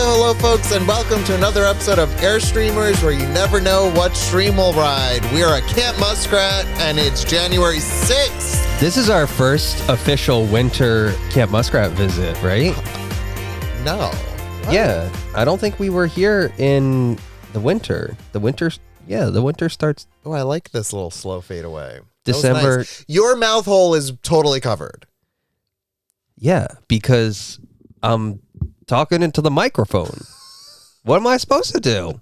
Hello, folks, and welcome to another episode of Airstreamers, where you never know what stream will ride. We are at Camp Muskrat, and it's January 6th. This is our first official winter Camp Muskrat visit, right? No. What? Yeah, I don't think we were here in the winter. The winter starts Oh, I like this little slow fade away. December. Nice. Your mouth hole is totally covered. Yeah, because I'm talking into the microphone. What am I supposed to do?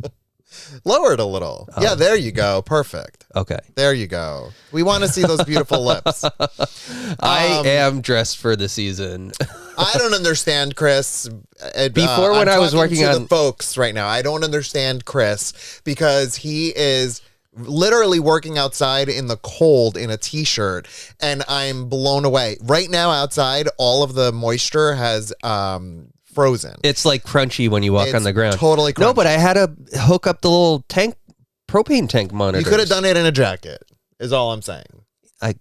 Lower it a little. Yeah, there you go. Perfect. Okay. There you go. We want to see those beautiful lips. I am dressed for the season. I don't understand Chris. Before when I was working on the folks right now, I don't understand Chris because he is literally working outside in the cold in a t-shirt, and I'm blown away. Right now outside, all of the moisture has frozen. It's like crunchy when you walk on the ground. Totally crunchy. No, but I had to hook up the little propane tank monitor. You could have done it in a jacket, is all I'm saying. I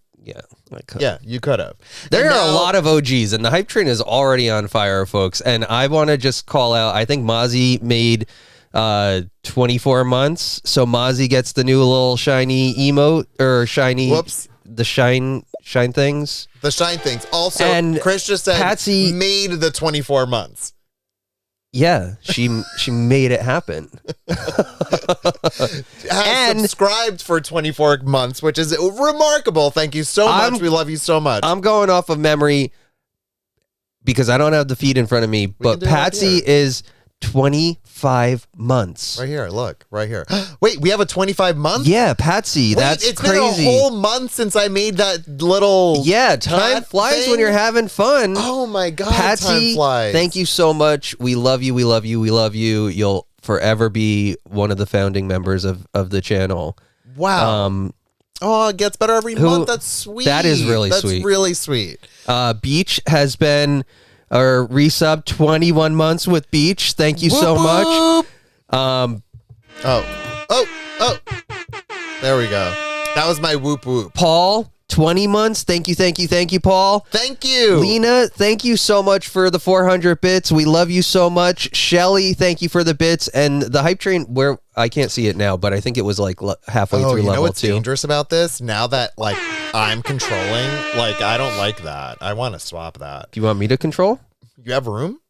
could. Yeah, you could have. There are a lot of OGs, and the hype train is already on fire, folks. And I want to just call out, I think Mozzie made 24 months. So Mozzie gets the new little shiny emote, or shiny... Whoops. The shine things. The shine things. Also, and Chris just said Patsy made the 24 months. Yeah, she made it happen. Has subscribed for 24 months, which is remarkable. Thank you so much. We love you so much. I'm going off of memory because I don't have the feed in front of me, but Patsy is 25 months. Right here, look, right here. Wait, we have a 25 month? Yeah, Patsy, that's it's crazy. It's been a whole month since I made that little... Yeah, time flies when you're having fun. Oh my God, Patsy, time flies. Thank you so much. We love you, we love you, we love you. You'll forever be one of the founding members of the channel. Wow. Oh, it gets better every month. That's sweet. That is really sweet. That's really sweet. Beach has been... or resub 21 months with Beach. Thank you so much. There we go. That was my whoop whoop. Paul, 20 months. Thank you, Paul. Thank you. Lena, thank you so much for the 400 bits. We love you so much. Shelly, thank you for the bits. And the hype train, where I can't see it now, but I think it was like halfway through level 2. You know what's dangerous about this? Now that like I'm controlling, like I don't like that. I want to swap that. Do you want me to control? You have room?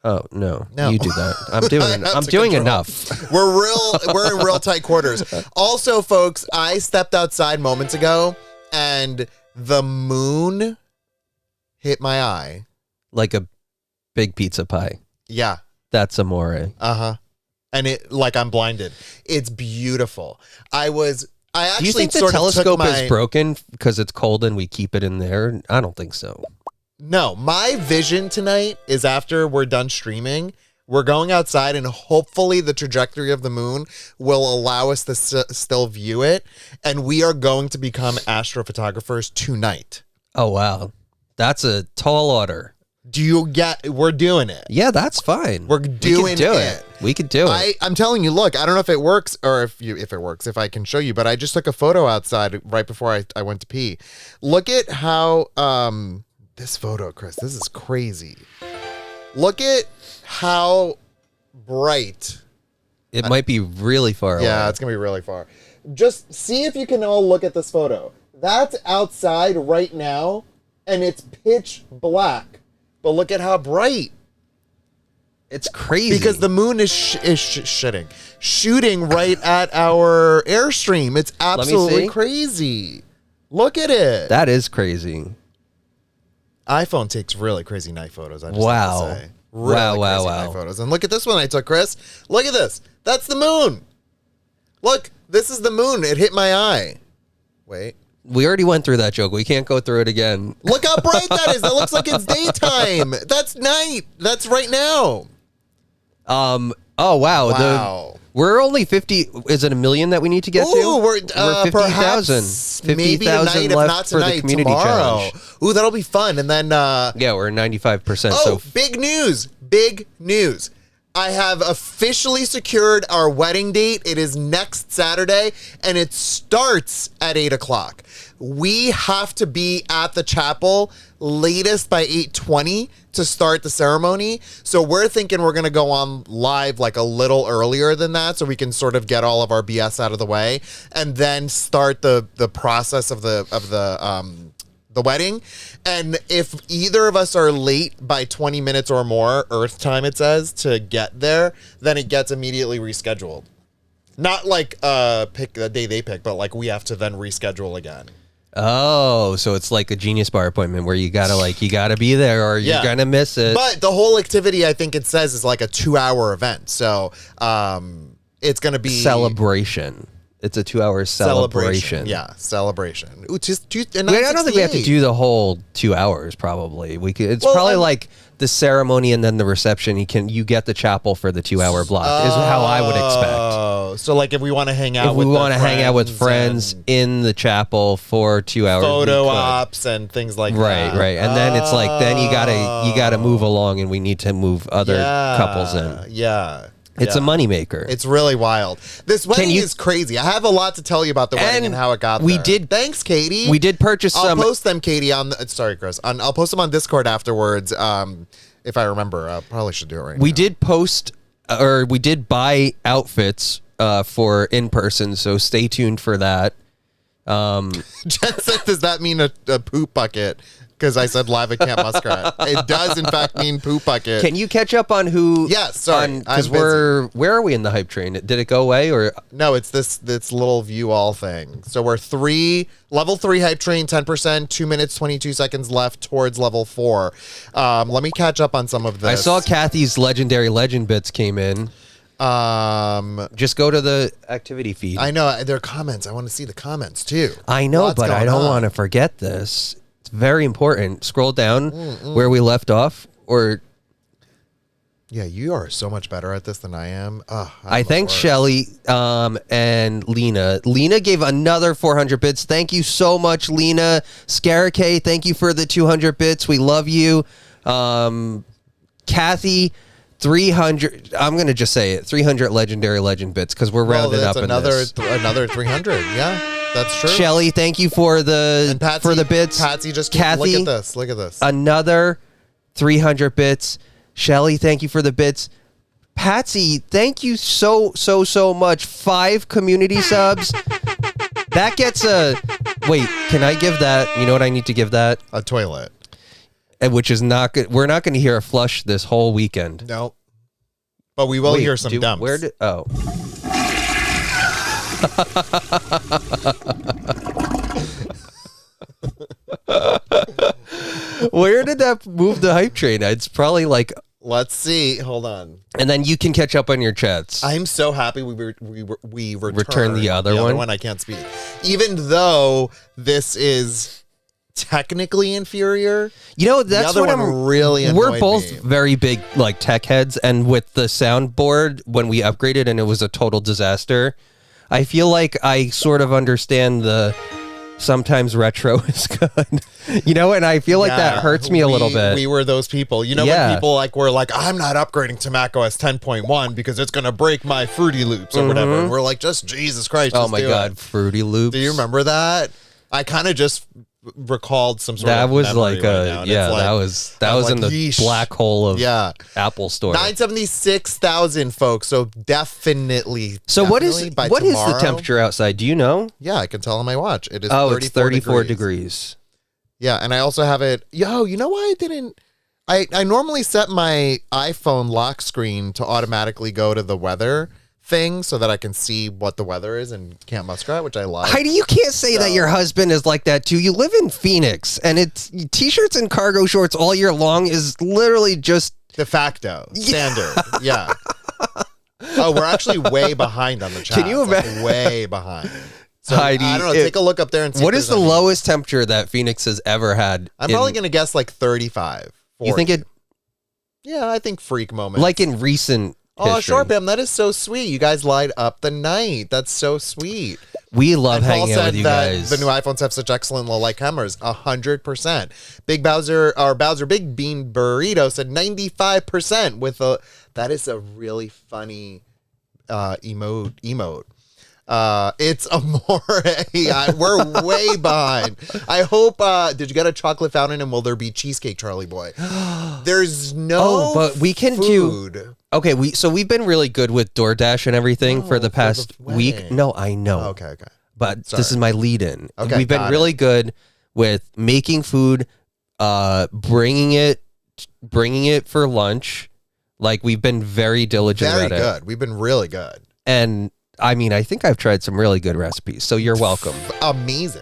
Oh no, you do that. I'm doing enough. We're in real tight quarters. Also, folks, I stepped outside moments ago and the moon hit my eye like a big pizza pie. Yeah, that's amore. And it like I'm blinded. It's beautiful. I actually do you think the telescope is broken because it's cold and we keep it in there? I don't think so. No, my vision tonight is after we're done streaming, we're going outside and hopefully the trajectory of the moon will allow us to still view it. And we are going to become astrophotographers tonight. Oh, wow. That's a tall order. We're doing it. Yeah, that's fine. We're doing it. We could do it. I'm telling you, look, I don't know if it works or if it works, if I can show you, but I just took a photo outside right before I went to pee. Look at how, this photo, Chris, this is crazy. Look at how bright. It might be really far away. Yeah, it's going to be really far. Just see if you can all look at this photo. That's outside right now, and it's pitch black. But look at how bright. It's crazy. Because the moon is shooting right at our Airstream. It's absolutely crazy. Look at it. That is crazy. iPhone takes really crazy night photos. I just wow. have to say. Really crazy night photos. And look at this one I took, Chris. Look at this. That's the moon. Look, this is the moon. It hit my eye. Wait. We already went through that joke. We can't go through it again. Look how bright that is. That looks like it's daytime. That's night. That's right now. Oh, wow. Wow. We're only 50. Is it 1 million that we need to get to? We're 50,000. 50,000 left for the community challenge. Ooh, that'll be fun. And then yeah, we're 95%. Oh, big news. Big news. I have officially secured our wedding date. It is next Saturday, and it starts at 8 o'clock. We have to be at the chapel latest by 8:20 to start the ceremony. So we're thinking we're going to go on live like a little earlier than that, so we can sort of get all of our BS out of the way, and then start the process of the wedding. And if either of us are late by 20 minutes or more, Earth time it says, to get there, then it gets immediately rescheduled. Not like pick the day they pick, but like we have to then reschedule again. Oh, so it's like a Genius Bar appointment where you gotta be there or you're gonna miss it. But the whole activity, I think it says, is like a 2-hour event. So it's gonna be celebration. It's a 2-hour celebration. Yeah, celebration. Ooh, I don't think we have to do the whole 2 hours. Probably we could. It's probably like the ceremony and then the reception. You get the chapel for the 2-hour block. Is how I would expect. Oh, so like if we want to hang out, if we want to hang out with friends in the chapel for 2 hours, photo ops and things like that. Right. And then it's like then you gotta move along, and we need to move other couples in. Yeah. It's a moneymaker. It's really wild. This wedding is crazy. I have a lot to tell you about the wedding and how it got there. Thanks, Katie. We did purchase some. I'll post them, Katie, sorry, Chris. I'll post them on Discord afterwards, if I remember. I probably should do it right now. We did post, or we did buy outfits for in-person, so stay tuned for that. Jen said, does that mean a poop bucket? Because I said live at Camp Muskrat. It does, in fact, mean poop bucket. Can you catch up on who? Yes, sorry. Because where are we in the hype train? Did it go away or? No, it's this little view all thing. So we're level 3 hype train, 10%, 2 minutes, 22 seconds left towards level 4. Let me catch up on some of this. I saw Kathy's legendary legend bits came in. Just go to the activity feed. I know there are comments. I want to see the comments too. I know, but I don't want to forget this. It's very important. Scroll down where we left off, or yeah, you are so much better at this than I am. I thank Shelly and Lena. Lena gave another 400 bits. Thank you so much, Lena. Scarake, thank you for the 200 bits. We love you. Kathy, 300. I'm gonna just say it. 300 legendary legend bits because we're rounding up another in this. Another 300. Yeah. That's true. Shelly, thank you for the bits. Patsy, Kathy, look at this. Another 300 bits. Shelly, thank you for the bits. Patsy, thank you so much. 5 community subs. That gets wait, can I give that? You know what I need to give that? A toilet. Which is not good. We're not going to hear a flush this whole weekend. No. But we will hear some dumps. Where did that move the hype train? It's probably like. Let's see. Hold on. And then you can catch up on your chats. I'm so happy we returned the other one. I can't speak. Even though this is technically inferior. You know, that's the other what one I'm really annoyed We're both me. very big like tech heads, and with the soundboard when we upgraded and it was a total disaster, I feel like I sort of understand the sometimes retro is good. You know, and I feel like that hurts me a little bit. We were those people. You know, when people were like, I'm not upgrading to macOS 10.1 because it's going to break my Fruity Loops or whatever. And we're like, just Jesus Christ. Oh my God, Fruity Loops. Do you remember that? I kind of just recalled some sort of was like that was in the black hole of Apple Store. 976,000 folks, so definitely. So what is the temperature outside? Do you know? Yeah, I can tell on my watch. It is it's 34 degrees. Yeah, and I also have it. You know why I didn't? I normally set my iPhone lock screen to automatically go to the weather thing so that I can see what the weather is in Camp Muskrat, which I like. Heidi, you can't say that your husband is like that too. You live in Phoenix, and it's t-shirts and cargo shorts all year long is literally just de facto standard. Yeah. Oh, we're actually way behind on the chat. Can you imagine? Way behind. So, Heidi, I don't know. Take a look up there and see. What is the lowest temperature that Phoenix has ever had? I'm probably going to guess like 35. 40. You think it? Yeah, I think freak moment. Like in recent. Oh, Short Bam, that is so sweet. You guys light up the night. That's so sweet. We love And Paul hanging out said with you that guys. the new iPhones have such excellent low light cameras. 100%. Big Bowser Big Bean Burrito said 95% with a. That is a really funny emote. It's Amore. We're way behind. I hope. Did you get a chocolate fountain? And will there be cheesecake, Charlie Boy? There's no. But we can food. Okay, we've been really good with DoorDash and everything for the past week. wedding. No, I know. Okay. But Sorry. this is my lead-in. Okay, We've been got really good with making food, bringing it for lunch. Like, we've been very diligent Very about it. good. We've been really good. And I mean, I think I've tried some really good recipes. So you're welcome. Amazing.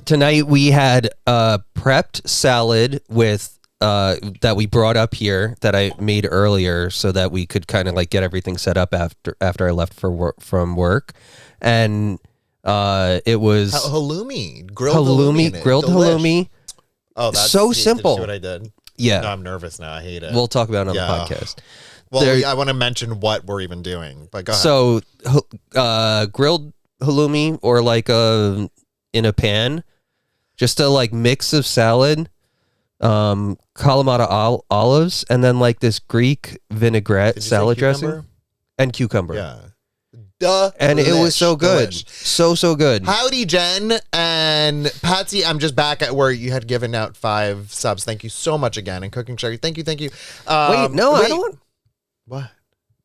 Tonight we had a prepped salad with that we brought up here that I made earlier so that we could kind of like get everything set up after I left from work. And it was halloumi, grilled halloumi. Oh, that's so simple. Did you see what I did? Yeah. No, I'm nervous now. I hate it. We'll talk about it on the podcast. Well, I want to mention what we're even doing, but go ahead. So, grilled halloumi or like in a pan, just a like mix of salad, Kalamata olives, and then like this Greek vinaigrette salad dressing and cucumber. Yeah. And it was so good. Delish. So good. Howdy, Jen and Patsy. I'm just back at where you had given out 5 subs. Thank you so much again. And Cooking Sherry, thank you. I don't. What?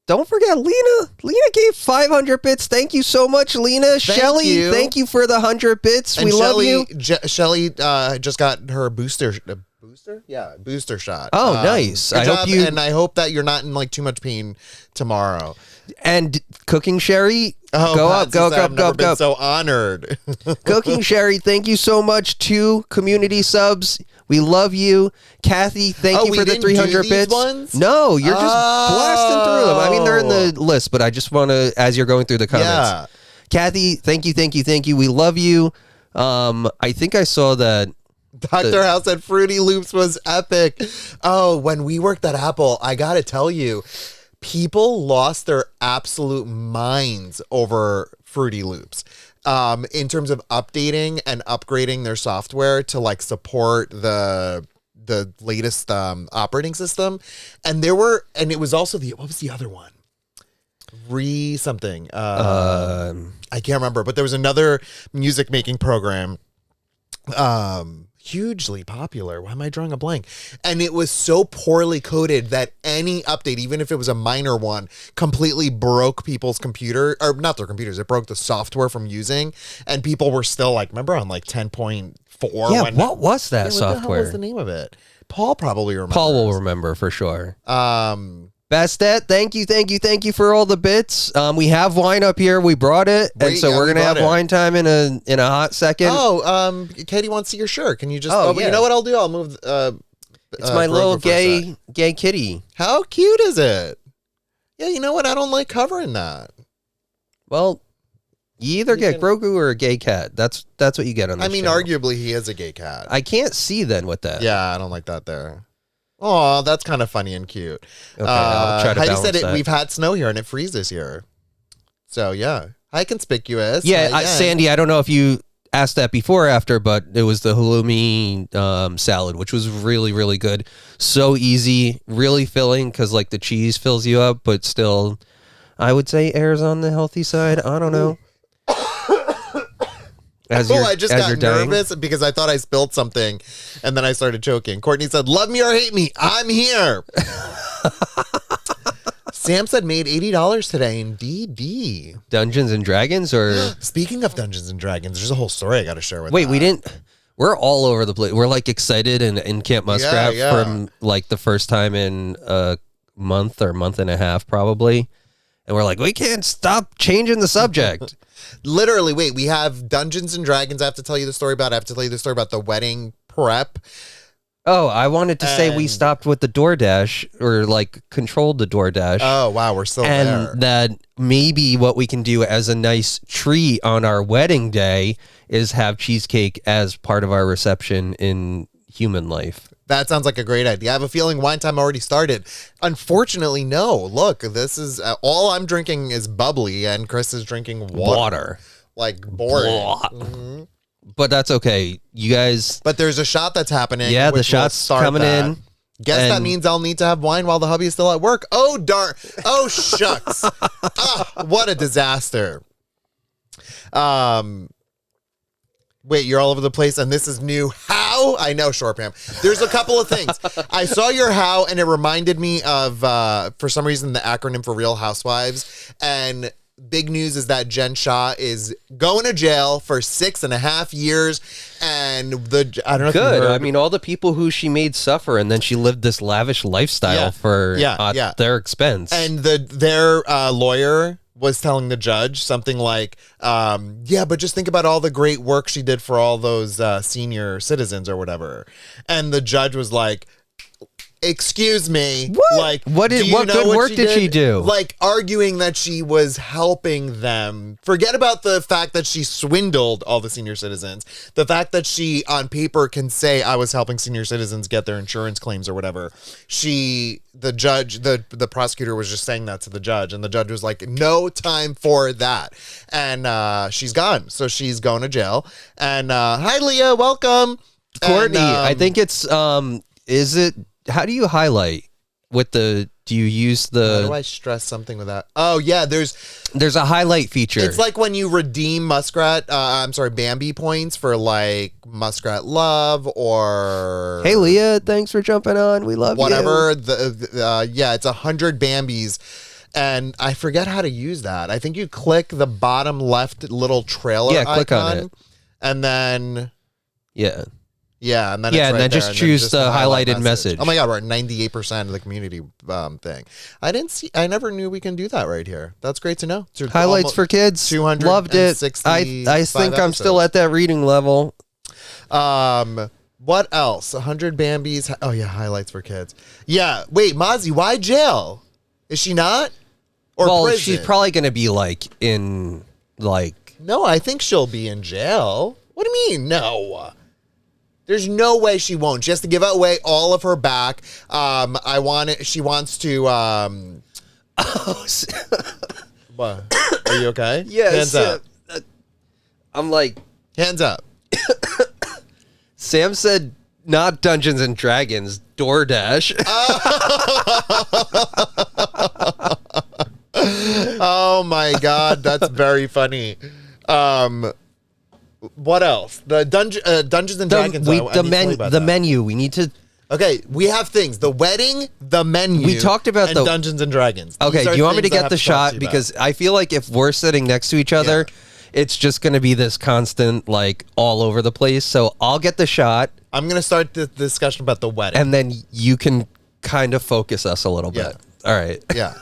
Don't forget Lena. Lena gave 500 bits. Thank you so much, Lena. Shelly, thank you for the 100 bits. And we love you. Shelly just got her booster. Booster? Yeah, booster shot. Oh, nice. Good job, and I hope that you're not in like too much pain tomorrow. And Cooking Sherry, go Patsy up. I've never been so honored. Cooking Sherry, thank you so much. 2 community subs. We love you. Kathy, thank you for the 300 bits. Ones? No, you're just blasting through them. I mean, they're in the list, but I just want to, as you're going through the comments. Yeah. Kathy, thank you. We love you. I think I saw that. Dr. House said Fruity Loops was epic. Oh, when we worked at Apple, I got to tell you, people lost their absolute minds over Fruity Loops. In terms of updating and upgrading their software to like support the latest operating system. And it was also what was the other one? Something. I can't remember, but there was another music making program. Hugely popular. Why am I drawing a blank? And it was so poorly coded that any update, even if it was a minor one, completely broke people's computer, or not their computers. It broke the software from using, and people were still like, remember on like 10.4? Yeah, what was that software? What the hell was the name of it? Paul probably remembers. Paul will remember for sure. Bastet, thank you for all the bits. We have wine up here. We brought it, and so we're gonna have wine time in a hot second. Oh, Katie wants to see your shirt. Can you just? Yeah. You know what I'll do? I'll move. It's my little gay kitty. How cute is it? Yeah, you know what? I don't like covering that. Well, you either get Grogu or a gay cat. That's what you get on this channel. Arguably he is a gay cat. I can't see then with that. Yeah, I don't like that there. Oh, that's kind of funny and cute. Okay, I'll try to Heidi balance said that. We've had snow here and it freezes here. So yeah. Hi, Conspicuous. Yeah, Hi, Sandy, I don't know if you asked that before or after, but it was the halloumi salad, which was really, really good. So easy, really filling because like the cheese fills you up, but still, I would say errs on the healthy side. I don't know. I just got nervous because I thought I spilled something and then I started choking. Courtney said, love me or hate me, I'm here. Sam said made $80 today in DD. Dungeons and Dragons or... Speaking of Dungeons and Dragons, there's a whole story I got to share with Wait, we didn't... We're all over the place. We're like excited in Camp Muskrat from like the first time in a month or month and a half probably. And we're like, we can't stop changing the subject. Literally, wait, we have Dungeons and Dragons I have to tell you the story about. I have to tell you the story about the wedding prep. Oh, I wanted to say we stopped with the DoorDash or like controlled the DoorDash. Oh, wow, we're still there. And that maybe what we can do as a nice treat on our wedding day is have cheesecake as part of our reception in human life. That sounds like a great idea. I have a feeling wine time already started. Unfortunately, no. Look, this is all I'm drinking is bubbly, and Chris is drinking water. like boring. Blah. But that's okay. You guys. But there's a shot that's happening. Yeah, the which will shot's start coming that. in. Guess that and- means I'll need to have wine while the hubby is still at work. Oh, darn. Oh, shucks. What a disaster. Wait, you're all over the place, and this is new. How? I know, Short Pam. There's a couple of things. I saw your how, and it reminded me of, for some reason, the acronym for Real Housewives. And big news is that Jen Shah is going to jail for 6.5 years. And I don't know if you Good. heard. I mean, all the people who she made suffer, and then she lived this lavish lifestyle for their expense. And their lawyer was telling the judge something like, yeah, but just think about all the great work she did for all those senior citizens or whatever. And the judge was like, excuse me. What? Like, What good work did she do? Like, arguing that she was helping them. Forget about the fact that she swindled all the senior citizens. The fact that she, on paper, can say, I was helping senior citizens get their insurance claims or whatever. The prosecutor was just saying that to the judge, and the judge was like, no time for that. And she's gone. So she's going to jail. And hi, Leah. Welcome. Courtney, And, I think it's, is it, how do you highlight with do you use how do I stress something with that? Oh, yeah, there's a highlight feature. It's like when you redeem Bambi points for like Muskrat Love or Hey, Leah, thanks for jumping on. We love whatever. you. Yeah, it's 100 Bambis. And I forget how to use that. I think you click the bottom left little trailer icon. Click on it. And then Yeah, and then it's right then just there, choose the highlighted message. Oh my God, we're at 98% of the community thing. I never knew we can do that right here. That's great to know. Highlights for kids. 260 Loved it. I think I'm still at that reading level. What else? 100 Bambis. Oh yeah, highlights for kids. Yeah. Wait, Mozzie, why jail? Is she not? Or prison? She's probably going to be in No, I think she'll be in jail. What do you mean? No. There's no way she won't. She has to give away all of her back. She wants to. What? Are you okay? Yeah. Hands up. I'm like. Hands up. Sam said, not Dungeons and Dragons, DoorDash. Oh my God, that's very funny. What else? The Dungeons and Dragons. The menu. We need to. Okay, we have things. The wedding, the menu. We talked about and Dungeons and Dragons. Okay, do you want me to get the shot? Because I feel like if we're sitting next to each other, it's just going to be this constant, all over the place. So I'll get the shot. I'm going to start the discussion about the wedding. And then you can kind of focus us a little bit. All right. Yeah.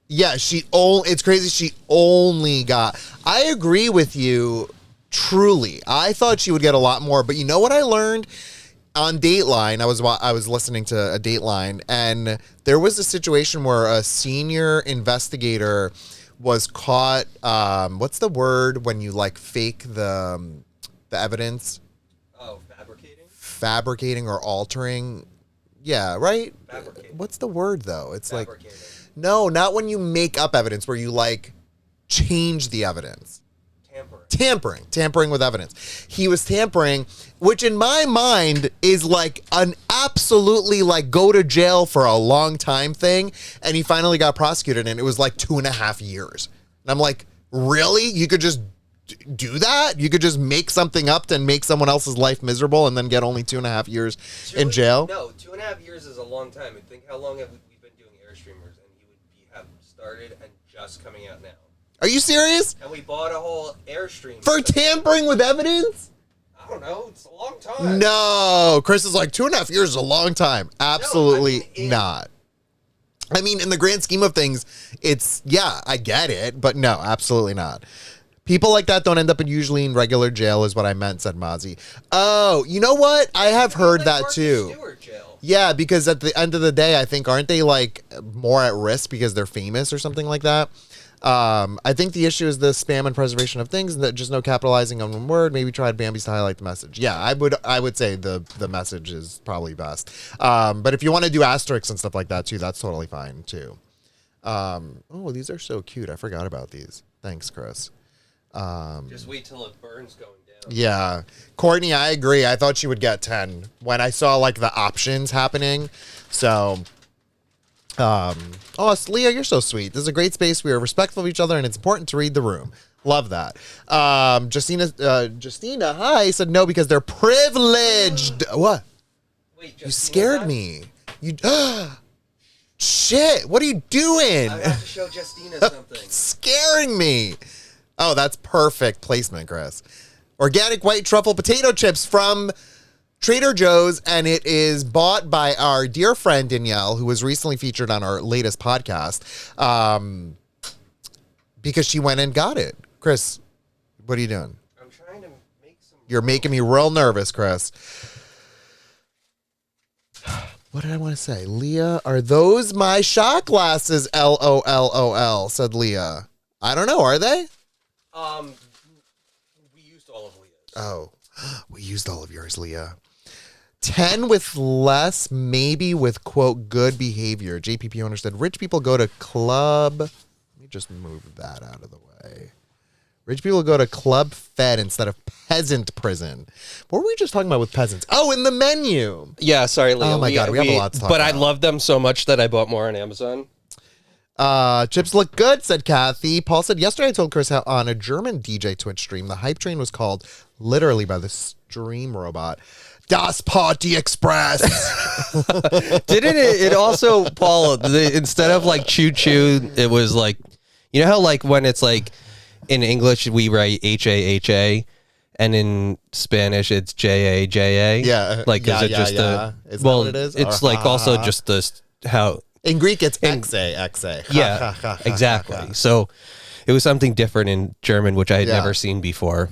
Yeah, it's crazy. She only got, I agree with you, truly. I thought she would get a lot more, but you know what I learned on Dateline? I was listening to a Dateline, and there was a situation where a senior investigator was caught, what's the word when you fake the evidence? Oh, Fabricating or altering. Yeah, right? Fabricating. What's the word though? It's Fabricating. No, not when you make up evidence, where you change the evidence. Tampering with evidence. He was tampering, which in my mind is an absolutely go to jail for a long time thing. And he finally got prosecuted, and it was 2.5 years. And I'm like, really? You could just do that? You could just make something up and make someone else's life miserable and then get only 2.5 years in jail? No, 2.5 years is a long time. And think how long have we been doing Airstreamers, and he would have started and just coming out now. Are you serious? And we bought a whole Airstream. For tampering with evidence? I don't know. It's a long time. No. Chris is 2.5 years is a long time. Absolutely No, not. I mean, in the grand scheme of things, I get it, but no, absolutely not. People like that don't end up usually in regular jail is what I meant, said Mozzie. Oh, you know what? I have heard that too. Stewart jail. Yeah, because at the end of the day, I think, aren't they more at risk because they're famous or something like that? I think the issue is the spam and preservation of things, and that just no capitalizing on one word. Maybe tried Bambi's to highlight the message. Yeah, I would say the message is probably best. But if you want to do asterisks and stuff like that too, that's totally fine too. Oh, these are so cute. I forgot about these. Thanks, Chris. Just wait till it burns going down. Yeah. Courtney, I agree. I thought she would get 10 when I saw like the options happening. So, Leah, you're so sweet. This is a great space. We are respectful of each other and it's important to read the room. Love that. Justina, hi, said no because they're privileged. What? Wait, You scared me. You, shit, what are you doing? I have to show Justina something. Scaring me. Oh, that's perfect placement, Chris. Organic white truffle potato chips from Trader Joe's, and it is bought by our dear friend Danielle, who was recently featured on our latest podcast, because she went and got it. Chris, what are you doing? I'm trying to make some... You're making me real nervous, Chris. What did I want to say? Leah, are those my shot glasses? LOLOL, said Leah. I don't know. Are they? We used all of Leah's. Oh, we used all of yours, Leah. 10 with less, maybe with, quote, good behavior. JPP owner said, rich people go to club. Let me just move that out of the way. Rich people go to club fed instead of peasant prison. What were we just talking about with peasants? Oh, in the menu. Yeah, sorry, Leah. Oh, my God. We have a lot to talk about. about. I love them so much that I bought more on Amazon. Chips look good, said Kathy. Paul said, yesterday I told Chris how on a German DJ Twitch stream, the hype train was called literally by the stream robot, Das Party Express. Didn't it also, Paul, instead of like choo choo, it was like, you know how like when it's like in English we write H-A-H-A and in Spanish it's J-A-J-A? Yeah. Like, yeah, is it yeah, just yeah. a, Is that well, what it is? it's Or, like also just the, how. In Greek, it's X-A. Yeah, exactly. So it was something different in German, which I had never seen before.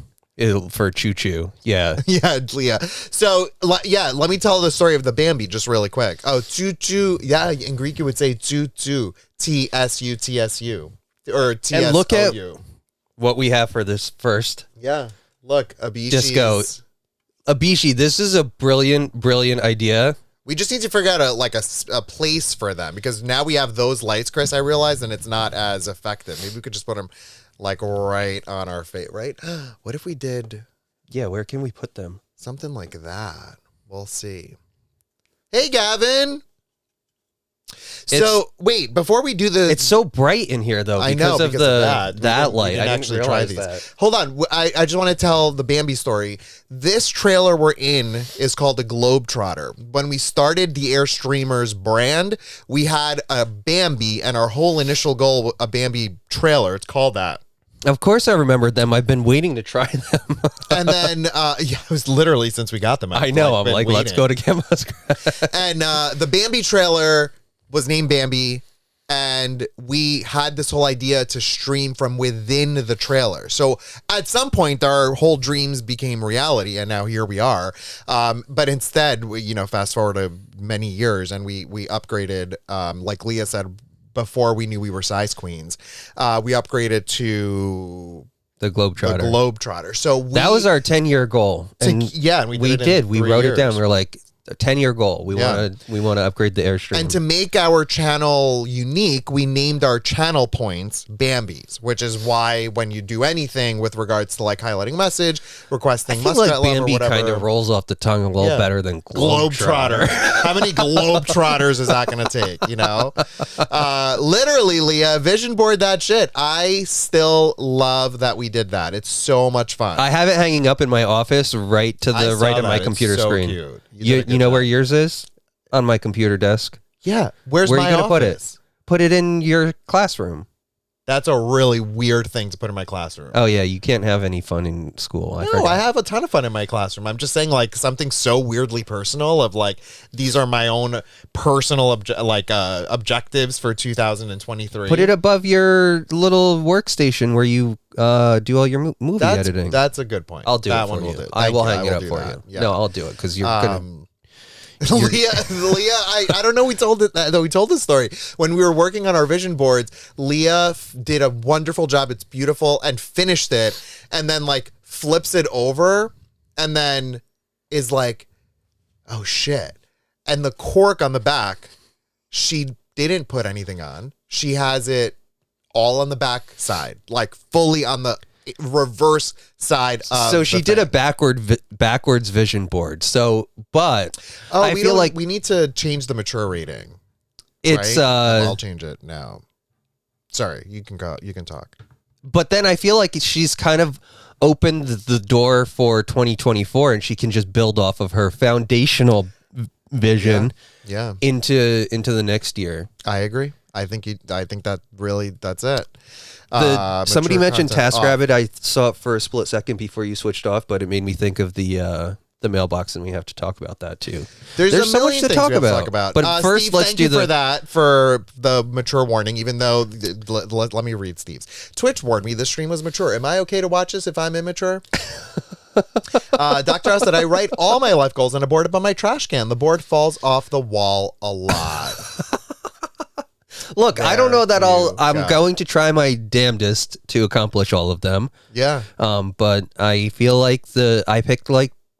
For choo choo. Yeah. Yeah, Leah. So, yeah, let me tell the story of the Bambi just really quick. Oh, choo choo. Yeah, in Greek, you would say choo choo. T-S-U-T-S-U. Or T-S-O-U. And look at what we have for this first. Yeah. Look, Abishi's. Disco. Abishi, this is a brilliant, brilliant idea. We just need to figure out a place for them because now we have those lights, Chris, I realize, and it's not as effective. Maybe we could just put them like right on our face, right? What if we did... Yeah, where can we put them? Something like that. We'll see. Hey, Gavin. So, wait, before we do the... It's so bright in here, though, because of that light. I didn't actually realize try these. that. Hold on. I just want to tell the Bambi story. This trailer we're in is called the Globetrotter. When we started the Airstreamers brand, we had a Bambi, and our whole initial goal, a Bambi trailer. It's called that. Of course I remembered them. I've been waiting to try them. And then, it was literally since we got them. I know. I'm like, let's go to Campus. And the Bambi trailer was named Bambi, and we had this whole idea to stream from within the trailer. So at some point, our whole dreams became reality, and now here we are. But instead, we, fast forward to many years, and we upgraded, like Leah said, before we knew we were size queens, we upgraded to the Globetrotter. So that was our 10-year goal. And we did. We wrote it down. We were like, a 10-year goal. We want to upgrade the Airstream. And to make our channel unique, we named our channel points Bambis, which is why when you do anything with regards to like highlighting message, requesting muscat love or Bambi whatever, kind of rolls off the tongue a little better than Globetrotter. How many Globetrotters is that going to take? Literally, Leah, vision board that shit. I still love that we did that. It's so much fun. I have it hanging up in my office right to the right of my computer screen. Cute. You know where yours is? On my computer desk. Yeah. Where are you going to put it? Put it in your classroom. That's a really weird thing to put in my classroom. Oh, yeah. You can't have any fun in school. I have a ton of fun in my classroom. I'm just saying like something so weirdly personal of like, these are my own personal objectives for 2023. Put it above your little workstation where you do all your movie editing. That's a good point. I'll do that it for one. you. I will hang it up for you. Yeah. No, I'll do it because you're going to... Leah, I don't know. We told this story when we were working on our vision boards. Leah did a wonderful job. It's beautiful, and finished it, and then like flips it over, and then is like, "Oh shit!" And the cork on the back, she didn't put anything on. she has it all on the back side, like fully on the reverse side of So she the did a thing. backwards vision board. So, but Oh, I feel like we need to change the mature rating. it's right? I'll change it now. Sorry, you can go. You can talk. But then I feel like she's kind of opened the door for 2024, and she can just build off of her foundational vision Yeah, into the next year. I agree. I think that's it. Somebody Mature mentioned content TaskRabbit. I saw it for a split second before you switched off, but it made me think of the mailbox, and we have to talk about that too. There's a so much million to things talk we have to about. talk But first, Steve, let's thank do you for that, for the mature warning. Even though let me read Steve's. Twitch warned me this stream was mature. Am I okay to watch this if I'm immature? Dr. House said, I write all my life goals on a board above my trash can. The board falls off the wall a lot. Look, I don't know that I'm go. going to try my damnedest to accomplish all of them. Yeah. But I feel like I picked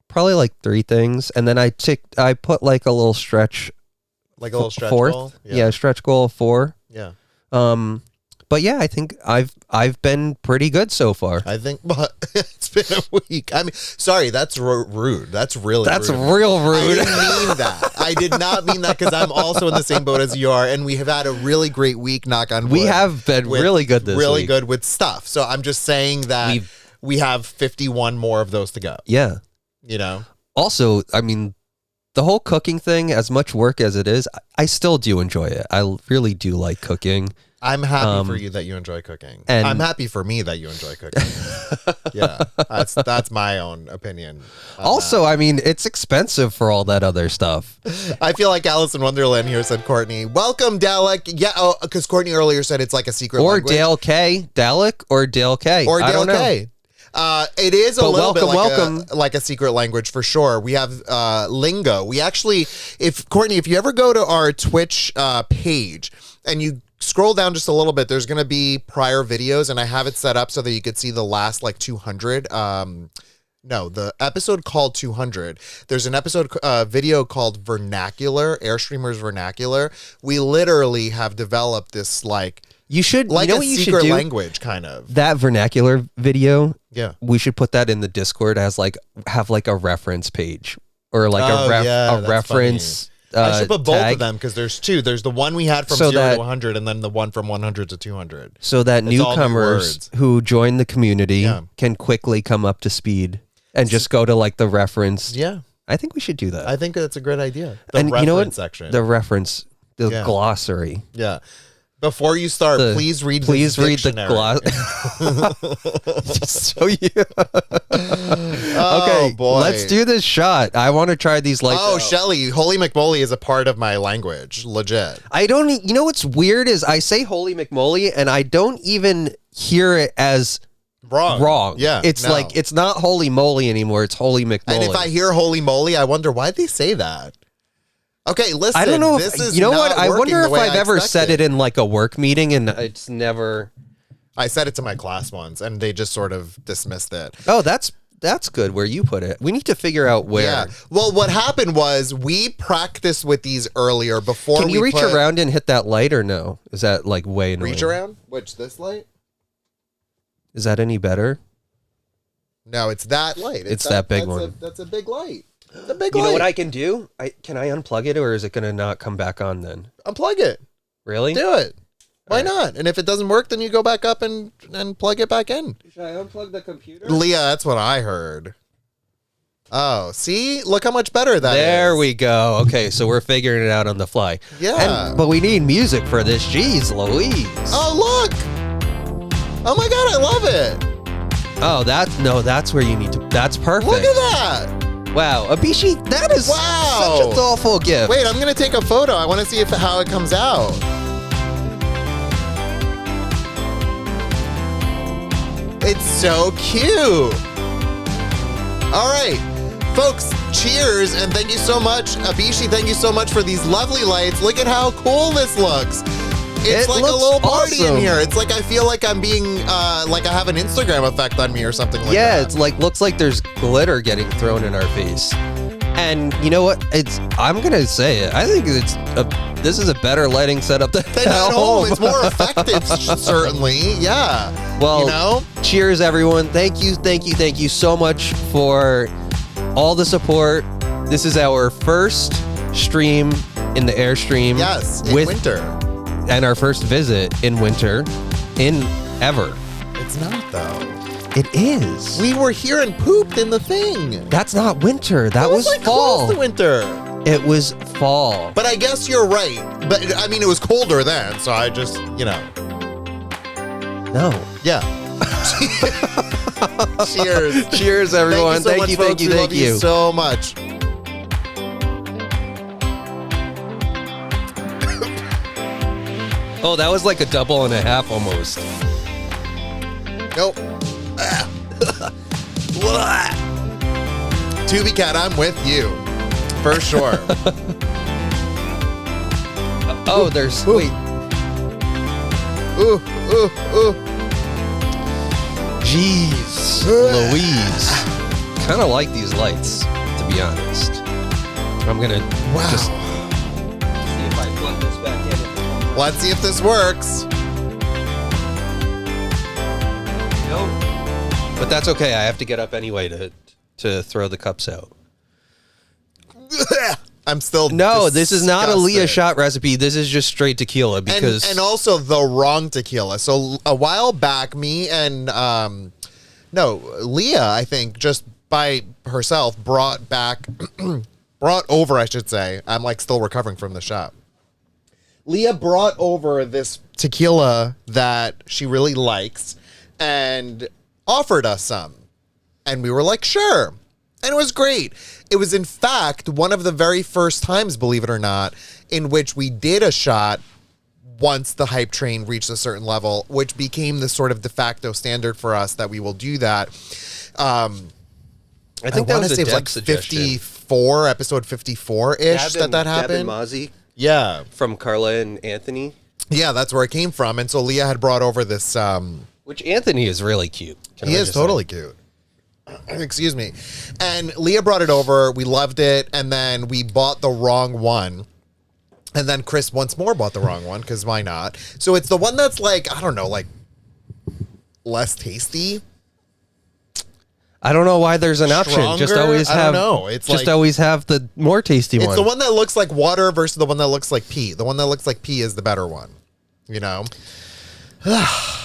probably like 3 things, and then I put like a little stretch, Like a little stretch fourth. goal? Yeah, stretch goal of 4. Yeah. But yeah, I think I've been pretty good so far. I think, but it's been a week. I mean, sorry, that's rude. That's really That's rude. real I rude. didn't mean that. I did not mean that, because I'm also in the same boat as you are, and we have had a really great week, knock on wood. We have been really good this really week. good with stuff. So I'm just saying that we have 51 more of those to go. Yeah. You know? Also, I mean, the whole cooking thing, as much work as it is, I still do enjoy it. I really do like cooking. I'm happy for you that you enjoy cooking. and- I'm happy for me that you enjoy cooking. Yeah. That's my own opinion. Also, I mean, it's expensive for all that other stuff. I feel like Alice in Wonderland here, said Courtney. Welcome, Dalek. Yeah, because Courtney earlier said it's like a secret Or language. Dale K. Dalek or Dale K. Or I Dale don't know. K. It is a But little bit welcome. like a secret language for sure. We have lingo. We actually, if you ever go to our Twitch page and you scroll down just a little bit, there's going to be prior videos, and I have it set up so that you could see the last like 200. No, the episode called 200. There's an episode video called Vernacular, Airstreamers Vernacular. We literally have developed this like You should, like you know a what you should secret do? language kind of. That vernacular video, Yeah. we should put that in the Discord as have like a reference page or like Oh, yeah, a that's reference. I should put both tag, of them, because there's 2. There's the one we had from So 0 that- to 100, and then the one from 100 to 200. so that It's all new newcomers words. who join the community Yeah. can quickly come up to speed and just go to like the reference. Yeah, I think we should do that. I think that's a great idea. The and reference you know what? section. The reference, the Yeah. glossary. Yeah. Before you start, please read the the gloss. So okay, boy. let's do this shot. I want to try these like. Oh, Shelly, Holy McMoly is a part of my language. Legit. I don't. You know what's weird is I say Holy McMoly and I don't even hear it as wrong. Yeah. it's no. like it's not Holy Moly anymore. It's Holy McMoly. And if I hear Holy Moly, I wonder why they say that. Okay, listen. I don't know. This is You know not what? I working wonder the if way I've I ever said expected. it in like a work meeting and it's never. I said it to my class once, and they just sort of dismissed it. Oh, that's good where you put it. We need to figure out where. Yeah. Well, what happened was we practiced with these earlier before. Can you we reach put, around and hit that light or no? Is that like way annoying? Reach around? Which, this light? Is that any better? No, it's that light. It's that big one. That's a big light. It's a big You light. know what I can do? Can I unplug it or is it going to not come back on then? Unplug it. Really? Do it. Why All right. not? And if it doesn't work, then you go back up and plug it back in. Should I unplug the computer? Leah, that's what I heard. Oh, see? Look how much better that is. There we go. Okay, so we're figuring it out on the fly. Yeah. But we need music for this. Jeez Louise. Oh, look. Oh my God, I love it. Oh, that's where you need to. That's perfect. Look at that. Wow. Abishi, that is Wow. such a thoughtful gift. Wait, I'm going to take a photo. I want to see how it comes out. It's so cute. All right, folks, cheers, and thank you so much. Abishi, thank you so much for these lovely lights. Look at how cool this looks. It's It like a looks little party awesome. in here. It's like I feel like I'm being, like I have an Instagram effect on me or something like Yeah, that. it's like looks like there's glitter getting thrown in our face. And you know what? I'm gonna say it. I think this is a better lighting setup than At home. It's more effective, certainly. Yeah. Well, you know? Cheers, everyone. Thank you so much for all the support. This is our first stream in the Airstream. Yes, in winter. And our first visit in winter in ever. It's not, though. It is. We were here and pooped in the thing. That's not winter. That was like fall. Close to winter. It was fall. But I guess you're right. But I mean, it was colder then, so I just, you know. No. Yeah. Cheers. Cheers, everyone. Thank you so much. Oh, that was like a double and a half almost. Nope. Tubi Cat, I'm with you. For sure. Oh, there's... Wait. Ooh. Jeez. Louise. Kind of like these lights, to be honest. I'm going to just see if I plug this back in. Let's see if this works. Nope. But that's okay. I have to get up anyway to throw the cups out. I'm still No, this is not a Leah disgusted. shot recipe. This is just straight tequila because and also the wrong tequila. So a while back, me and Leah, I think, just by herself brought over, I should say. I'm like still recovering from the shot. Leah brought over this tequila that she really likes and offered us some. And we were like, sure. And it was great. It was, in fact, one of the very first times, believe it or not, in which we did a shot once the hype train reached a certain level, which became the sort of de facto standard for us that we will do that. I think that was a Deb like suggestion. 54, episode 54-ish that happened. Deb and Mozzie Yeah. from Carla and Anthony. Yeah, that's where it came from. And so Leah had brought over this... Which Anthony is really cute. He is totally cute. Excuse me. And Leah brought it over. We loved it. And then we bought the wrong one. And then Chris once more bought the wrong one, because why not? So it's the one that's like, I don't know, like less tasty. I don't know why there's an option. Just Stronger? always I have. don't know. It's just like- always have the more tasty It's one. the one that looks like water versus the one that looks like pee. The one that looks like pee is the better one. You know? Ugh.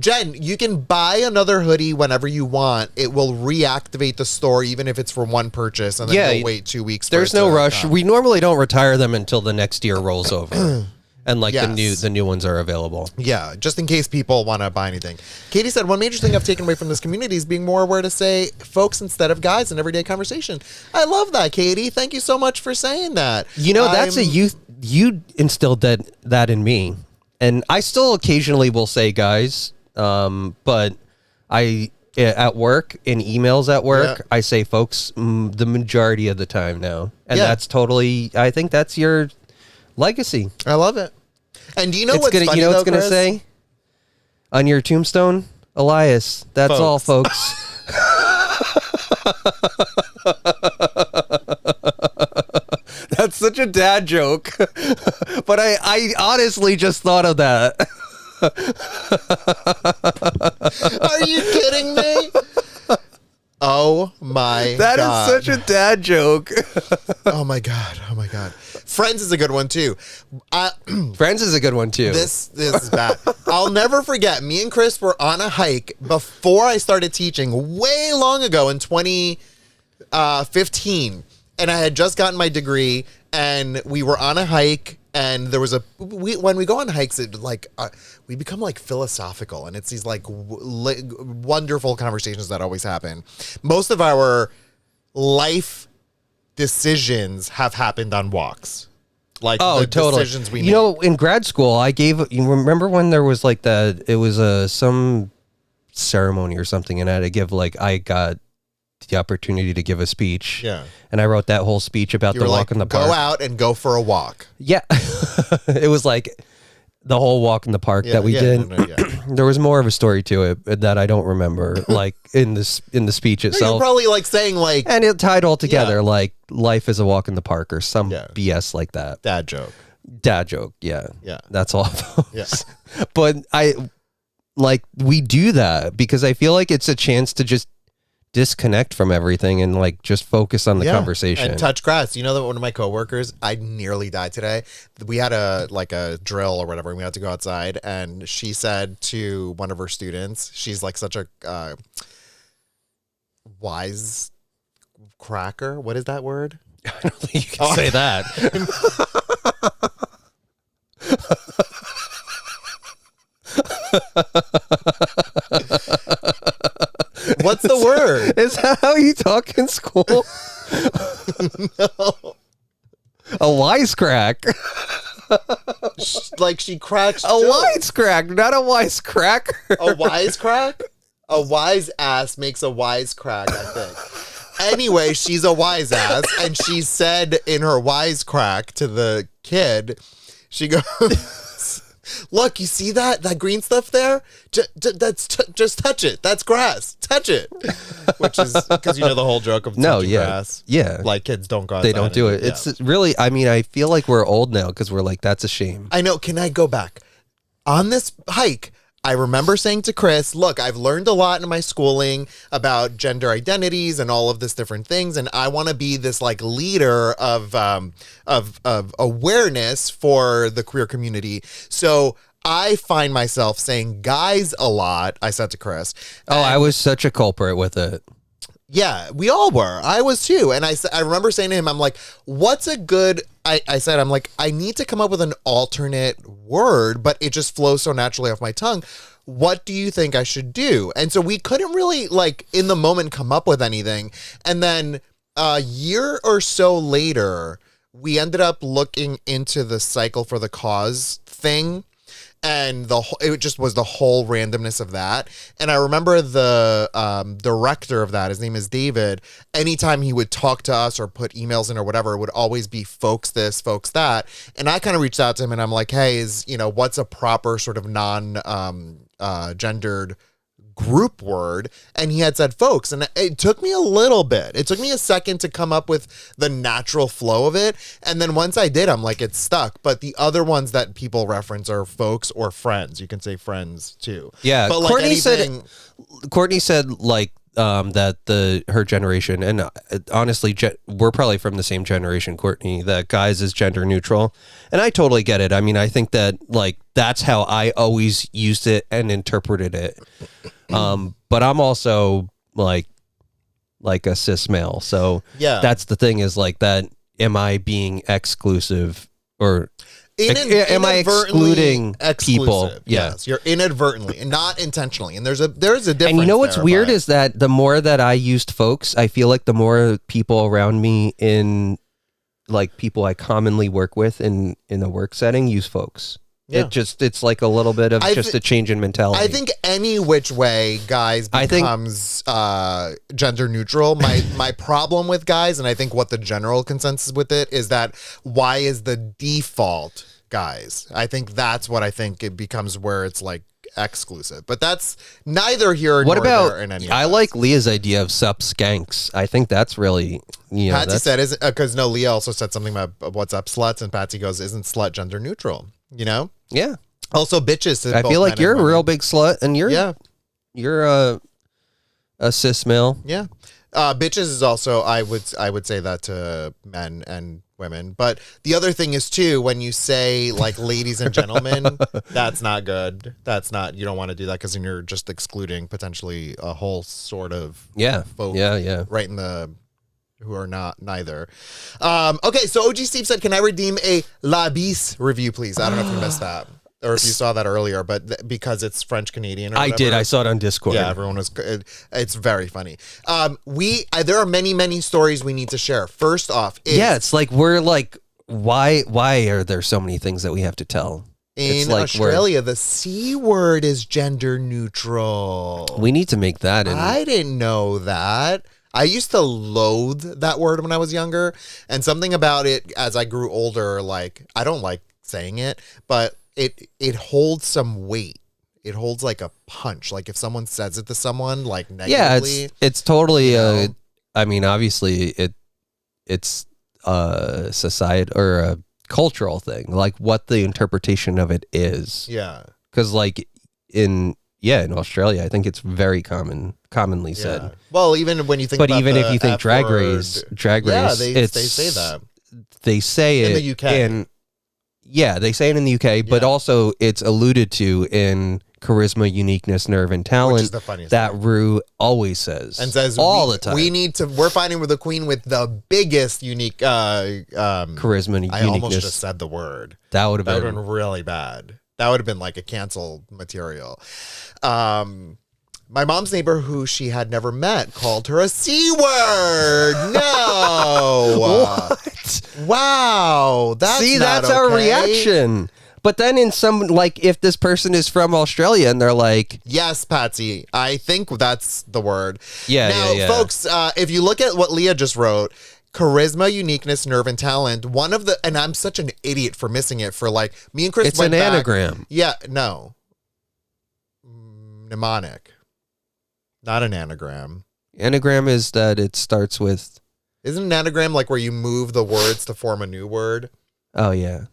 Jen, you can buy another hoodie whenever you want. It will reactivate the store even if it's for one purchase, and then you'll wait 2 weeks. There's no rush. We normally don't retire them until the next year rolls over, and like Yes. the new ones are available. Yeah, just in case people want to buy anything. Katie said, one major thing I've taken away from this community is being more aware to say folks instead of guys in everyday conversation. I love that, Katie. Thank you so much for saying that. You know, that's you instilled that in me, and I still occasionally will say guys, but at work, in emails at work, Yeah. I say folks the majority of the time now, and Yeah. that's totally. I think that's your legacy. I love it. And do you know It's what's gonna, funny, you know, what's though, gonna Chris? say on your tombstone, Elias. That's all, folks. That's such a dad joke, but I honestly just thought of that. Are you kidding me? Oh my That God. is such a dad joke. Oh my God. Oh my God. Friends is a good one too. Friends is a good one too. This is bad. I'll never forget. Me and Chris were on a hike before I started teaching way long ago in 2015. And I had just gotten my degree, and we were on a hike, and there was when we go on hikes, we become like philosophical, and it's these like wonderful conversations that always happen. Most of our life decisions have happened on walks. Like the totally. decisions we you made. know, in grad school, you remember when there was like it was some ceremony or something, and I got the opportunity to give a speech. Yeah. And I wrote that whole speech about the walk in the park. Go out and go for a walk. Yeah. It was like the whole walk in the park that we did. Yeah. There was more of a story to it that I don't remember, like in the speech You're itself. probably like saying like And it tied all together, Yeah. like life is a walk in the park or some Yeah. BS like that. dad joke. Dad joke, yeah. Yeah. That's all. Yeah. But we do that because I feel like it's a chance to just disconnect from everything and like just focus on the conversation and touch grass. You know that one of my coworkers, I nearly died today. We had a drill or whatever, and we had to go outside, and she said to one of her students, she's like such a wise cracker. What is that word? I don't think you can say that. What's the word? Is that how you talk in school? No. A wisecrack. Like she cracks A wisecrack, not a wisecracker. A wisecrack? A wise ass makes a wisecrack, I think. Anyway, she's a wise ass, and she said in her wisecrack to the kid, she goes, "Look, you see that green stuff there? Just touch it. That's grass. Touch it." Which is because you know the whole joke of touching grass. Yeah. Like kids don't go outside. They don't do it. Yeah. It's really, I mean, I feel like we're old now because we're like, that's a shame. I know. Can I go back? On this hike, I remember saying to Chris, look, I've learned a lot in my schooling about gender identities and all of this different things. And I want to be this like leader of awareness for the queer community. So I find myself saying guys a lot, I said to Chris. Oh, I was such a culprit with it. Yeah, we all were. I was too. And I remember saying to him, I'm like, what's a good, I said, I'm like, I need to come up with an alternate word, but it just flows so naturally off my tongue. What do you think I should do? And so we couldn't really like in the moment come up with anything. And then a year or so later, we ended up looking into the Cycle for the Cause thing. And it just was the whole randomness of that. And I remember the director of that, his name is David, anytime he would talk to us or put emails in or whatever, it would always be folks this, folks that. And I kind of reached out to him and I'm like, hey, what's a proper sort of gendered group word? And he had said folks, and it took me a little bit. It took me a second to come up with the natural flow of it, and then once I did, I'm like, it's stuck. But the other ones that people reference are folks or friends. You can say friends too. Yeah, but Courtney said like that her generation, and honestly, we're probably from the same generation, Courtney, that guys is gender neutral, and I totally get it. I mean, I think that like that's how I always used it and interpreted it. But I'm also like a cis male, so yeah, that's the thing is like that. Am I being exclusive or? Am I excluding people? Yeah. Yes, you're inadvertently and not intentionally. And there's a difference. And you know what's weird is that the more that I used folks, I feel like the more people around me in like people I commonly work with in a work setting use folks. Yeah. It's like a little bit of just a change in mentality. I think any which way guys becomes gender neutral. My problem with guys, and I think what the general consensus with it is that why is the default guys? I think that's what I think it becomes where it's like exclusive. But that's neither here nor there in any of I like Leah's idea of sup skanks. I think that's really Patsy said is because Leah also said something about what's up sluts, and Patsy goes, isn't slut gender neutral? You know? Yeah. Also, bitches. I feel like you're a real big slut, and you're a cis male. Yeah. Bitches is also I would say that to men and women. But the other thing is too, when you say like ladies and gentlemen, that's not good. That's not, you don't want to do that because then you're just excluding potentially a whole sort of folk right in the who are not neither. Okay, so OG Steve said, can I redeem a La Bis review, please? I don't know if you missed that or if you saw that earlier, but because it's French Canadian or whatever. I did. I saw it on Discord. Yeah, everyone was. It's very funny. There are many stories we need to share. First off, it's like we're like, why are there so many things that we have to tell? In Australia, the C word is gender neutral. We need to make that. I didn't know that. I used to loathe that word when I was younger, and something about it as I grew older, like I don't like saying it, but it holds some weight. it holds like a punch. Like if someone says it to someone like Yeah, negatively. it's totally. You know? I mean, obviously, it's a society or a cultural thing, like what the interpretation of it is. Yeah. Because like in Australia, I think it's very commonly said. Yeah. Well, even when you think, But about even the if you think F drag word, race, yeah, they say that. They say In it the UK. they say it in the UK, but Yeah. also it's alluded to in charisma, uniqueness, nerve, and talent. Which is the funniest that thing. Rue always says And says all the time. we're fighting with the queen with the biggest unique charisma and I uniqueness. almost just said the word. That would have That would been have been really bad. That would have been like a canceled material. My mom's neighbor, who she had never met, called her a C-word. No. What? Wow. That's our okay. reaction. But then in some, like, if this person is from Australia and they're like, Yes, Patsy. I think that's the word. Yeah, Now, yeah. folks, if you look at what Leah just wrote, charisma, uniqueness, nerve, and talent, one of the, and I'm such an idiot for missing it, for like, me and Chris it's went an back- anagram. Yeah, no. Mnemonic. Not an anagram. Anagram is that it starts with, Isn't an anagram like where you move the words to form a new word? oh, yeah.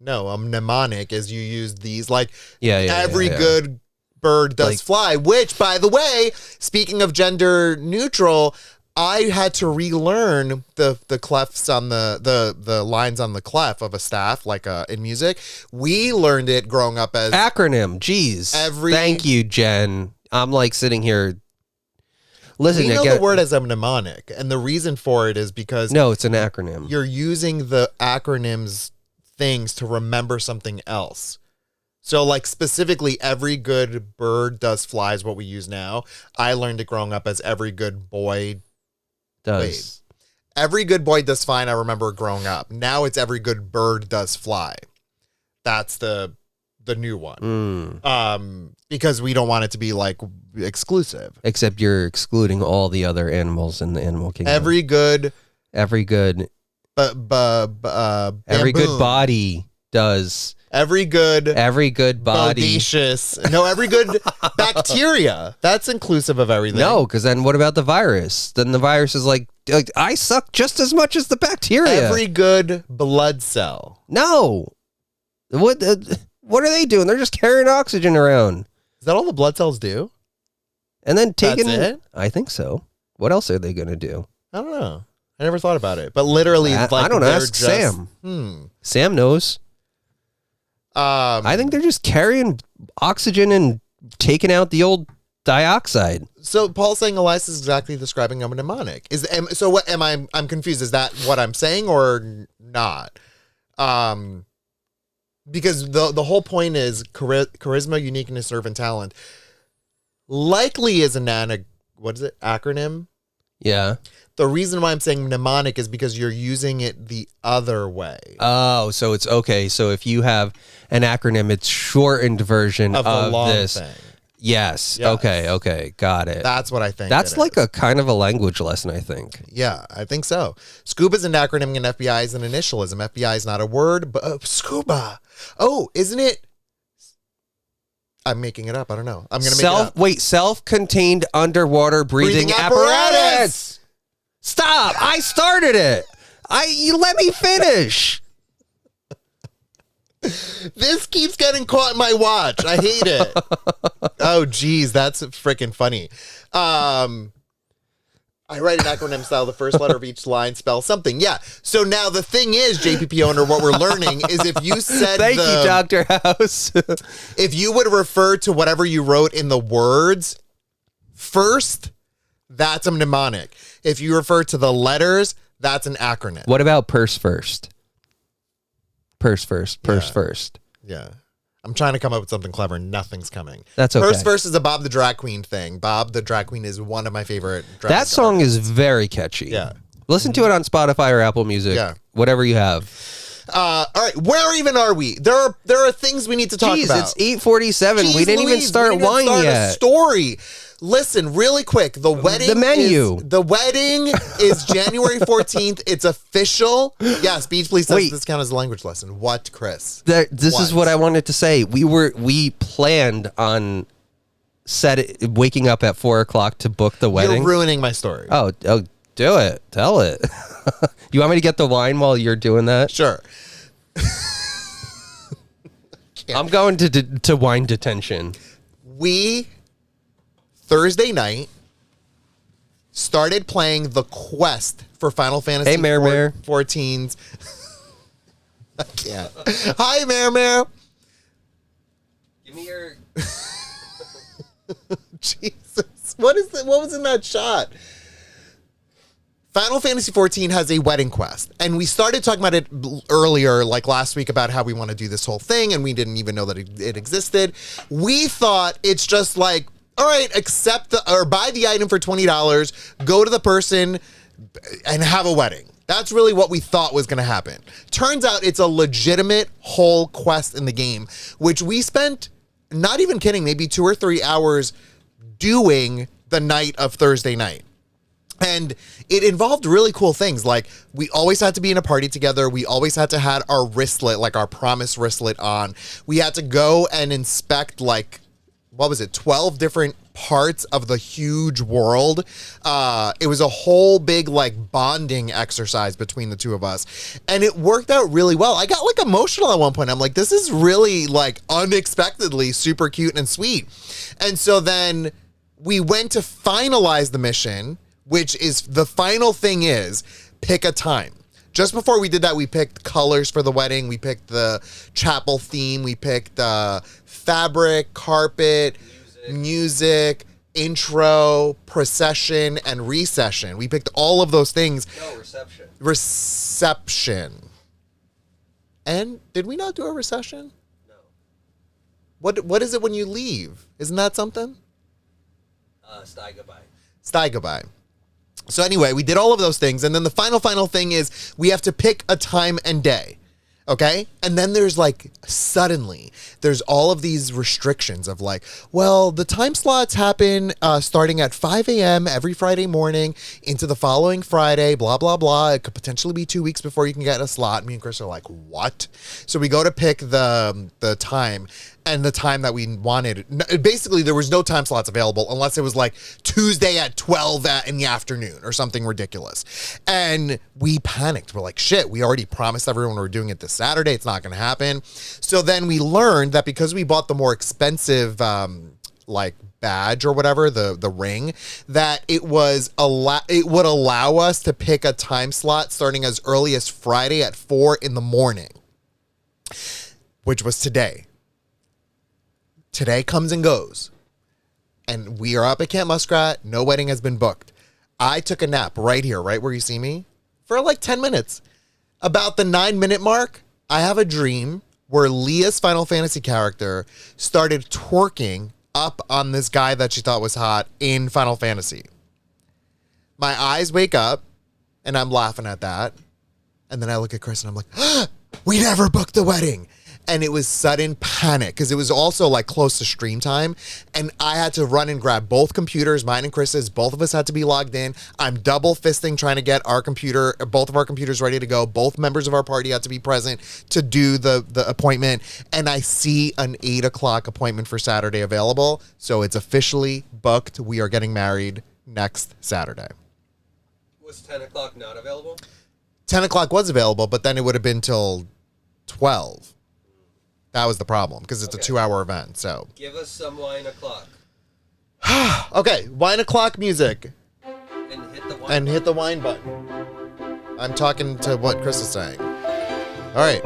No, a mnemonic is you use these, like Yeah, every yeah. good bird does Like- fly, which, by the way, speaking of gender neutral, I had to relearn the clefs on the lines on the clef of a staff, like in music. We learned it growing up as Acronym. Jeez. Thank you, Jen. I'm like sitting here listening. we know to the word as a mnemonic, and the reason for it is because No, it's an acronym. you're using the acronyms things to remember something else. So like specifically every good bird does fly is what we use now. I learned it growing up as every good boy. Does. Every good boy does fine. I remember growing up. Now it's every good bird does fly. That's the new one. Because we don't want it to be like exclusive. Except you're excluding all the other animals in the animal kingdom. Every good good bamboo. body does. Every good Every good body. bodacious. No, every good bacteria. That's inclusive of everything. No, because then what about the virus? Then the virus is like I suck just as much as the bacteria. Every good blood cell. No. What are they doing? They're just carrying oxygen around. Is that all the blood cells do? And then taking That's it? I think so. What else are they going to do? I don't know. I never thought about it. But literally, I like, don't they're ask just- Sam. Sam knows. I think they're just carrying oxygen and taking out the old dioxide. So Paul's saying Elias is exactly describing a mnemonic. So what am I? I'm confused. Is that what I'm saying or not? Because the whole point is charisma, uniqueness, nerve, and talent. Likely is what is it? Acronym. Yeah. The reason why I'm saying mnemonic is because you're using it the other way. Oh, so it's okay. So if you have an acronym, it's shortened version Of of, the long this. thing. Yes. Yes. Okay. Got it. That's what I think. That's it like is. a kind of a language lesson, I think. Yeah, I think so. Scuba is an acronym and FBI is an initialism. FBI is not a word, but scuba. Oh, isn't it? I'm making it up. I don't know. I'm going to make it up. Self-contained underwater breathing apparatus. Stop! I started it. You let me finish. This keeps getting caught in my watch. I hate it. Oh, geez. That's freaking funny. I write an acronym style. The first letter of each line spells something. Yeah. So now the thing is, JPP owner, what we're learning is if you said Thank you, Dr. House. if you would refer to whatever you wrote in the words first, that's a mnemonic. If you refer to the letters, that's an acronym. What about purse first? Purse first. Yeah. I'm trying to come up with something clever. Nothing's coming. That's okay. Purse first is a Bob the Drag Queen thing. Bob the Drag Queen is one of my favorite drag That song artists. is very catchy. Yeah. Listen to it on Spotify or Apple Music. Yeah. Whatever you have. All right, where even are we? There are things we need to talk Jeez, about. it's 8:47. Jeez We didn't even Louise, start we didn't wine start yet. A story. Listen, really quick. The menu. The wedding is January 14th. It's official. Yes, Beach Please says Wait. this count as a language lesson. What, Chris? This is what I wanted to say. We planned on waking up at 4:00 to book the wedding. You're ruining my story. Oh, do it. Tell it. You want me to get the wine while you're doing that? Sure. I'm going to wine detention. We, Thursday night, started playing the quest for Final Fantasy Hey, Mare. 14's. I can't. Hi, Mare. Give me your... Jesus. What was in that shot? Final Fantasy 14 has a wedding quest, and we started talking about it earlier, like last week, about how we want to do this whole thing, and we didn't even know that it existed. We thought it's just like, all right, buy the item for $20, go to the person, and have a wedding. That's really what we thought was going to happen. Turns out it's a legitimate whole quest in the game, which we spent, not even kidding, maybe 2 or 3 hours doing the night of Thursday night. And it involved really cool things. Like, we always had to be in a party together. We always had to have our wristlet, like our promise wristlet on. We had to go and inspect, like, 12 different parts of the huge world. It was a whole big, like, bonding exercise between the two of us. And it worked out really well. I got, like, emotional at one point. I'm like, this is really, like, unexpectedly super cute and sweet. And so then we went to finalize the mission, which is the final thing is pick a time. Just before we did that, we picked colors for the wedding. We picked the chapel theme. We picked fabric, carpet, music, intro, procession, and recession. We picked all of those things. No, reception. Reception. And did we not do a recession? No. What is it when you leave? Isn't that something? Stay goodbye. Stay goodbye. So anyway, we did all of those things. And then the final thing is we have to pick a time and day. Okay? And then there's like, suddenly, there's all of these restrictions of like, well, the time slots happen starting at 5 a.m. every Friday morning into the following Friday, blah, blah, blah. It could potentially be 2 weeks before you can get a slot. Me and Chris are like, what? So we go to pick the time. And the time that we wanted, basically there was no time slots available unless it was like Tuesday at 12 in the afternoon or something ridiculous. And we panicked. We're like, shit, we already promised everyone we're doing it this Saturday. It's not going to happen. So then we learned that because we bought the more expensive, like badge or whatever, the ring, that it would allow us to pick a time slot starting as early as Friday at 4 a.m, which was today. Today comes and goes, and we are up at Camp Muskrat. No wedding has been booked. I took a nap right here, right where you see me, for like 10 minutes. About the 9-minute mark, I have a dream where Leah's Final Fantasy character started twerking up on this guy that she thought was hot in Final Fantasy. My eyes wake up, and I'm laughing at that. And then I look at Chris, and I'm like, we never booked the wedding. And it was sudden panic because it was also like close to stream time. And I had to run and grab both computers, mine and Chris's. Both of us had to be logged in. I'm double fisting trying to get both of our computers ready to go. Both members of our party had to be present to do the appointment. And I see an 8 o'clock appointment for Saturday available. So it's officially booked. We are getting married next Saturday. Was 10 o'clock not available? 10 o'clock was available, but then it would have been till 12. That was the problem because it's a 2-hour event. So give us some wine o'clock. Okay, wine o'clock music. And hit the wine button. I'm talking to what Chris is saying. All right.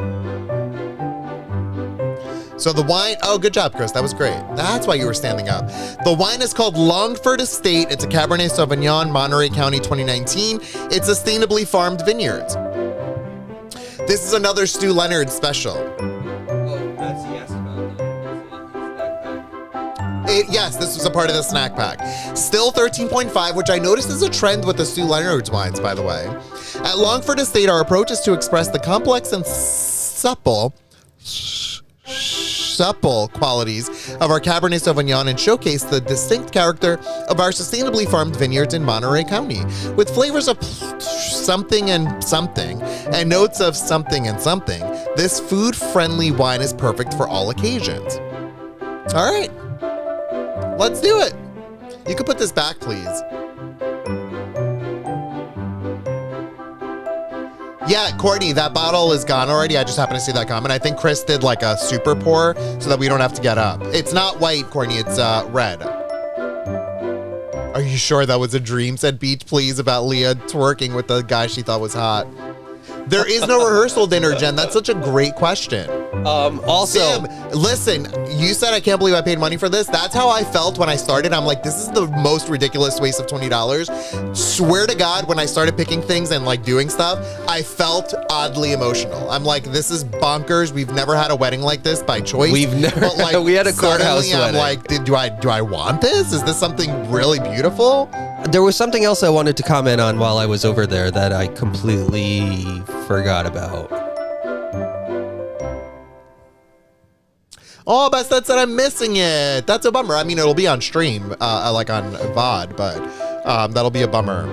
So the wine, oh, good job, Chris. That was great. That's why you were standing up. The wine is called Longford Estate. It's a Cabernet Sauvignon, Monterey County 2019. It's sustainably farmed vineyards. This is another Stu Leonard special. Yes, this was a part of the snack pack. Still 13.5, which I noticed is a trend with the Stu Leonard's wines, by the way. At Longford Estate, our approach is to express the complex and supple supple qualities of our Cabernet Sauvignon and showcase the distinct character of our sustainably farmed vineyards in Monterey County. With flavors of something and notes of something and something, this food-friendly wine is perfect for all occasions. All right, let's do it. You can put this back, please. Yeah, Courtney, that bottle is gone already. I just happened to see that comment. I think Chris did like a super pour so that we don't have to get up. It's not white, Courtney. It's red. Are you sure that was a dream? Said Beach, please, about Leah twerking with the guy she thought was hot. There is no rehearsal dinner, Jen. That's such a great question. Also, Sam, listen, you said I can't believe I paid money for this. That's how I felt when I started. I'm like, this is the most ridiculous waste of $20. Swear to God, when I started picking things and like doing stuff, I felt oddly emotional. I'm like, this is bonkers. We've never had a wedding like this by choice. We've never. But like, we had a courthouse suddenly I'm wedding. like, do I want this? Is this something really beautiful? There was something else I wanted to comment on while I was over there that I completely forgot about. Oh, Best Dad said I'm missing it. That's a bummer. I mean, it'll be on stream, like on VOD, but that'll be a bummer.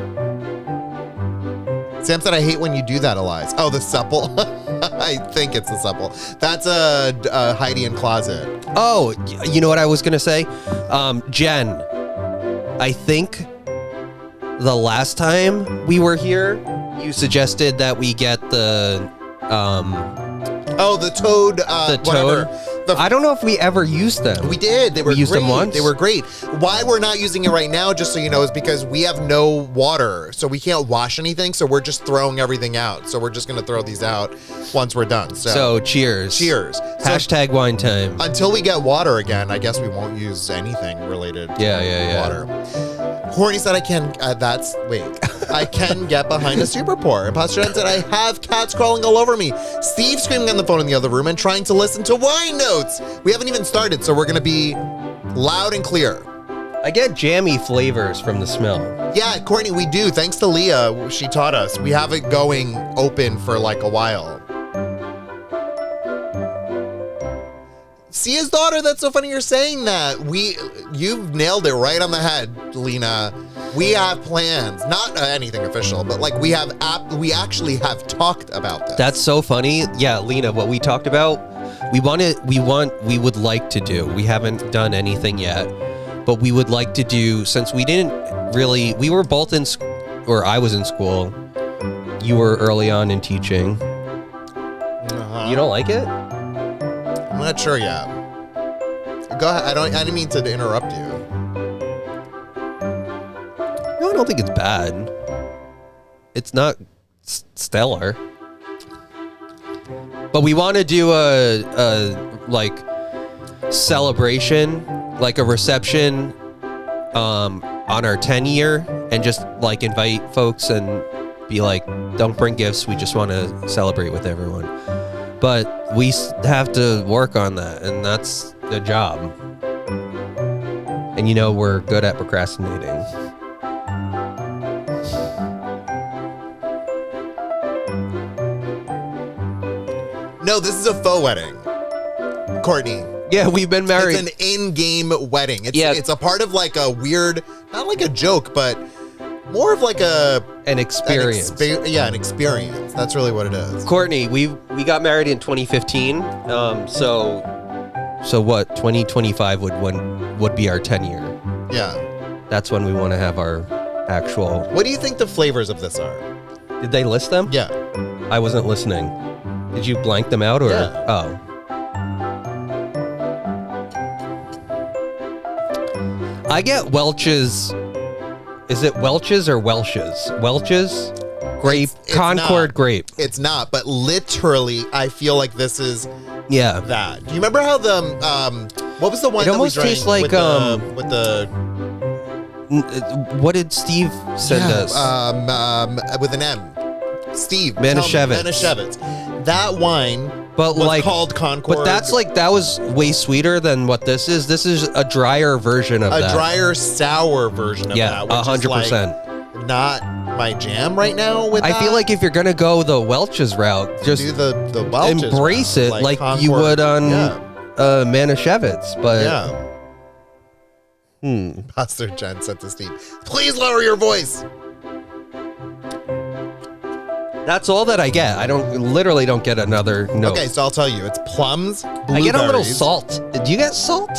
Sam said, I hate when you do that, Elias. Oh, the supple? I think it's the supple. That's a Heidi in Closet. Oh, you know what I was going to say? Jen, I think the last time we were here, you suggested that we get the the toad. the whatever. toad. I don't know if we ever used them. We did. They were We used great. them once? They were great. Why we're not using it right now, just so you know, is because we have no water, so we can't wash anything. So we're just throwing everything out. So we're just gonna throw these out once we're done. So cheers. cheers. So Hashtag wine time. until we get water again, I guess we won't use anything related to Yeah. water. Courtney said I can, I can get behind a super pour. Imposter Jen said I have cats crawling all over me. Steve screaming on the phone in the other room and trying to listen to wine notes. We haven't even started, so we're gonna be loud and clear. I get jammy flavors from the smell. Yeah, Courtney, we do. Thanks to Leah, she taught us. We have it going open for like a while. Sia's daughter, that's so funny you're saying that. You've nailed it right on the head, Lena. We have plans, not anything official, but like we actually have talked about this. That's so funny. Yeah, Lena, what we talked about, we would like to do. We haven't done anything yet, but we would like to do, since we were both in or I was in school. You were early on in teaching. Uh-huh. You don't like it? I'm not sure yet. Go ahead. I didn't mean to interrupt you. No, I don't think it's bad. It's not stellar. But we want to do a like celebration, like a reception on our 10-year, and just like invite folks and be like, don't bring gifts, we just want to celebrate with everyone. But we have to work on that, and that's the job. And we're good at procrastinating. No, this is a faux wedding, Courtney. Yeah, we've been married. It's an in-game wedding. Yeah. It's a part of like a weird, not like a joke, but more of like an experience. An experience. That's really what it is. Courtney, we got married in 2015. So what? 2025 would be our 10-year. Yeah. That's when we want to have our actual. What do you think the flavors of this are? Did they list them? Yeah. I wasn't listening. Did you blank them out or? Yeah. Oh. I get Welch's. Is it Welch's or Welch's? Welch's grape, It's Concord not. grape. It's not, but literally, I feel like this is Yeah. that. Do you remember how the what was the one It that we almost drank tastes like, with the What did Steve send us? with an M? Steve Manischewitz. Manischewitz. That wine But was like, called Concord. but that was way sweeter than what this is. This is a drier version of a that. drier, sour version of that. Which 100%. Is like not my jam right now. With I feel like if you're gonna go the Welch's route, just do the Welch's embrace route, it like you Concord. would on Yeah. Manischewitz, but yeah. Pastor Jen said to Steve, please lower your voice. That's all that I get. I literally don't get another note. Okay, so I'll tell you. It's plums, blueberries. I get a little salt. Do you get salt?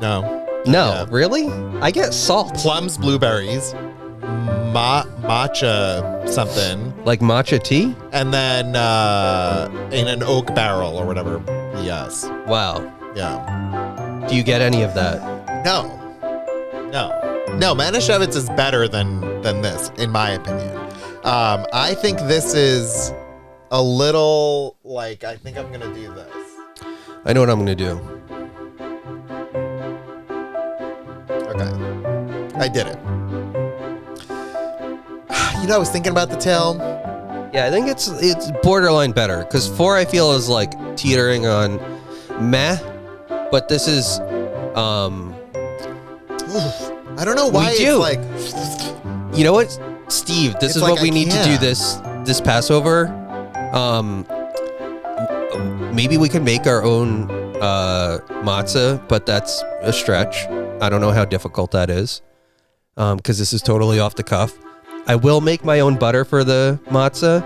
No. No, really? I get salt. Plums, blueberries, matcha something. Like matcha tea? And then in an oak barrel or whatever. Yes. Wow. Yeah. Do you get any of that? No. Manischewitz is better than this, in my opinion. I think this is a little, like, I think I'm going to do this. I know what I'm going to do. Okay. I did it. You know, I was thinking about the tail. Yeah, I think it's borderline better, because 4 I feel is, like, teetering on meh, but this is, I don't know why it's like... You know what? Steve, this is like what we need to do this Passover. Maybe we can make our own matzah, but that's a stretch. I don't know how difficult that is, because this is totally off the cuff. I will make my own butter for the matzah,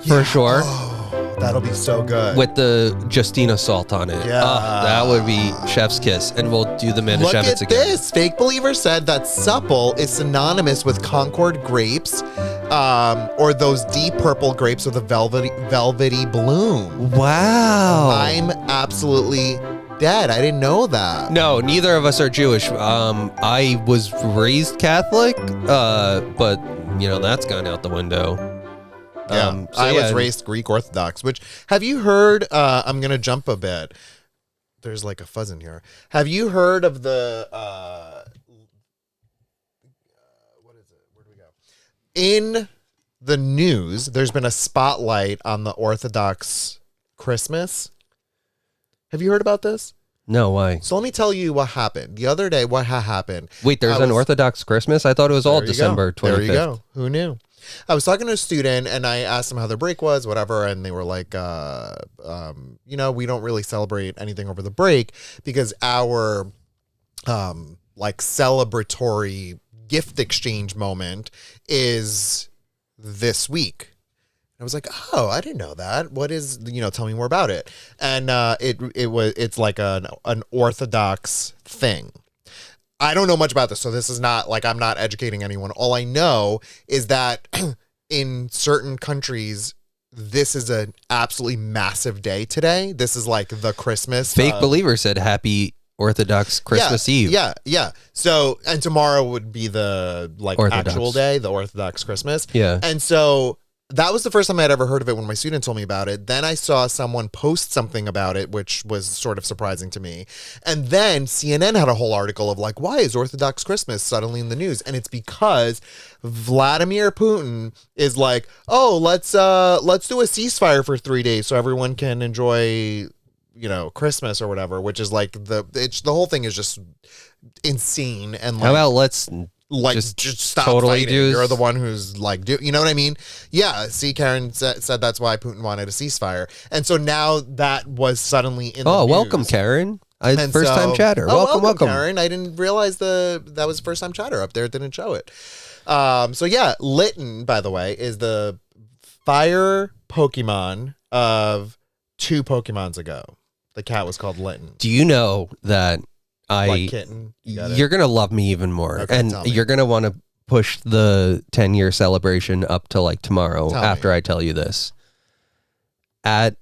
for sure. Oh, that'll be so good. With the Justina salt on it. Yeah. That would be chef's kiss. And we'll do the Manischewitz again. Look at this. Fake Believer said that supple is synonymous with Concord grapes, or those deep purple grapes with a velvety bloom. Wow. I'm absolutely dead. I didn't know that. No, neither of us are Jewish. I was raised Catholic, but, you know, that's gone out the window. Yeah, I was raised Greek Orthodox, which, have you heard, I'm going to jump a bit. There's like a fuzz in here. Have you heard of the, what is it? Where do we go? In the news, there's been a spotlight on the Orthodox Christmas. Have you heard about this? No, why? So let me tell you what happened. The other day, what happened. Wait, there's an Orthodox Christmas? I thought it was all December 25th. There you go. Who knew? I was talking to a student and I asked them how their break was, whatever, and they were like, you know, we don't really celebrate anything over the break because our like celebratory gift exchange moment is this week. I was like, oh, I didn't know that. What is, you know, tell me more about it. And it's like an Orthodox thing. I don't know much about this, so this is not like I'm not educating anyone. All I know is that in certain countries, this is an absolutely massive day today. This is like the Christmas. Fake Believer said happy Orthodox Christmas Eve. Yeah. So, and tomorrow would be the like Orthodox. Actual day, the Orthodox Christmas. Yeah. And so that was the first time I'd ever heard of it when my student told me about it. Then I saw someone post something about it, which was sort of surprising to me. And then CNN had a whole article of like, why is Orthodox Christmas suddenly in the news? And it's because Vladimir Putin is like, oh, let's do a ceasefire for 3 days so everyone can enjoy, you know, Christmas or whatever, which is like the whole thing is just insane. And like, how about let's just stop totally fighting. You're the one who's like, you know what I mean? Yeah. See, Karen said that's why Putin wanted a ceasefire. And so now that was suddenly in the news. Welcome, Karen. First time chatter. Welcome. Karen. I didn't realize that was first time chatter up there. It didn't show it. So yeah, Litten, by the way, is the fire Pokemon of 2 Pokemons ago. The cat was called Litten. Do you know that Like kitten. You're going to love me even more. Okay, and you're going to want to push the 10-year celebration up to like tomorrow after I tell you this. At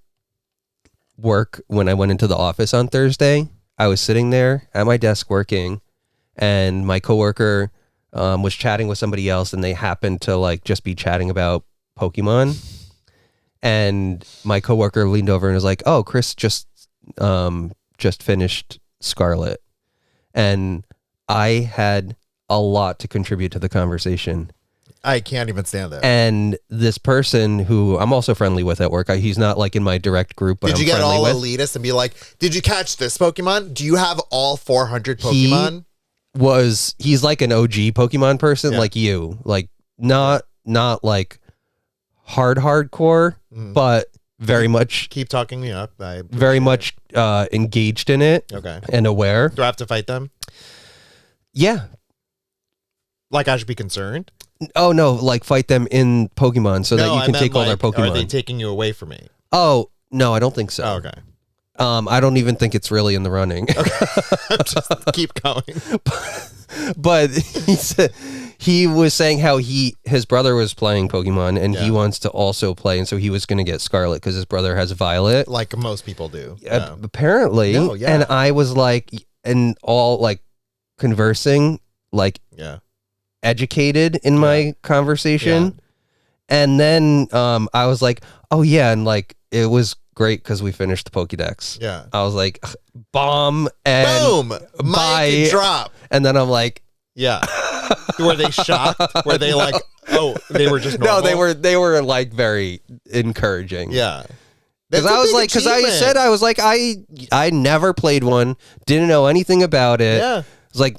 work, when I went into the office on Thursday, I was sitting there at my desk working, and my coworker was chatting with somebody else, and they happened to like just be chatting about Pokemon. And my coworker leaned over and was like, "Oh, Chris just finished Scarlet." And I had a lot to contribute to the conversation. I can't even stand that. And this person who I'm also friendly with at work, he's not like in my direct group, but did you I'm get all with. elitist and be like, did you catch this Pokemon? Do you have all 400 Pokemon? He's like an OG Pokemon person, like you, like not like hardcore, but very much Keep talking me up. very much engaged in it. Okay. And aware. Do I have to fight them? Yeah. Like I should be concerned? Oh no, like fight them in Pokemon so that you can take all their Pokemon. Are they taking you away from me? Oh, no, I don't think so. Oh, okay. I don't even think it's really in the running. Just keep going. But he was saying how his brother was playing Pokemon and he wants to also play, and so he was going to get Scarlet because his brother has Violet, like most people do. Apparently. No, yeah. And I was like, and all like conversing, like educated in my conversation, and then I was like, oh yeah, and like it was great because we finished the Pokédex. Yeah, I was like, bomb and boom, mic drop, and then I'm like, yeah. Were they shocked? Were they like, oh, they were just normal? No, they were like very encouraging. Yeah. Because I was like, because I said I was like, I never played one, didn't know anything about it. Yeah. It's like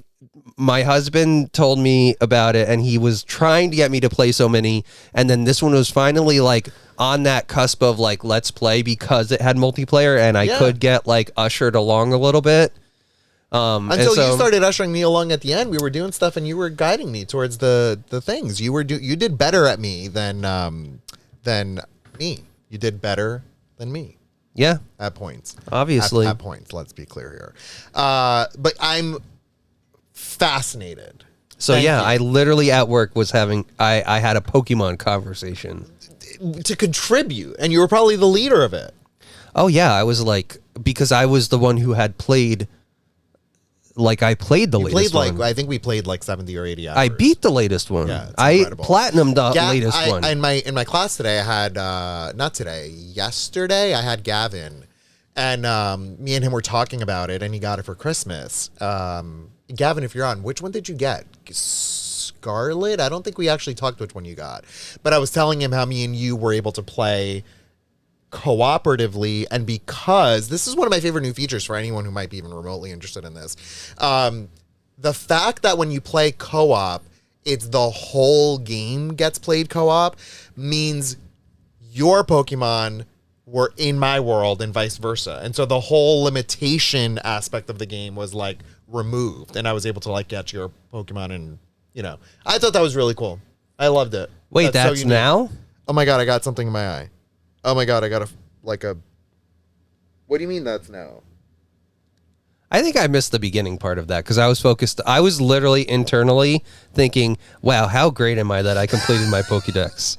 my husband told me about it, and he was trying to get me to play so many, and then this one was finally like on that cusp of like let's play because it had multiplayer, and I could get like ushered along a little bit. Until you started ushering me along at the end, we were doing stuff, and you were guiding me towards the things. You did better at me than me. You did better than me. Yeah, at points. Obviously, at points. Let's be clear here. But I'm fascinated. So I literally at work was having I had a Pokemon conversation to contribute, and you were probably the leader of it. Oh yeah, I was like, because I was the one who had played. Like I played the latest one. I think we played like 70 or 80 hours. I beat the latest one. Yeah, I platinumed the latest one. In my class today, I had yesterday I had Gavin, and me and him were talking about it, and he got it for Christmas. Gavin, if you're on, which one did you get? Scarlet? I don't think we actually talked which one you got, but I was telling him how me and you were able to play cooperatively, and because this is one of my favorite new features for anyone who might be even remotely interested in this, the fact that when you play co-op, it's the whole game gets played co-op means your Pokemon were in my world and vice versa, and so the whole limitation aspect of the game was like removed, and I was able to like get your Pokemon, and I thought that was really cool. I loved it. Wait, that's so now? Oh my god, I got something in my eye. Oh my god, I got what do you mean that's now? I think I missed the beginning part of that because I was focused. I was literally internally thinking, wow, how great am I that I completed my Pokédex?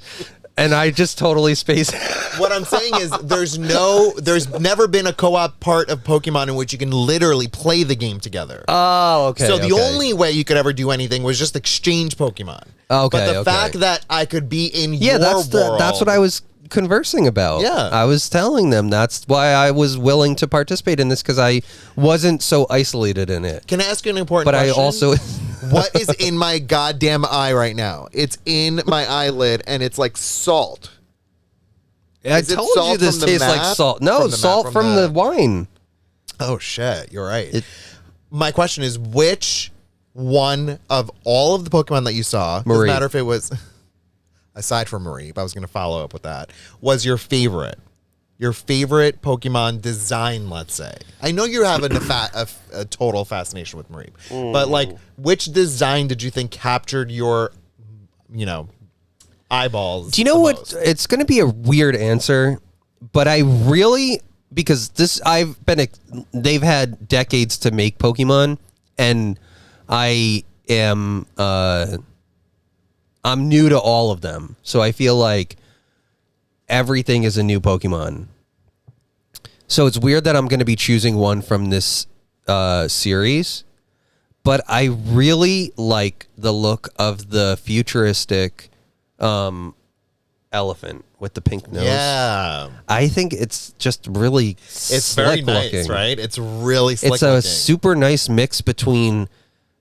And I just totally spaced. What I'm saying is there's never been a co-op part of Pokemon in which you can literally play the game together. Oh, okay. So the only way you could ever do anything was just exchange Pokemon. Okay. But the fact that I could be in your world. That's what I was conversing about. Yeah. I was telling them that's why I was willing to participate in this, because I wasn't so isolated in it. Can I ask you an important question? But I also what is in my goddamn eye right now? It's in my eyelid, and it's like salt. I told you this tastes like salt. No, salt from the wine. Oh shit, you're right. My question is, which one of all of the Pokemon that you saw, doesn't matter if it was aside from Marie, but I was going to follow up with that, was your favorite? Your favorite Pokemon design, let's say. I know you have a total fascination with Marie, but like, which design did you think captured your, eyeballs? Do you know what? Most? It's going to be a weird answer, but I really, because they've had decades to make Pokemon, and I am, I'm new to all of them, so I feel like everything is a new Pokemon. So it's weird that I'm going to be choosing one from this series, but I really like the look of the futuristic elephant with the pink nose. Yeah. I think it's just really It's very nice, looking. right? It's really slick It's a looking. super nice mix between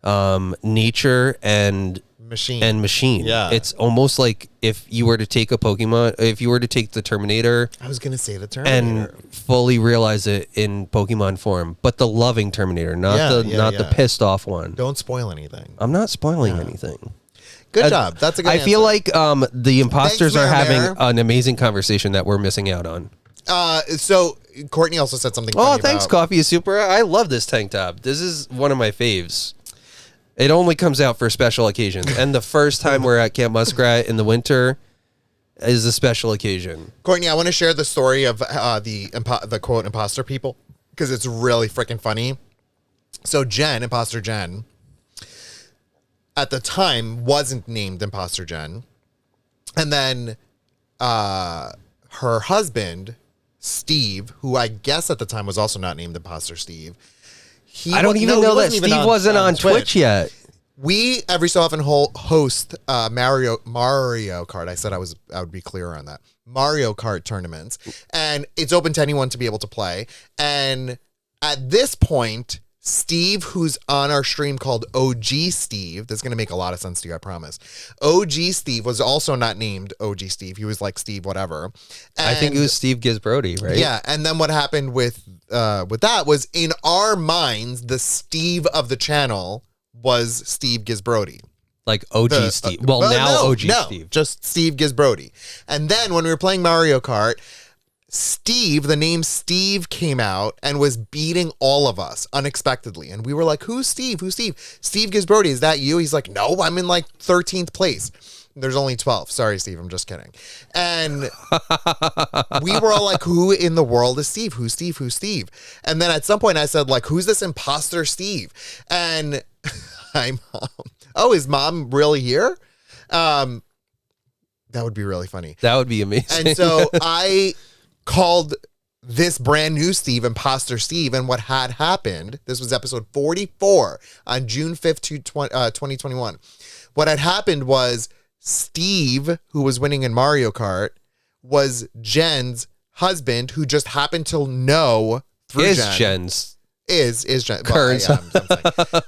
nature and machine. Yeah. It's almost like if you were to take a Pokemon, if you were to take the Terminator. I was going to say the Terminator. And fully realize it in Pokemon form, but the loving Terminator, not the pissed off one. Don't spoil anything. I'm not spoiling anything. Good job. That's a good I answer. feel like the imposters Thanks, are having Mayor. an amazing conversation that we're missing out on. So Courtney also said something. Oh, funny thanks, about, Coffee is Super. I love this tank top. This is one of my faves. It only comes out for special occasions, and the first time we're at Camp Muskrat in the winter is a special occasion. Courtney, I want to share the story of the quote imposter people because it's really freaking funny. So imposter Jen, at the time wasn't named imposter Jen, and then her husband Steve, who I guess at the time was also not named imposter Steve. I don't even know that Steve wasn't on Twitch yet. We every so often host Mario Kart. I said I would be clearer on that. Mario Kart tournaments, and it's open to anyone to be able to play. And at this point, Steve, who's on our stream called OG Steve, this is going to make a lot of sense to you, I promise. OG Steve was also not named OG Steve. He was like Steve whatever. And I think it was Steve Gisbrody, right? Yeah, and then what happened with that was, in our minds, the Steve of the channel was Steve Gisbrody. Like OG Steve. Well, now OG Steve. Just Steve Gisbrody. And then when we were playing Mario Kart, the name Steve came out and was beating all of us unexpectedly. And we were like, who's Steve? Who's Steve? Steve Gisbrody, is that you? He's like, no, I'm in like 13th place. There's only 12. Sorry, Steve, I'm just kidding. And we were all like, who in the world is Steve? Who's Steve? Who's Steve? And then at some point I said, like, who's this imposter Steve? And is mom really here? That would be really funny. That would be amazing. And so I called this brand new Steve imposter Steve, and what had happened, this was episode 44 on June 5th, 2021. What had happened was Steve, who was winning in Mario Kart, was Jen's husband, who just happened to know through Jen's is Jen Kern's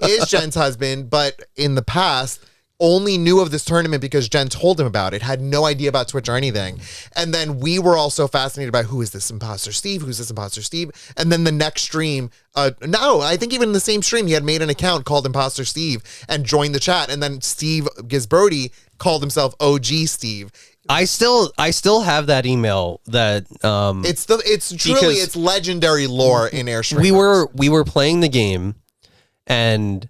is Jen's husband, but in the past only knew of this tournament because Jen told him about it, had no idea about Twitch or anything. And then we were all so fascinated by who is this imposter Steve? Who's this imposter Steve? And then the next stream, I think even in the same stream, he had made an account called Imposter Steve and joined the chat. And then Steve Gisbrody called himself OG Steve. I still have that email that it's legendary lore in Airstream. We were playing the game and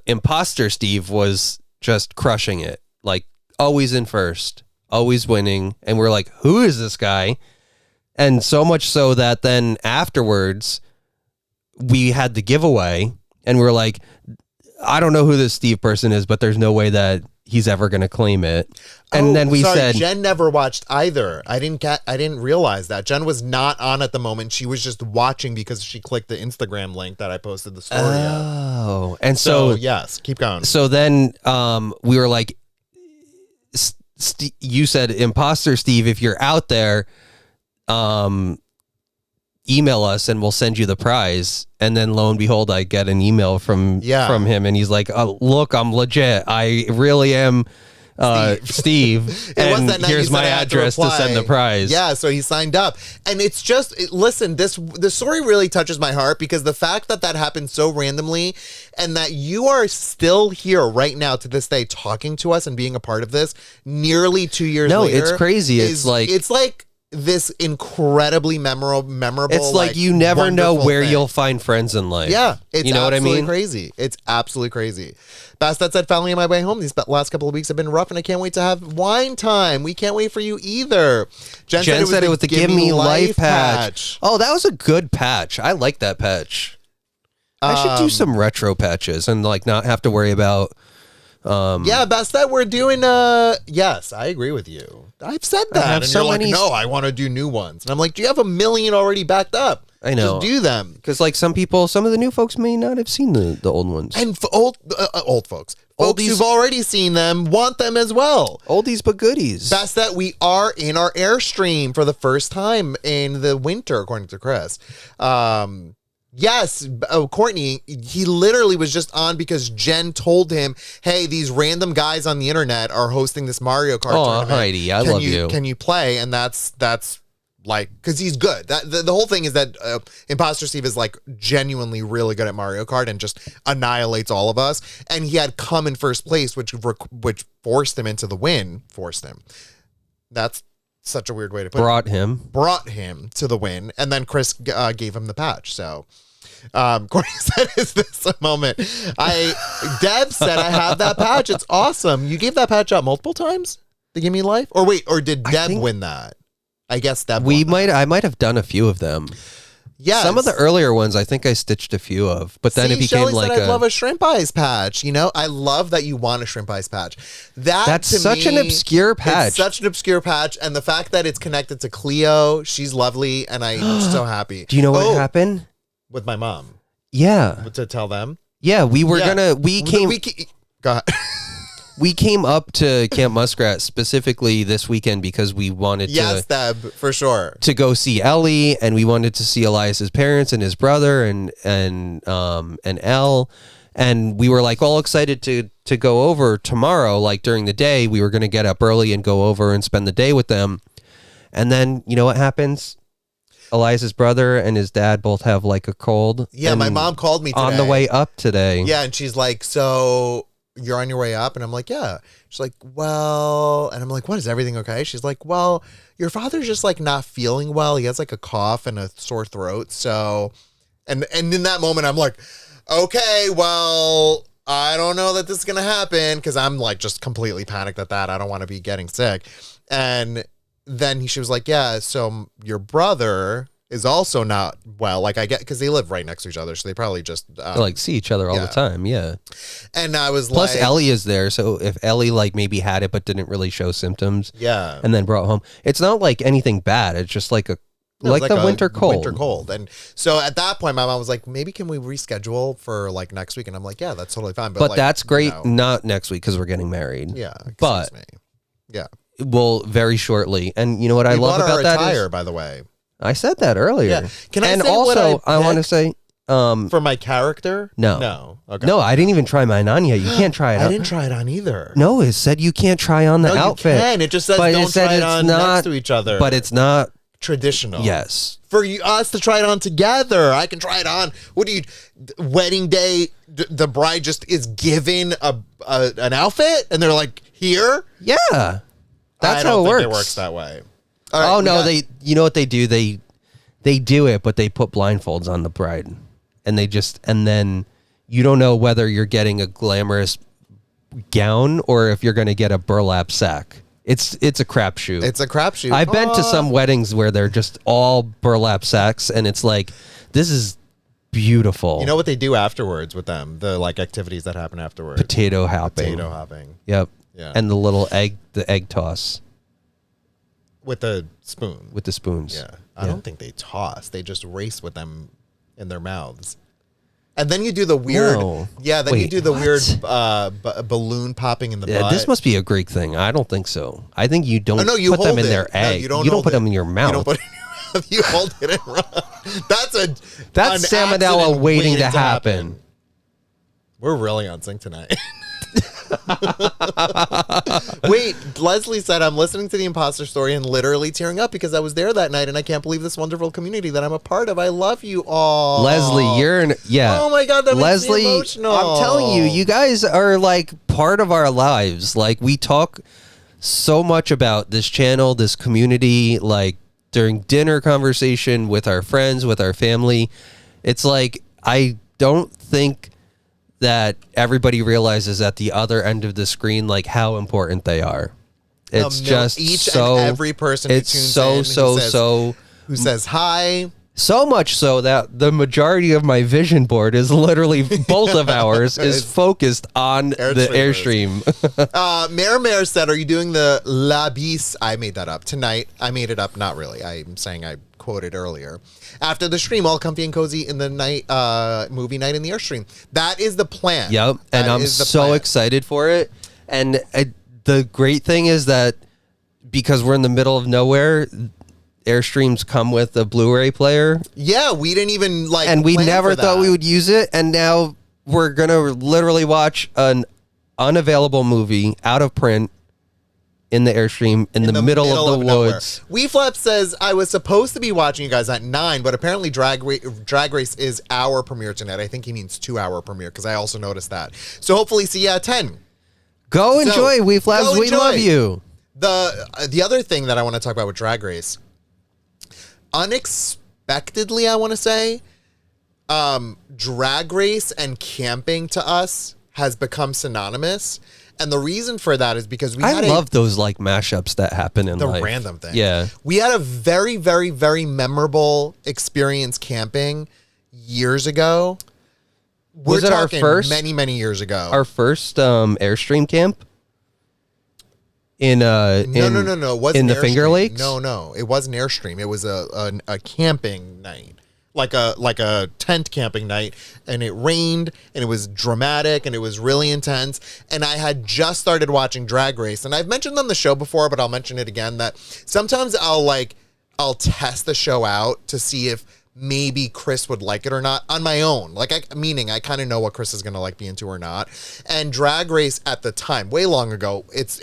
Imposter Steve was just crushing it, like always in first, always winning, and we're like, who is this guy? And so much so that then afterwards we had the giveaway and we're like, I don't know who this Steve person is, but there's no way that he's ever going to claim it. And then we said, Jen never watched either. I didn't realize that Jen was not on at the moment. She was just watching because she clicked the Instagram link that I posted the story of. And so yes, keep going. So then we were like, you said, Imposter Steve, if you're out there, email us and we'll send you the prize. And then lo and behold, I get an email from him, and he's like, look, I'm legit. I really am Steve. And here's my address to send the prize. Yeah, so he signed up. And it's just, listen, this story really touches my heart because the fact that happened so randomly and that you are still here right now to this day talking to us and being a part of this nearly 2 years later. No, it's crazy. It's like this incredibly memorable. It's like you never know where you'll find friends in life. Yeah, it's what I mean? Crazy. It's absolutely crazy. Bastet said, finally on my way home. These last couple of weeks have been rough, and I can't wait to have wine time. We can't wait for you either. Jen said it was the Give Me Life patch. Oh, that was a good patch. I like that patch. I should do some retro patches and like not have to worry about. Bastet, we're doing. Yes, I agree with you. I've said that, and you're like, no, I want to do new ones. And I'm like, do you have 1 million already backed up? I know. Just do them. Because like some of the new folks may not have seen the old ones. And old folks. Folks who've already seen them want them as well. Oldies but goodies. Bastet, we are in our Airstream for the first time in the winter, according to Chris. Yes, Courtney, he literally was just on because Jen told him, hey, these random guys on the internet are hosting this Mario Kart tournament. Heidi, I love you. Can you play? And that's like, because he's good. The whole thing is that Imposter Steve is like genuinely really good at Mario Kart and just annihilates all of us. And he had come in first place, which forced him into the win. Forced him. That's such a weird way to put brought it. Brought him to the win, and then Chris gave him the patch. So Courtney said, is this a moment? Deb said, I have that patch. It's awesome. You gave that patch out multiple times to give me life? Or wait, or did Deb win that? I guess Deb won that. I might have done a few of them. Yeah, some of the earlier ones I think I stitched a few of, but then it became Shelley like said, I love a shrimp eyes patch. You know, I love that you want a shrimp eyes patch. That's such an obscure patch. It's such an obscure patch, and the fact that it's connected to Cleo, she's lovely, and I'm so happy. Do you know what happened with my mom? Yeah, to tell them. Yeah, we were gonna. Go ahead. We came up to Camp Muskrat specifically this weekend because we wanted Deb, for sure. To go see Ellie, and we wanted to see Elias's parents and his brother and Elle. And we were like all excited to go over tomorrow, like during the day. We were gonna get up early and go over and spend the day with them. And then you know what happens? Elias's brother and his dad both have like a cold. Yeah, my mom called me today. On the way up today. Yeah, and she's like, so you're on your way up? And I'm like, yeah. She's like, well, and I'm like, what, is everything okay? She's like, well, your father's just like not feeling well. He has like a cough and a sore throat. So, and in that moment, I'm like, okay, well, I don't know that this is going to happen, because I'm like just completely panicked at that. I don't want to be getting sick. And then she was like, yeah, so your brother is also not well. Like, I get, because they live right next to each other, so they probably just they like see each other all the time. Yeah. And I was plus Ellie is there, so if Ellie like maybe had it but didn't really show symptoms, and then brought home, it's not like anything bad. It's just like like the winter cold. And so at that point, my mom was like, maybe can we reschedule for like next week? And I'm like, yeah, that's totally fine. But like, that's great. Not next week, because we're getting married. Yeah, but yeah, well, very shortly. And you know what I love about that is, by the way, I said that earlier. Yeah. Can I and say also I want to say for my character? No. Okay. No, I didn't even try mine on yet. You can't try it on. I didn't try it on either. No, it said you can't try on the outfit. You can. It just says don't try it on next to each other. But it's not traditional. Yes. For us to try it on together. I can try it on. What do you, wedding day, the bride just is given an outfit and they're like, here? Yeah. That's how it works. It works that way. Right, you know what they do? They do it, but they put blindfolds on the bride, and then you don't know whether you're getting a glamorous gown or if you're going to get a burlap sack. It's a crapshoot. It's a crapshoot. I've been to some weddings where they're just all burlap sacks, and it's like, this is beautiful. You know what they do afterwards with them? The like activities that happen afterwards. Potato hopping. Yep. Yeah. And the egg toss. With the spoon. With the spoons. Yeah. I don't think they toss. They just race with them in their mouths. And then you do the weird... No. Yeah, then you do the weird balloon popping in the butt. This must be a Greek thing. I don't think so. I think you don't put them in their egg. No, you don't put them in your mouth. You don't put it in your mouth. You hold it and run. That's salmonella waiting to happen. We're really on sync tonight. Wait, Leslie said, I'm listening to the imposter story and literally tearing up because I was there that night and I can't believe this wonderful community that I'm a part of. I love you all. Leslie, Oh my God, that makes me emotional. I'm telling you, you guys are like part of our lives. Like, we talk so much about this channel, this community, like during dinner conversation with our friends, with our family. It's like, I don't think that everybody realizes at the other end of the screen, like, how important they are. It's just each and every person who tunes in, who says hi. So much so that the majority of my vision board is literally, both of ours, is focused on the Airstream. Mare said, are you doing the La Bis? I made that up tonight. I made it up. Not really. I'm saying I quoted earlier. After the stream, all comfy and cozy in the night, movie night in the Airstream. That is the plan. Yep. And I'm so excited for it. And the great thing is that because we're in the middle of nowhere, Airstreams come with a Blu-ray player. Yeah, we didn't even like, and we never thought we would use it, and now we're gonna literally watch an unavailable movie out of print in the Airstream in the middle of the woods. WeFlap says, I was supposed to be watching you guys at 9, but apparently Drag Race is our premiere tonight. I think he means 2-hour premiere, because I also noticed that. So hopefully see you at 10. Go enjoy, WeFlaps. We love you. The other thing that I want to talk about with Drag Race, unexpectedly, I want to say, Drag Race and camping to us has become synonymous. And the reason for that is because I love those like mashups that happen in the life. random thing. Yeah. We had a very, very, very memorable experience camping years ago. Was We're it our talking first- many, many years ago. Our first Airstream camp in No. It wasn't in the Airstream. Finger Lakes? No. It wasn't Airstream. It was a camping night. Like a tent camping night, and it rained, and it was dramatic, and it was really intense. And I had just started watching Drag Race, and I've mentioned on the show before, but I'll mention it again, that sometimes I'll test the show out to see if maybe Chris would like it or not on my own. Like, meaning I kind of know what Chris is gonna like be into or not. And Drag Race at the time, way long ago, it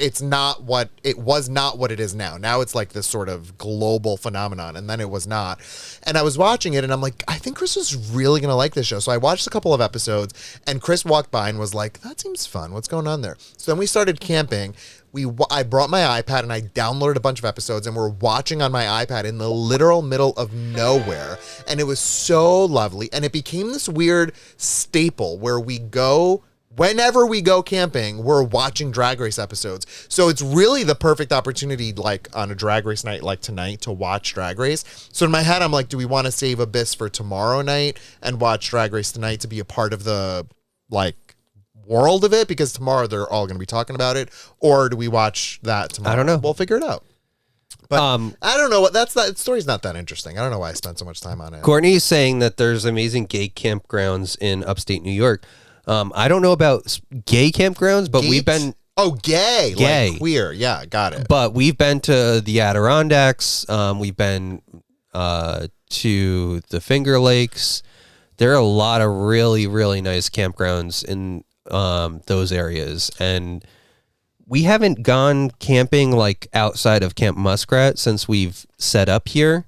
was not what it is now. Now it's like this sort of global phenomenon, and then it was not. And I was watching it, and I'm like, I think Chris is really gonna like this show. So I watched a couple of episodes, and Chris walked by and was like, "That seems fun. What's going on there?" So then we started camping. I brought my iPad and I downloaded a bunch of episodes, and we're watching on my iPad in the literal middle of nowhere. And it was so lovely. And it became this weird staple where whenever we go camping, we're watching Drag Race episodes. So it's really the perfect opportunity, like on a Drag Race night like tonight, to watch Drag Race. So in my head, I'm like, do we want to save Abyss for tomorrow night and watch Drag Race tonight to be a part of the like world of it, because tomorrow they're all going to be talking about it, or do we watch that tomorrow? I don't know. We'll figure it out. But I don't know what that story's not that interesting. I don't know why I spent so much time on it. Courtney is saying that there's amazing gay campgrounds in upstate New York. I don't know about gay campgrounds, but we've been gay, like queer. Yeah, got it. But we've been to the Adirondacks. We've been to the Finger Lakes. There are a lot of really, really nice campgrounds in those areas, and we haven't gone camping like outside of Camp Muskrat since we've set up here,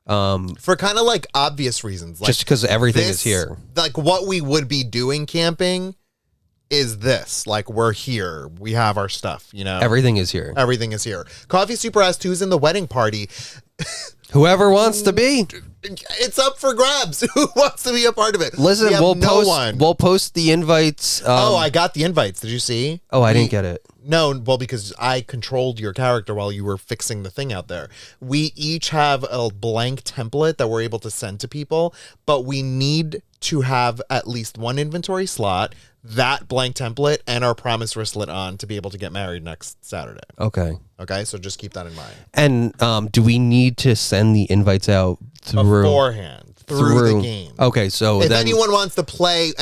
for kind of like obvious reasons, like just because everything is here. Like what we would be doing camping is this, like we're here, we have our stuff, Everything is here. Coffee Super asked who's in the wedding party. Whoever wants to be. It's up for grabs. Who wants to be a part of it? Listen, we'll post the invites. I got the invites. Did you see? Oh, I didn't get it. No, well, because I controlled your character while you were fixing the thing out there. We each have a blank template that we're able to send to people, but we need to have at least one inventory slot, that blank template, and our promise wristlet on to be able to get married next Saturday. Okay, so just keep that in mind. And do we need to send the invites out beforehand through the game? Okay, so if anyone wants to play,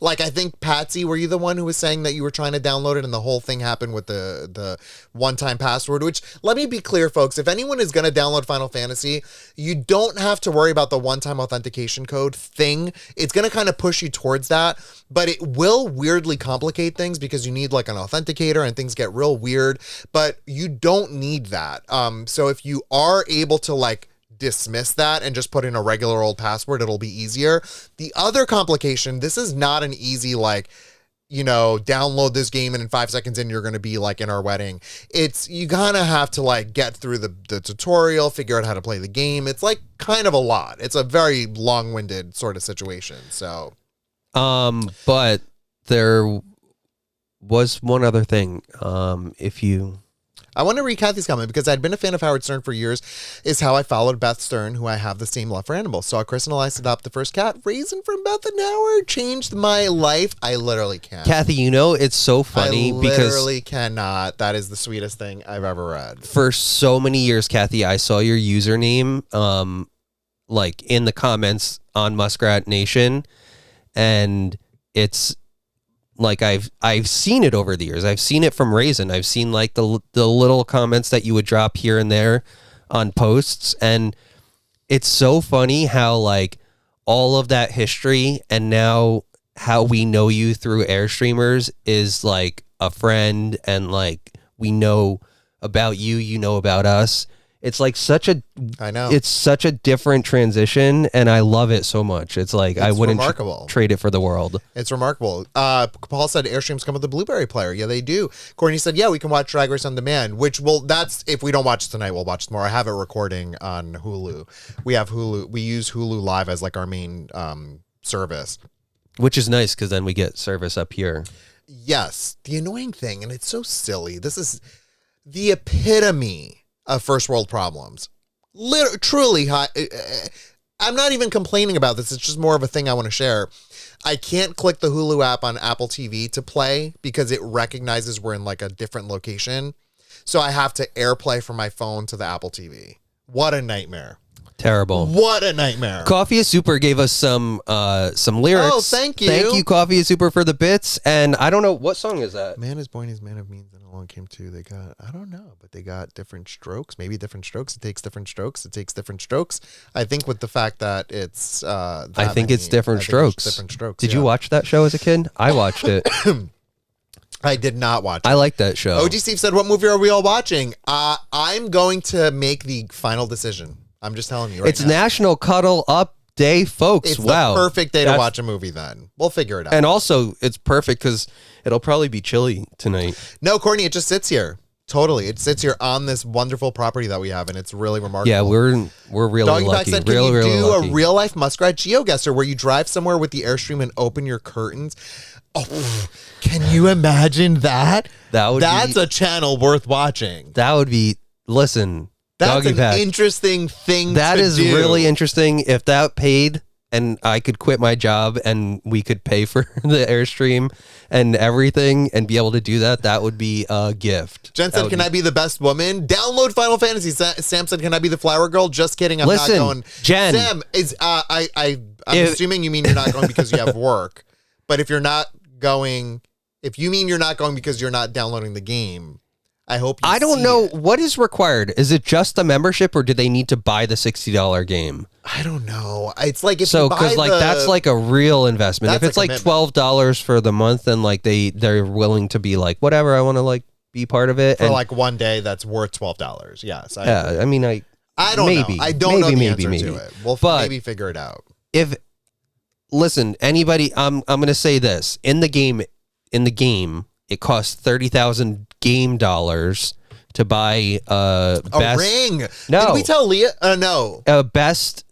like I think Patsy, were you the one who was saying that you were trying to download it and the whole thing happened with the one-time password? Which, let me be clear, folks, if anyone is going to download Final Fantasy, you don't have to worry about the one-time authentication code thing. It's going to kind of push you towards that, but it will weirdly complicate things because you need like an authenticator and things get real weird, but you don't need that. So if you are able to like dismiss that and just put in a regular old password, it'll be easier. The other complication, this is not an easy like, download this game and in 5 seconds in you're going to be like in our wedding. It's, you kind of have to like get through the tutorial, figure out how to play the game. It's like kind of a lot. It's a very long-winded sort of situation. So but there was one other thing. I want to read Kathy's comment because I'd been a fan of Howard Stern for years, is how I followed Beth Stern, who I have the same love for animals. Saw Chris and Elias adopt the first cat. Raisin from Beth and Howard changed my life. I literally can't. Kathy, it's so funny because I literally cannot. That is the sweetest thing I've ever read. For so many years, Kathy, I saw your username like in the comments on Muskrat Nation, and it's like I've seen it over the years. I've seen it from Raisin. I've seen like the little comments that you would drop here and there on posts, and it's so funny how like all of that history and now how we know you through Airstreamers is like a friend, and like we know about you, you know about us. It's like such a, I know. it's such a different transition, and I love it so much. It's like I wouldn't trade it for the world. It's remarkable. Paul said Airstreams come with a Blueberry player. Yeah, they do. Courtney said, yeah, we can watch Drag Race on demand, which that's if we don't watch it tonight, we'll watch it tomorrow. I have it recording on Hulu. We have Hulu. We use Hulu Live as like our main service. Which is nice because then we get service up here. Yes. The annoying thing, and it's so silly, this is the epitome of first world problems. Truly high. I'm not even complaining about this. It's just more of a thing I want to share. I can't click the Hulu app on Apple TV to play because it recognizes we're in like a different location. So I have to AirPlay from my phone to the Apple TV. What a nightmare. Terrible. What a nightmare. Coffee is Super gave us some lyrics. Oh, thank you. Thank you, Coffee is Super, for the bits. And I don't know, what song is that? Man is born, he's man of means, and along came two. They got, I don't know, but they got different strokes. Maybe different strokes. It takes different strokes. It takes different strokes. I think with the fact that it's I think it's different strokes. Different strokes. Did you watch that show as a kid? I watched it. I did not watch it. I like that show. OG Steve said, what movie are we all watching? I'm going to make the final decision. I'm just telling you right now. It's National Cuddle Up Day, folks. It's wow. the perfect day to watch a movie then. We'll figure it out. And also, it's perfect because it'll probably be chilly tonight. No, Courtney, it just sits here. Totally. It sits here on this wonderful property that we have, and it's really remarkable. Yeah, we're really Doggy lucky. Pack said, really, can you really do lucky. a real-life muskrat GeoGuessr where you drive somewhere with the Airstream and open your curtains? Oh, can you imagine that? That's a channel worth watching. That would be, listen... That's Doggy an Pack. interesting thing That to is do. really interesting. If that paid and I could quit my job and we could pay for the Airstream and everything and be able to do that, that would be a gift. Jen said, can I be the best woman? Download Final Fantasy. Sam said, can I be the flower girl? Just kidding. I'm not going. Jen. Sam, I'm assuming you mean you're not going because you have work. But if you're not going, if you mean you're not going because you're not downloading the game, I hope you I don't know what is required. Is it just the membership or do they need to buy the $60 game? I don't know. It's like if so you buy because like that's like a real investment. If it's like $12 for the month, then like they're willing to be like whatever, I want to like be part of it for like one day. That's worth $12. Yes. I mean I don't know. I don't know the answer to it. We'll maybe figure it out. If listen, anybody, I'm gonna say this in the game. It costs 30,000 game dollars to buy a ring. No, did we tell Leah? No, a best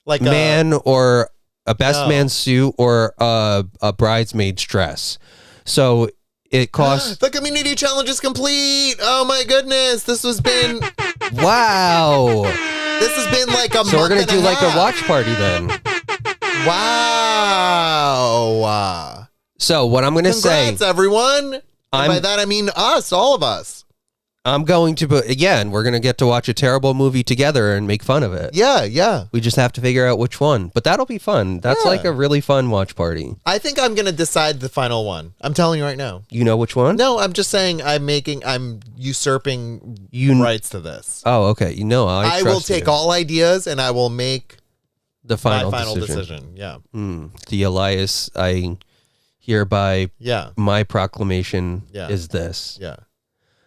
like man or a best man suit or a bridesmaid's dress. So it costs. The community challenge is complete. Oh my goodness, this has been wow. This has been like a. So we're gonna do like a watch party then. Wow. So what I'm going to say... Congrats, everyone. And by that, I mean us, all of us. I'm going to... Again, we're going to get to watch a terrible movie together and make fun of it. Yeah. We just have to figure out which one. But that'll be fun. That's like a really fun watch party. I think I'm going to decide the final one. I'm telling you right now. You know which one? No, I'm just saying I'm usurping rights to this. Oh, okay. I will take all ideas and I will make the final decision. Yeah. The Elias, I... Hereby, my proclamation is this. Yeah.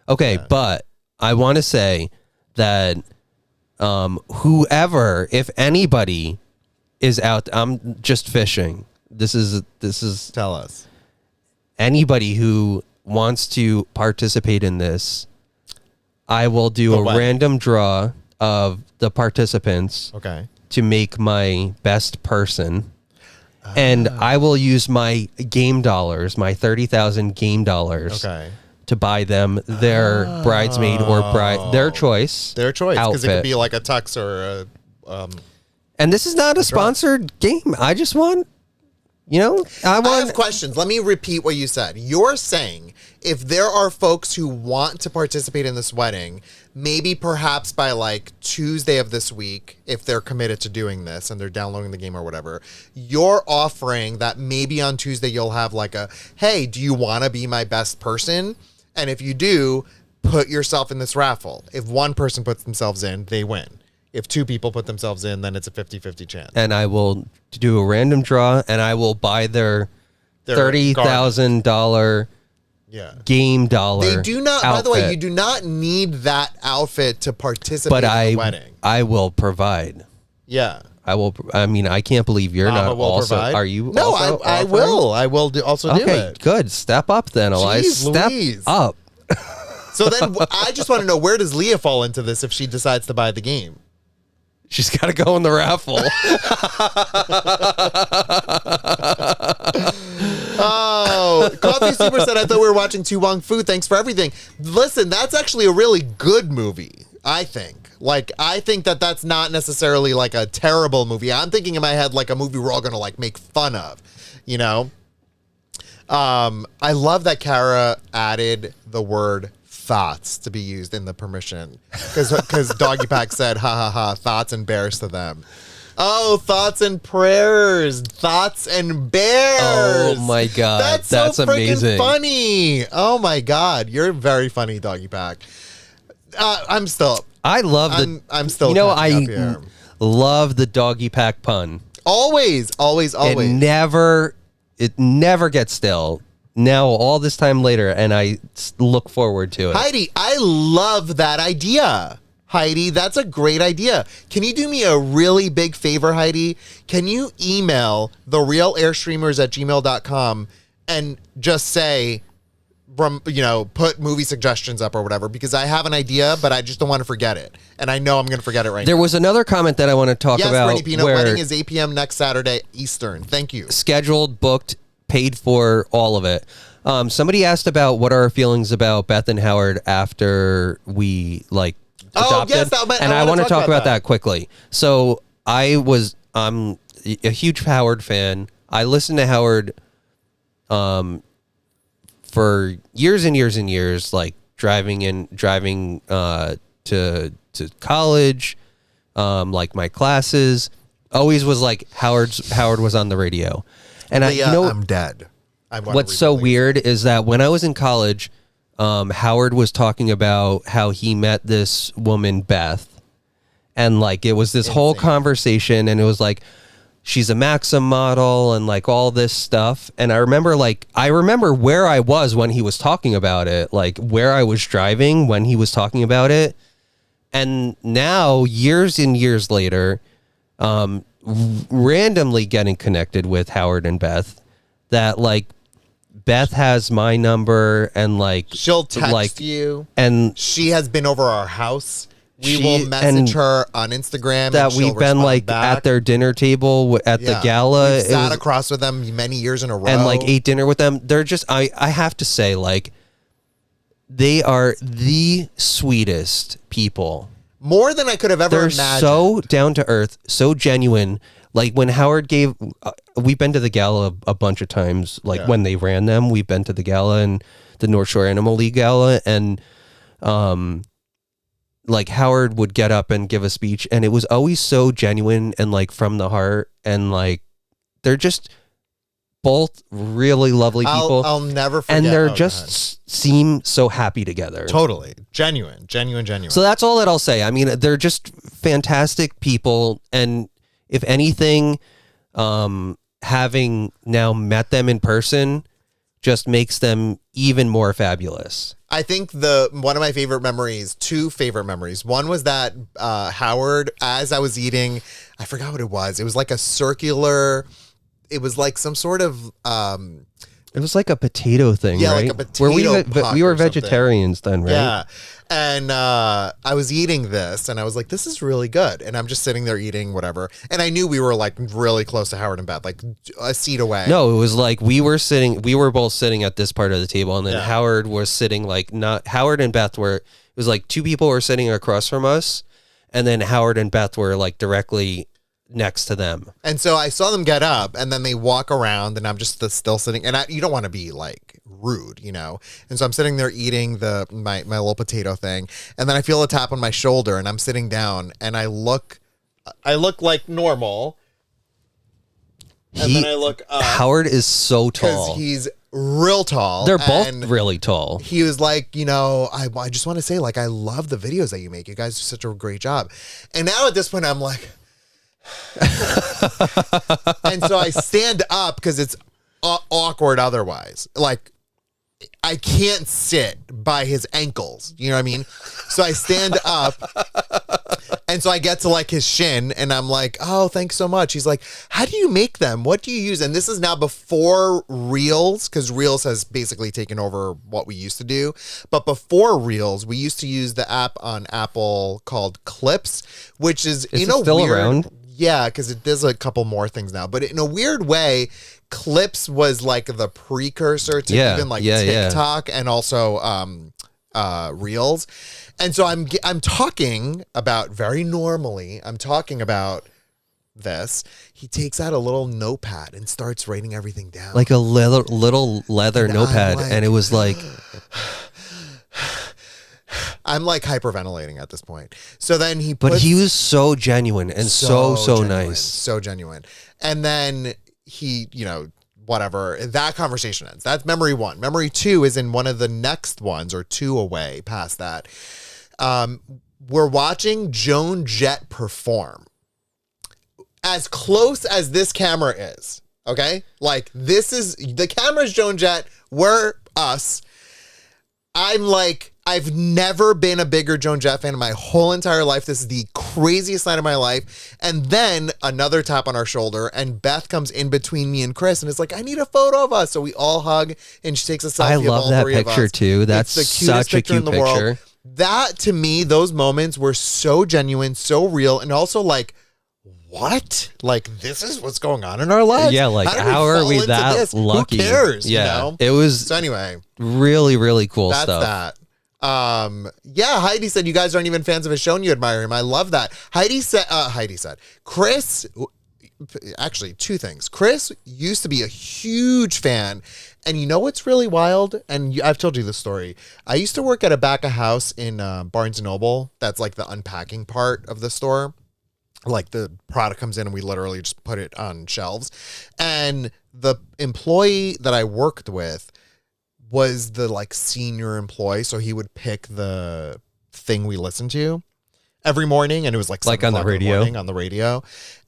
Okay, but I want to say that whoever, if anybody is out, I'm just fishing. This is tell us. Anybody who wants to participate in this, I will do a random draw of the participants. Okay. To make my best person. And I will use my game dollars, my 30,000 game dollars, to buy them their bridesmaid or their choice. Their choice, because it could be like a tux or a. And this is not a sponsored game. I just want, I have questions. Let me repeat what you said. You're saying if there are folks who want to participate in this wedding, maybe perhaps by like Tuesday of this week, if they're committed to doing this and they're downloading the game or whatever, you're offering that maybe on Tuesday you'll have like a, hey, do you want to be my best person? And if you do, put yourself in this raffle. If one person puts themselves in, they win. If two people put themselves in, then it's a 50-50 chance. And I will do a random draw and I will buy their $30,000 game dollar. They do not. Outfit. By the way, you do not need that outfit to participate in the wedding. I will provide. Yeah. I will. I mean, I can't believe you're Mama not will also. Provide. Are you? No, also I will. I will also do okay, it. good. Step up then, Elias. Jeez Step Louise. up. So then I just want to know, where does Leah fall into this if she decides to buy the game? She's got to go in the raffle. Oh, Coffee Super said, I thought we were watching Tu Wong Fu. Thanks for everything. Listen, that's actually a really good movie, I think. Like, I think that that's not necessarily like a terrible movie. I'm thinking in my head like a movie we're all going to like make fun of, you know? I love that Kara added the word thoughts to be used in the permission because Doggy Pack said, ha ha ha, thoughts and bears to them. Oh, thoughts and prayers, thoughts and bears. Oh my God. That's so freaking funny. Oh my God. You're very funny, Doggy Pack. I'm still You know, I love the Doggy Pack pun. Always. It never gets stale. Now, all this time later, and I look forward to it. Heidi, I love that idea. Heidi, that's a great idea. Can you do me a really big favor, Heidi? Can you email therealairstreamers@gmail.com and just say, put movie suggestions up or whatever, because I have an idea, but I just don't want to forget it. And I know I'm going to forget it right now. There was another comment that I want to talk about. Yes, Bernie Peanut, wedding is 8 p.m. next Saturday, Eastern. Thank you. Scheduled, booked, paid for, all of it. Somebody asked about what are our feelings about Beth and Howard after we adopted. Oh, yes, and I want to talk about that quickly. So I'm a huge Howard fan. I listened to Howard for years and years and years, like driving to college, like my classes. Always was like Howard was on the radio. And I'm dead. What's so weird is that when I was in college, Howard was talking about how he met this woman, Beth, and like it was this whole conversation, and it was like she's a Maxim model and like all this stuff. And I remember where I was when he was talking about it, like where I was driving when he was talking about it. And now, years and years later, randomly getting connected with Howard and Beth, that like Beth has my number and like she'll text you, and she has been over our house. We will message her on Instagram. That we've been like back at their dinner table at the gala. We've sat across with them many years in a row and like ate dinner with them. They're just I have to say, like, they are the sweetest people. More than I could have ever imagined. They're so down to earth, so genuine. Like when Howard gave, we've been to the gala a bunch of times. Like when they ran them, we've been to the gala and the North Shore Animal League gala, and like Howard would get up and give a speech, and it was always so genuine and like from the heart, and like they're just both really lovely people. I'll never forget. And they're just seem so happy together. Totally. Genuine. So that's all that I'll say. I mean, they're just fantastic people. And if anything, having now met them in person just makes them even more fabulous. I think one of my favorite memories, two favorite memories. One was that Howard, as I was eating, I forgot what it was. It was like a circular... It was like some sort of... it was like a potato thing, right? Like a potato puck we were vegetarians then, right? Yeah. And I was eating this, and I was like, this is really good. And I'm just sitting there eating whatever. And I knew we were like really close to Howard and Beth, like a seat away. No, it was like we were both sitting at this part of the table, and then Howard was sitting like Howard and Beth were, it was like two people were sitting across from us, and then Howard and Beth were like directly next to them. And so I saw them get up, and then they walk around, and I'm just still sitting, and you don't want to be like rude, you know? And so I'm sitting there eating my little potato thing, and then I feel a tap on my shoulder, and I'm sitting down, and I look like normal, and then I look up. Howard is so tall. Because he's real tall. They're both really tall. He was like, I just want to say, like, I love the videos that you make. You guys do such a great job. And now at this point, I'm like... and so I stand up because it's awkward otherwise. Like, I can't sit by his ankles. You know what I mean? So I stand up. And so I get to like his shin and I'm like, oh, thanks so much. He's like, how do you make them? What do you use? And this is now before Reels, because Reels has basically taken over what we used to do. But before Reels, we used to use the app on Apple called Clips, which is it still weird, around? Yeah, because it does a couple more things now. But in a weird way, Clips was like the precursor to even like TikTok and also Reels. And so I'm talking about very normally. I'm talking about this. He takes out a little notepad and starts writing everything down, like a little leather and notepad, and it was like. I'm like hyperventilating at this point. So then but he was so genuine and so genuine, nice, so genuine. And then he, whatever, that conversation ends. That's memory one. Memory two is in one of the next ones, or two away past that. We're watching Joan Jett perform. As close as this camera is, okay? Like, this is, the camera's Joan Jett, we're us. I'm like, I've never been a bigger Joan Jett fan in my whole entire life. This is the craziest night of my life. And then another tap on our shoulder, and Beth comes in between me and Chris and is like, I need a photo of us. So we all hug, and she takes a selfie. I love of all that three picture of us. too. That's such a cute picture. That, to me, those moments were so genuine, so real, and also like, what? Like, this is what's going on in our lives? Yeah, like, how are we that lucky? Who cares? Yeah, it was. So anyway, really, really cool that's stuff. That. Yeah, Heidi said you guys aren't even fans of his show and you admire him. I love that. Heidi said, Chris, actually, two things. Chris used to be a huge fan. And you know what's really wild? And I've told you this story. I used to work at a back of house in Barnes & Noble. That's like the unpacking part of the store. Like, the product comes in and we literally just put it on shelves. And the employee that I worked with was the like senior employee. So he would pick the thing we listened to every morning. And it was like on the radio. On the radio.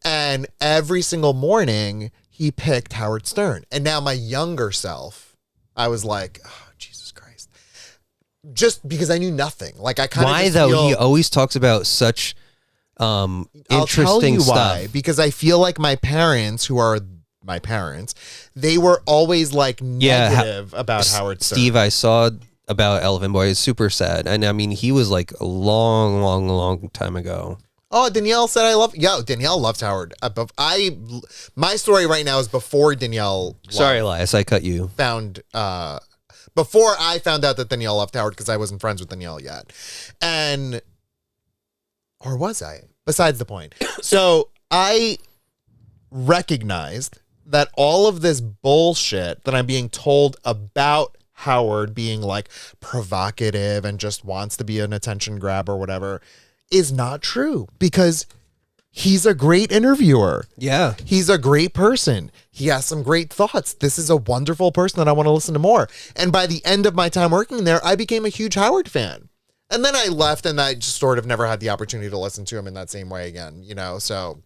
And every single morning he picked Howard Stern. And now my younger self, I was like, oh, Jesus Christ. Just because I knew nothing. Like, I kind of. Why though? He always talks about such interesting I'll tell you stuff. why. Because I feel like my parents, who are my parents, they were always like negative about Howard Stern. Steve, I saw about Elephant Boy, is super sad. And I mean, he was like a long time ago. Oh, Danielle said Danielle loves Howard. My story right now is before Danielle. Sorry, Elias, I cut you. Before I found out that Danielle loved Howard, because I wasn't friends with Danielle yet. Or was I? Besides the point. So I recognized that all of this bullshit that I'm being told about Howard being like provocative and just wants to be an attention grab or whatever is not true, because he's a great interviewer. Yeah. He's a great person. He has some great thoughts. This is a wonderful person that I want to listen to more. And by the end of my time working there, I became a huge Howard fan. And then I left, and I just sort of never had the opportunity to listen to him in that same way again, so.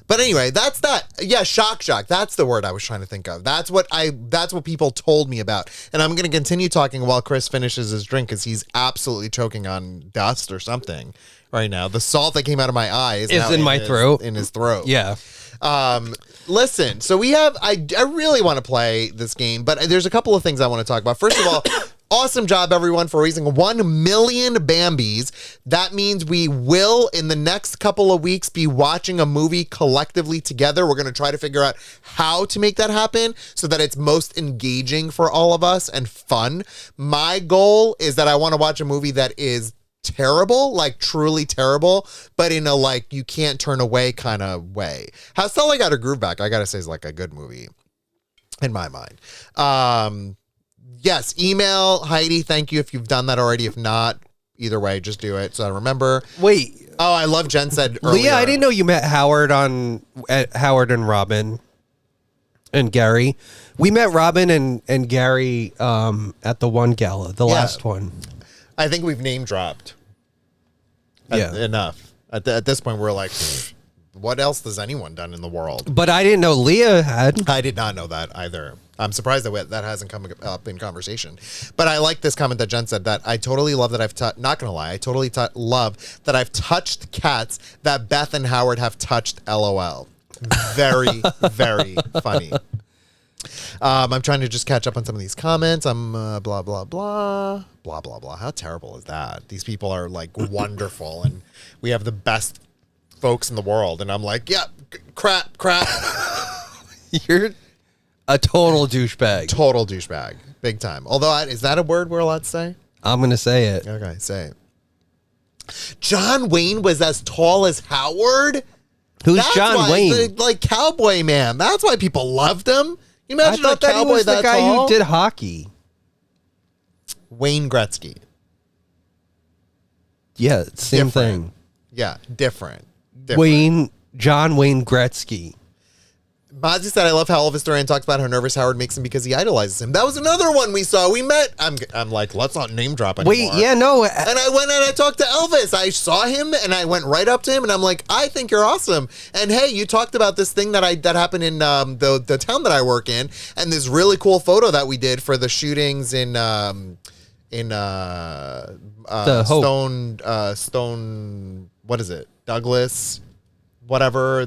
But anyway, that's that. Yeah, shock. That's the word I was trying to think of. That's what people told me about. And I'm going to continue talking while Chris finishes his drink, because he's absolutely choking on dust or something right now. The salt that came out of my eye is now in my throat. In his throat. Yeah. Listen, so we have, I really want to play this game, but there's a couple of things I want to talk about. First of all, awesome job, everyone, for raising 1 million Bambis. That means we will, in the next couple of weeks, be watching a movie collectively together. We're going to try to figure out how to make that happen so that it's most engaging for all of us and fun. My goal is that I want to watch a movie that is terrible, like truly terrible, but in a like you can't turn away kind of way. How Stella Got Her Groove Back, I gotta say, is like a good movie in my mind. Yes, email Heidi. Thank you if you've done that already. If not, either way, just do it. So I remember. Wait. Oh, I love Jen said earlier. Leah, I didn't know you met Howard at Howard and Robin and Gary. We met Robin and Gary at the one gala, the last one. I think we've name dropped. Enough. At this point, we're like, what else has anyone done in the world? But I didn't know Leah had. I did not know that either. I'm surprised that hasn't come up in conversation. But I like this comment that Jen said that I totally love that not going to lie, I totally love that I've touched cats that Beth and Howard have touched, LOL. Very, very funny. I'm trying to just catch up on some of these comments. I'm blah, blah, blah, blah, blah, blah. How terrible is that? These people are like wonderful and we have the best folks in the world. And I'm like, yeah, crap. You're a total douchebag. Total douchebag. Big time. Although, is that a word we're allowed to say? I'm going to say it. Okay, say it. John Wayne was as tall as Howard? Who's John Wayne? Like Cowboy Man. That's why people loved him. You imagine I thought a that cowboy he was the guy tall? who did hockey. Wayne Gretzky. Yeah, same Different. thing. Yeah, different. John Wayne Gretzky. Mozzie said, I love how Elvis Duran talks about how nervous Howard makes him because he idolizes him. That was another one we saw. We met. I'm like, let's not name drop anymore. Wait, yeah, no. And I went and I talked to Elvis. I saw him and I went right up to him and I'm like, I think you're awesome. And hey, you talked about this thing that happened in the town that I work in, and this really cool photo that we did for the shootings in Stone, what is it? Douglas, whatever,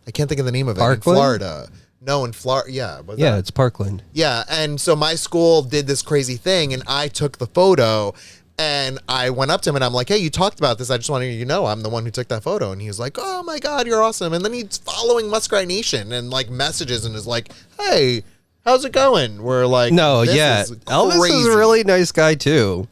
I can't think of the name of it. Parkland? In Florida. No, in Florida. Yeah. It's Parkland. Yeah. And so my school did this crazy thing and I took the photo and I went up to him and I'm like, hey, you talked about this. I just wanted you to know I'm the one who took that photo. And he was like, oh my God, you're awesome. And then he's following Muskrat Nation and like messages and is like, hey, how's it going? We're like, no, this yeah. is Elvis crazy. is a really nice guy too.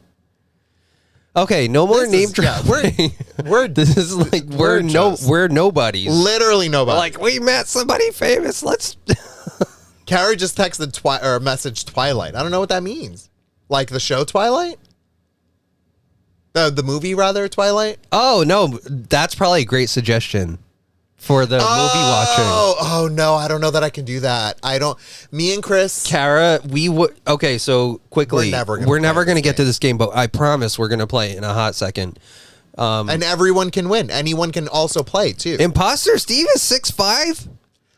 Okay, no more name dropping. We're this is like we're nobodies. Literally nobody. Like we met somebody famous. Let's. Carrie just texted or messaged Twilight. I don't know what that means. Like the show Twilight? The movie rather, Twilight? Oh no, that's probably a great suggestion for the movie watching. Oh no, I don't know that I can do that. Me and Chris. Kara, we would. Okay, so quickly, we're never gonna get to this game, but I promise we're gonna play it in a hot second. And everyone can win. Anyone can also play too. Imposter Steve is 6'5".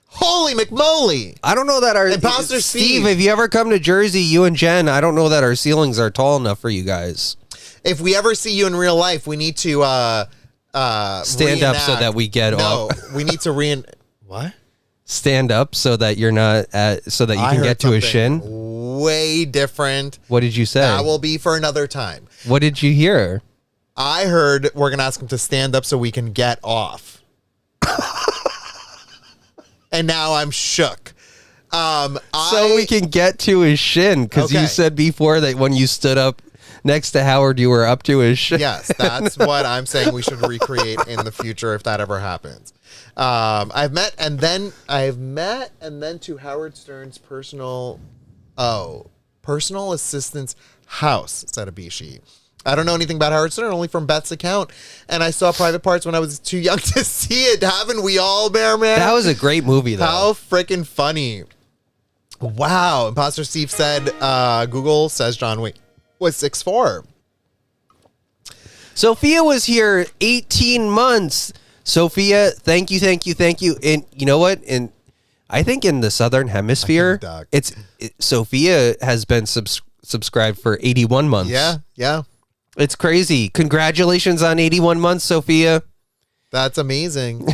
Holy McMoly! I don't know that our Imposter Steve. If you ever come to Jersey, you and Jen, I don't know that our ceilings are tall enough for you guys. If we ever see you in real life, we need to stand up so that we get off. No, we need to what? Stand up so that you're not so that you can get to a shin. Way different. What did you say? That will be for another time. What did you hear? I heard we're gonna ask him to stand up so we can get off. And now I'm shook. So we can get to his shin because you said before that when you stood up next to Howard, you were up to his shin. Yes, that's what I'm saying we should recreate in the future if that ever happens. I've met and then to Howard Stern's personal assistant's house, said Abishi. I don't know anything about Howard Stern, only from Beth's account. And I saw Private Parts when I was too young to see it. Haven't we all, Bearman? That was a great movie, though. How freaking funny. Wow. Imposter Steve said, Google says John Wayne was 6'4". Sophia was here 18 months. Sophia, thank you. And you know what? And I think in the Southern Hemisphere, Sophia has been subscribed for 81 months. Yeah. It's crazy. Congratulations on 81 months, Sophia. That's amazing.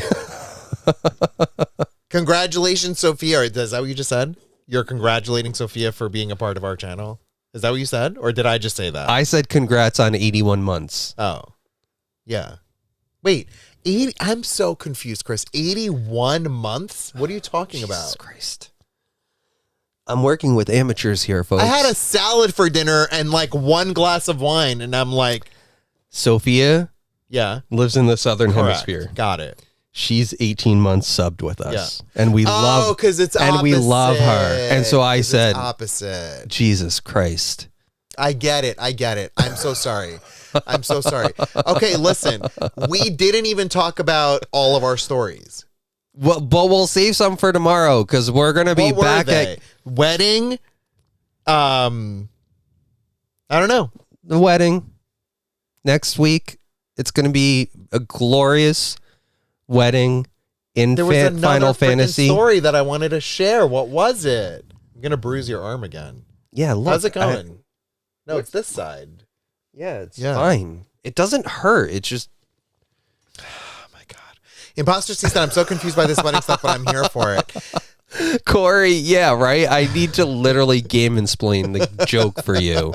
Congratulations, Sophia. Is that what you just said? You're congratulating Sophia for being a part of our channel? Is that what you said? Or did I just say that? I said congrats on 81 months. Oh. Yeah. Wait, 80? I'm so confused, Chris. 81 months? What are you talking about? Jesus Christ. I'm working with amateurs here, folks. I had a salad for dinner and like one glass of wine, and I'm like... Sophia lives in the Southern Hemisphere. Got it. She's 18 months subbed with us. Yeah. And we love... because it's opposite. And we love her. And so I said... opposite. Jesus Christ. I get it. I'm so sorry. Okay, listen. We didn't even talk about all of our stories. Well, but we'll save some for tomorrow because we're going to be back at... Wedding. I don't know. The wedding. Next week, it's going to be a glorious wedding in There was another Final Fantasy. story that I wanted to share. What was it? I'm gonna bruise your arm again. Yeah, look. How's it going? No, it's this side. Yeah, it's fine. It doesn't hurt. It's just... Oh my God. Imposter season, I'm so confused by this wedding stuff, but I'm here for it. Corey, yeah, right? I need to literally game explain the joke for you.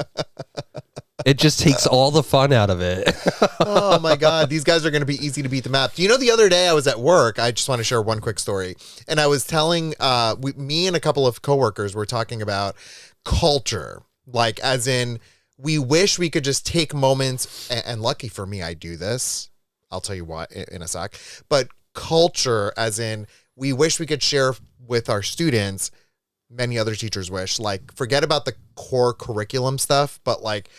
It just takes all the fun out of it. Oh my God. These guys are going to be easy to beat the map. Do you know the other day I was at work? I just want to share one quick story. And I was telling, me and a couple of coworkers were talking about culture. Like, as in, we wish we could just take moments, and lucky for me, I do this. I'll tell you what in a sec. But culture, as in, we wish we could share with our students, many other teachers wish, like, forget about the core curriculum stuff, but like,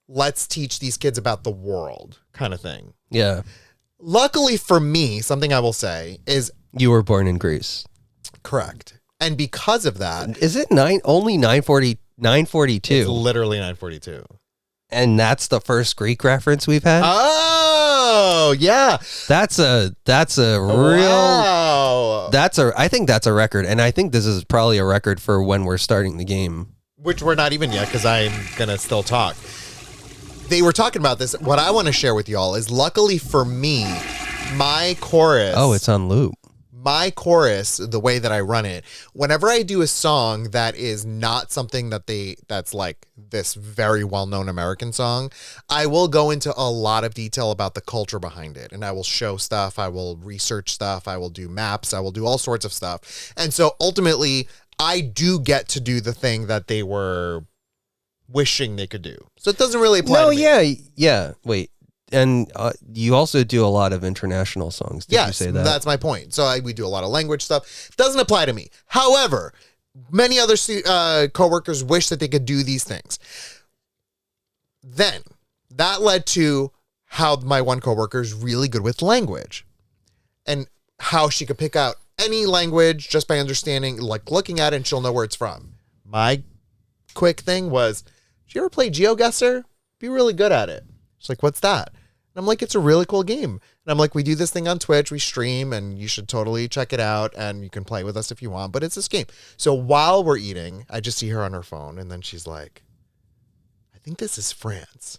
let's teach these kids about the world kind of thing. Yeah. Luckily for me, something I will say is... You were born in Greece. Correct. And because of that... Is it only 942? It's literally 942. And that's the first Greek reference we've had? Oh, yeah. That's a real... Wow. I think that's a record. And I think this is probably a record for when we're starting the game. Which we're not even yet, because I'm going to still talk. They were talking about this. What I want to share with y'all is, luckily for me, my chorus... Oh, it's on loop. My chorus, the way that I run it, whenever I do a song that is not something that's like this very well-known American song, I will go into a lot of detail about the culture behind it. And I will show stuff. I will research stuff. I will do maps. I will do all sorts of stuff. And so ultimately, I do get to do the thing that they were wishing they could do. So it doesn't really apply to me. Yeah. Wait. And you also do a lot of international songs. Did you say that? That's my point. So we do a lot of language stuff. Doesn't apply to me. However, many other coworkers wish that they could do these things. Then that led to how my one coworker is really good with language, and how she could pick out any language just by understanding, like looking at it, and she'll know where it's from. My quick thing was, did you ever play GeoGuessr? Be really good at it. She's like, what's that? And I'm like, it's a really cool game. And I'm like, we do this thing on Twitch, we stream, and you should totally check it out, and you can play with us if you want, but it's this game. So while we're eating, I just see her on her phone, and then she's like, I think this is France.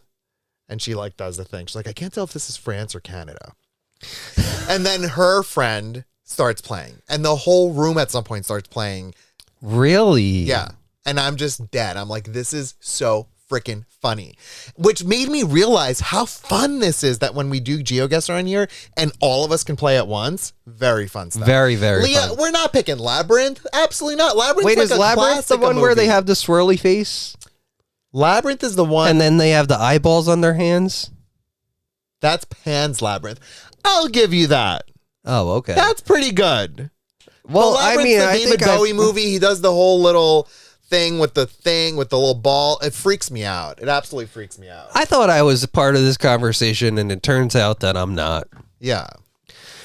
And she like does the thing. She's like, I can't tell if this is France or Canada. And then her friend starts playing, and the whole room at some point starts playing. Really? Yeah. And I'm just dead. I'm like, this is so freaking funny, which made me realize how fun this is, that when we do GeoGuessr on here and all of us can play at once, very fun stuff. Very, very Leah, fun. We're not picking Labyrinth. Absolutely not. Labyrinth. Wait, like is a Labyrinth the one where they have the swirly face? Labyrinth is the one. And then they have the eyeballs on their hands? That's Pan's Labyrinth. I'll give you that. Oh, okay. That's pretty good. Well, I mean, the I David think Bowie movie, he does the whole little thing with the little ball. It freaks me out. It absolutely freaks me out. I thought I was a part of this conversation, and it turns out that I'm not. Yeah.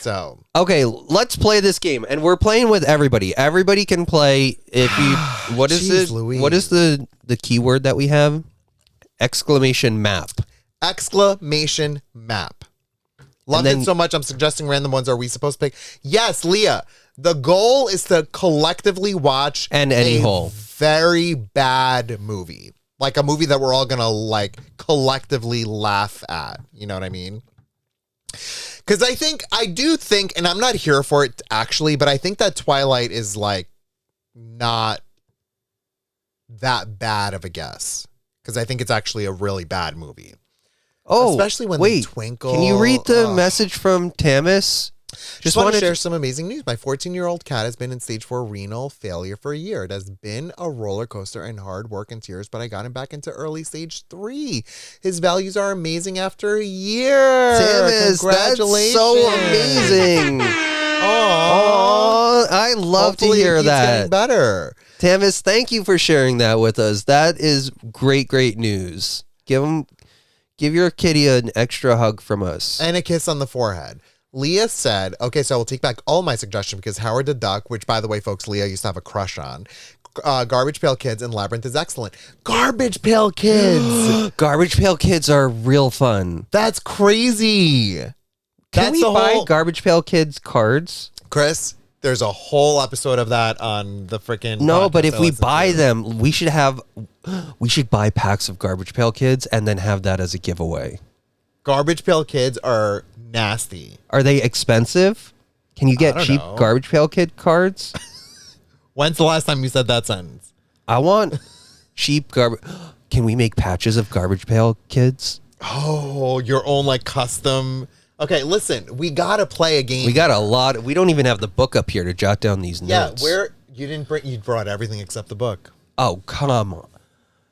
So okay, let's play this game, and we're playing with everybody. Everybody can play. If you, what is Jeez it? Louise. What is the keyword that we have? Exclamation map. Exclamation map. Loved then- it so much. I'm suggesting random ones. Are we supposed to pick? Yes, Leah. The goal is to collectively watch And any a hole. very bad movie, like a movie that we're all gonna like collectively laugh at. You know what I mean? Because I do think, and I'm not here for it actually, but I think that Twilight is like not that bad of a guess, because I think it's actually a really bad movie. Oh, especially when wait, they twinkle. Can you read the message from Tamis? Just want to share some amazing news. My 14-year-old cat has been in stage 4 renal failure for a year. It has been a roller coaster and hard work and tears, but I got him back into early stage 3. His values are amazing after a year. Tamis, congratulations! that's so amazing. Oh, I love to Hopefully hear it keeps that. getting better. Tamis, thank you for sharing that with us. That is great news. Give your kitty an extra hug from us. And a kiss on the forehead. Leah said, okay, so I will take back all my suggestions because Howard the Duck, which, by the way, folks, Leah used to have a crush on, Garbage Pail Kids, and Labyrinth is excellent. Garbage Pail Kids! Garbage Pail Kids are real fun. That's crazy. Can we buy Garbage Pail Kids cards? Chris, There's a whole episode of that on the freaking. No, but podcast if I we listen buy to. them, we should buy packs of Garbage Pail Kids and then have that as a giveaway. Garbage Pail Kids are nasty. Are they expensive? Can you get don't cheap know. Garbage Pail Kid cards? When's the last time you said that sentence? I want cheap garbage. Can we make patches of Garbage Pail Kids? Oh, your own like custom. Okay, listen, we gotta play a game. We got a lot. We don't even have the book up here to jot down these notes. where you didn't bring, you brought everything except the book. Oh, come on.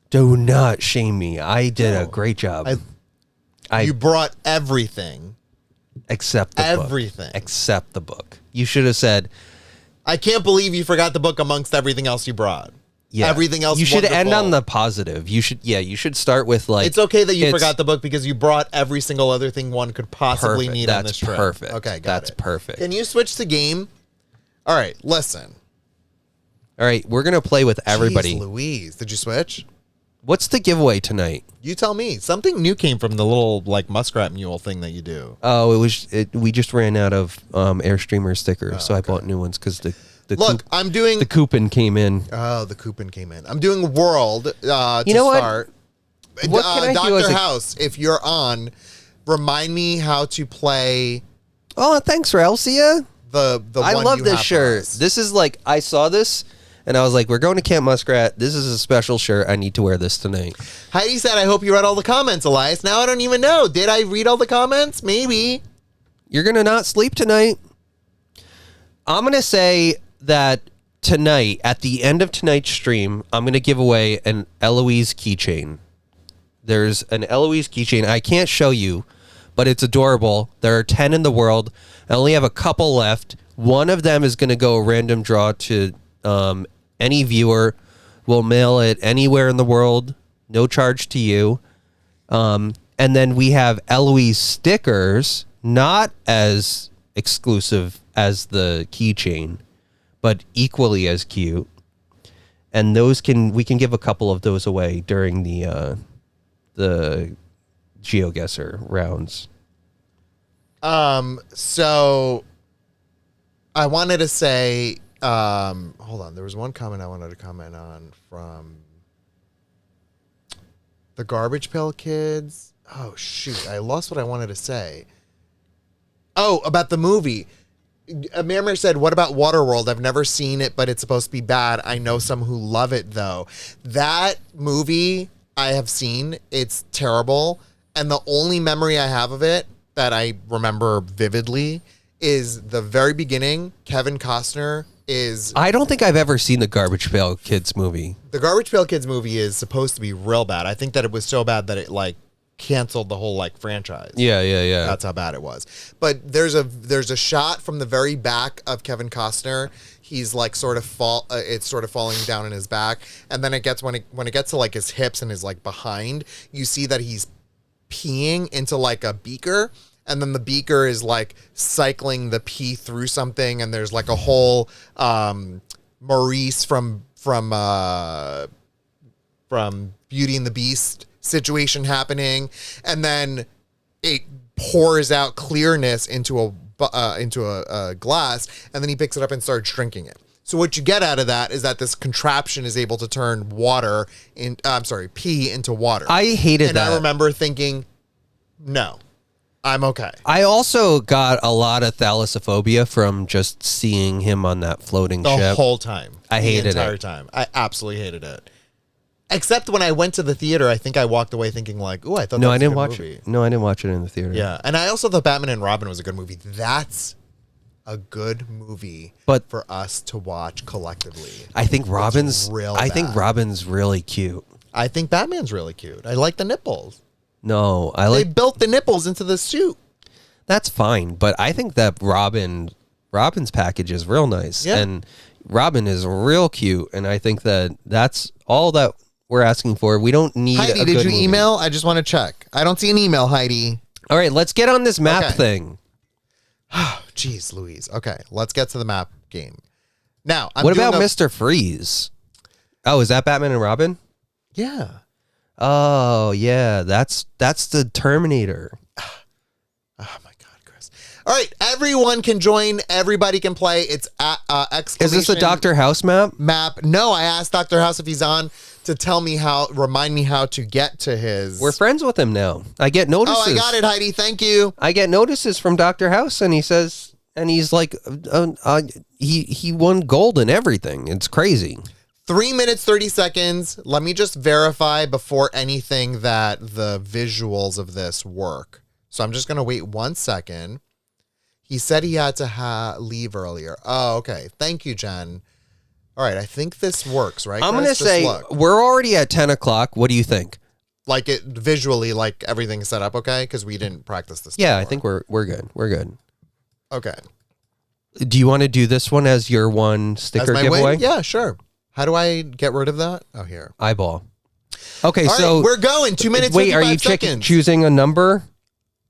Do not shame me. I did a No. great job. You brought everything. Except the Everything. book. Except the book. You should have said, I can't believe you forgot the book amongst everything else you brought. yeah. Everything else. You should end wonderful. on the positive. You should start with like. It's okay that you it's forgot the book because you brought every single other thing one could possibly perfect. need on That's this trip. perfect. Okay, got That's it. perfect. Can you switch to game? All right, listen. All right, we're gonna play with everybody. Jeez Louise, did you switch? What's the giveaway tonight? You tell me. Something new came from the little like muskrat mule thing that you do. Oh, we just ran out of Airstreamer stickers, so I bought new ones because the Look, I'm doing. the coupon came in. Oh, the coupon came in. I'm doing World to You know what? start. What can I do Dr. as a- House, if you're on, remind me how to play Oh, thanks, Ralcia. the I one love you this have for shirt. us. This is like I saw this and I was like, we're going to Camp Muskrat. This is a special shirt. I need to wear this tonight. Heidi said, I hope you read all the comments, Elias. Now I don't even know. Did I read all the comments? Maybe. You're gonna not sleep tonight. I'm gonna say that tonight, at the end of tonight's stream, I'm gonna give away an Eloise keychain. There's an Eloise keychain. I can't show you, but it's adorable. There are 10 in the world. I only have a couple left. One of them is gonna go a random draw to any viewer. We'll mail it anywhere in the world, no charge to you. And then we have Eloise stickers, not as exclusive as the keychain, but equally as cute. And we can give a couple of those away during the GeoGuessr rounds. So I wanted to say, hold on. There was one comment I wanted to comment on from the Garbage Pail Kids. Oh, shoot. I lost what I wanted to say. Oh, about the movie. Mirror said, what about Waterworld? I've never seen it, but it's supposed to be bad. I know some who love it, though. That movie I have seen. It's terrible. And the only memory I have of it that I remember vividly is the very beginning. Kevin Costner is... I don't think I've ever seen the Garbage Pail Kids movie. The Garbage Pail Kids movie is supposed to be real bad. I think that it was so bad that it, like, canceled the whole, like, franchise. Yeah. That's how bad it was. But there's a shot from the very back of Kevin Costner. He's like sort of it's sort of falling down in his back, and then when it gets to like his hips and his like behind, you see that he's peeing into like a beaker, and then the beaker is like cycling the pee through something, and there's like a whole Maurice from Beauty and the Beast situation happening, and then it pours out clearness into a glass, and then he picks it up and starts drinking it. So what you get out of that is that this contraption is able to turn pee into water. I hated and that. I remember thinking, no, I'm okay. I also got a lot of thalassophobia from just seeing him on that floating The ship. whole time. I hated it. The entire time. I absolutely hated it. Except when I went to the theater, I think I walked away thinking like, "Ooh, I thought No, that was I a didn't good watch movie." it. No, I didn't watch it in the theater. Yeah, and I also thought Batman and Robin was a good movie. That's a good movie But- for us to watch collectively. I think Robin's real think bad. Robin's really cute. I think Batman's really cute. I like the nipples. No, I They like built the nipples into the suit. that's fine, but I think that Robin's package is real nice, Yeah. and Robin is real cute, and I think that that's all that we're asking for. We don't need Heidi, a did good you movie. email? I just want to check. I don't see an email, Heidi. All right, let's get on this map Okay. thing. Jeez Louise. Okay, let's get to the map game. Now, What about Mr. Freeze? Oh, is that Batman and Robin? Yeah. Oh, yeah, that's the Terminator. Oh my God, Chris. All right, everyone can join. Everybody can play. It's exclamation. Is this a Dr. House map? No, I asked Dr. House if he's on to remind me how to get to his. We're friends with him now. I get notices. Oh, I got it, Heidi. Thank you. I get notices from Dr. House, and he says, and he's like, he won gold and everything. It's crazy. 3 minutes, 30 seconds. Let me just verify before anything that the visuals of this work. So I'm just going to wait 1 second. He said he had to leave earlier. Oh, okay. Thank you, Jen. All right. I think this works, right? I'm going to say we're already at 10 o'clock. What do you think? Like it visually, like everything's set up okay? Because we didn't practice this Yeah, before. I think we're good. We're good. Okay. Do you want to do this one as your one sticker giveaway? Win? Yeah, sure. How do I get rid of that? Oh, here. Eyeball. Okay, All so right, we're going. 2 minutes. Wait, are you choosing a number?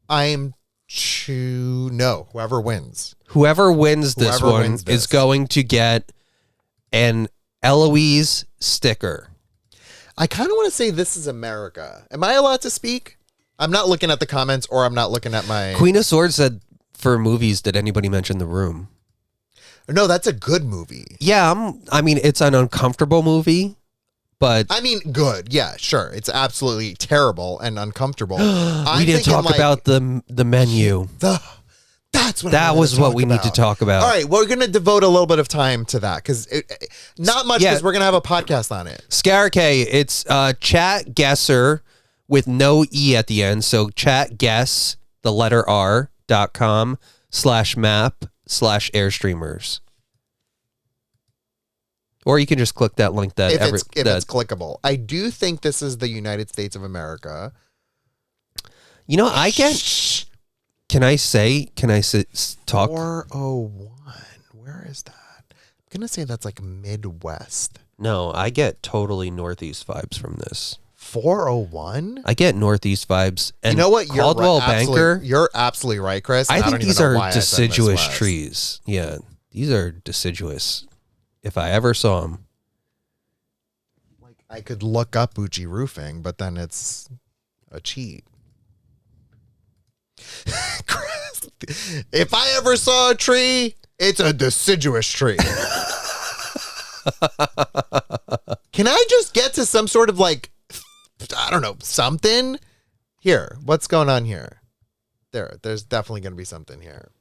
I'm no. Whoever wins. Whoever wins this one is going to get an Eloise sticker. I kind of want to say this is America. Am I allowed to speak? I'm not looking at the comments, or I'm not looking at my. Queen of Swords said, for movies, did anybody mention The Room? No, that's a good movie. Yeah, I mean, it's an uncomfortable movie, but I mean, good. Yeah, sure. It's absolutely terrible and uncomfortable. we didn't talk about the menu. That's what that was what we need to talk about. All right, we're going to devote a little bit of time to that because not much because we're going to have a podcast on it. Scaricay, it's chat guesser with no E at the end. So chat guess, the letter r.com/map/airstreamers. Or you can just click that link if it's clickable. I do think this is the United States of America. You know, I get. Can I talk? 401. Where is that? I'm going to say that's like Midwest. No, I get totally Northeast vibes from this. 401? I get Northeast vibes. And you know what? Caldwell Banker. You're absolutely right, Chris. I think these are deciduous trees. Yeah, these are deciduous. If I ever saw them. Like, I could look up Bucci Roofing, but then it's a cheat. Chris, if I ever saw a tree, it's a deciduous tree. Can I just get to some sort of like, I don't know, something? Here, what's going on here? There's definitely going to be something here.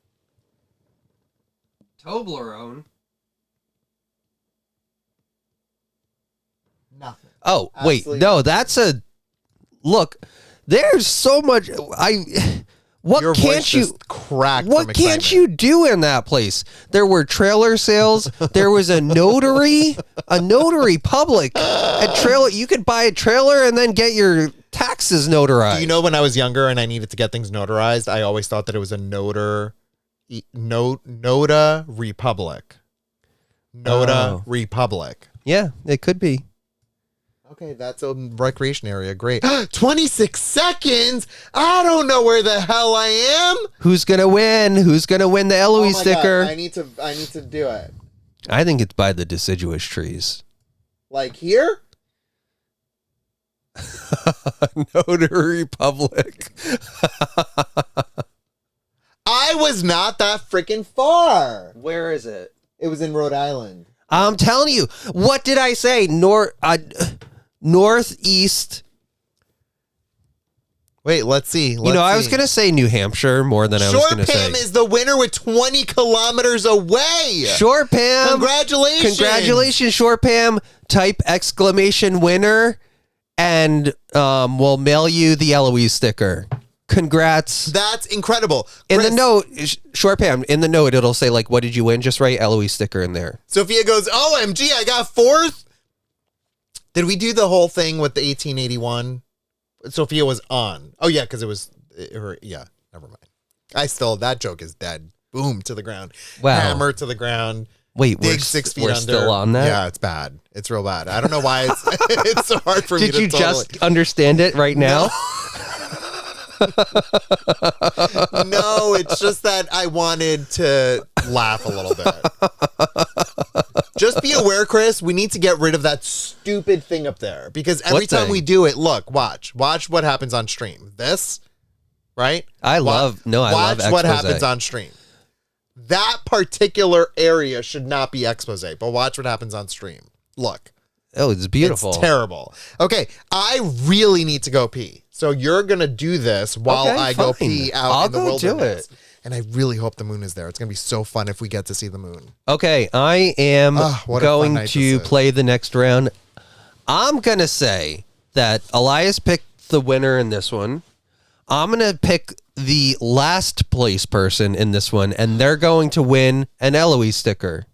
Toblerone. Nothing. Oh, Absolutely wait, no, that's a look. There's so much. What Your can't voice you just cracked What from can't excitement. you do in that place? There were trailer sales. There was a notary public. A trailer. You could buy a trailer and then get your taxes notarized. Do you know when I was younger and I needed to get things notarized, I always thought that it was a Nota Republic. Nota Republic. Yeah, it could be. Okay, that's a recreation area. Great. 26 seconds? I don't know where the hell I am. Who's gonna win? Who's gonna win the Eloise sticker? God, I need to do it. I think it's by the deciduous trees. Like here? Notary Republic. I was not that freaking far. Where is it? It was in Rhode Island. I'm telling you. What did I say? Northeast. Wait, let's see. I was going to say New Hampshire more than I was going to say. Short Pam is the winner with 20 kilometers away. Short Pam. Congratulations, Short Pam. Type exclamation winner and we'll mail you the Eloise sticker. Congrats. That's incredible. In the note, Short Pam, in the note, it'll say, like, what did you win? Just write Eloise sticker in there. Sophia goes, OMG, I got fourth. Did we do the whole thing with the 1881? Sophia was on. Oh, yeah, because it was her. Yeah, never mind. That joke is dead. Boom, to the ground. Wow. Hammer to the ground. Wait, dig 6 feet we're under. Still on that? Yeah, it's bad. It's real bad. I don't know why it's so hard for me to Did you just understand it right now? No, it's just that I wanted to laugh a little bit. Just be aware, Chris, we need to get rid of that stupid thing up there because every time we do it, look, watch what happens on stream. This, right? I love Watch expose. what happens on stream. That particular area should not be expose, but watch what happens on stream. Look. Oh, it's beautiful. It's terrible. Okay, I really need to go pee. So you're going to do this while I go pee out in the wilderness. I'll go do it. And I really hope the moon is there. It's going to be so fun if we get to see the moon. Okay, I am going to play the next round. I'm going to say that Elias picked the winner in this one. I'm going to pick the last place person in this one, and they're going to win an Eloise sticker.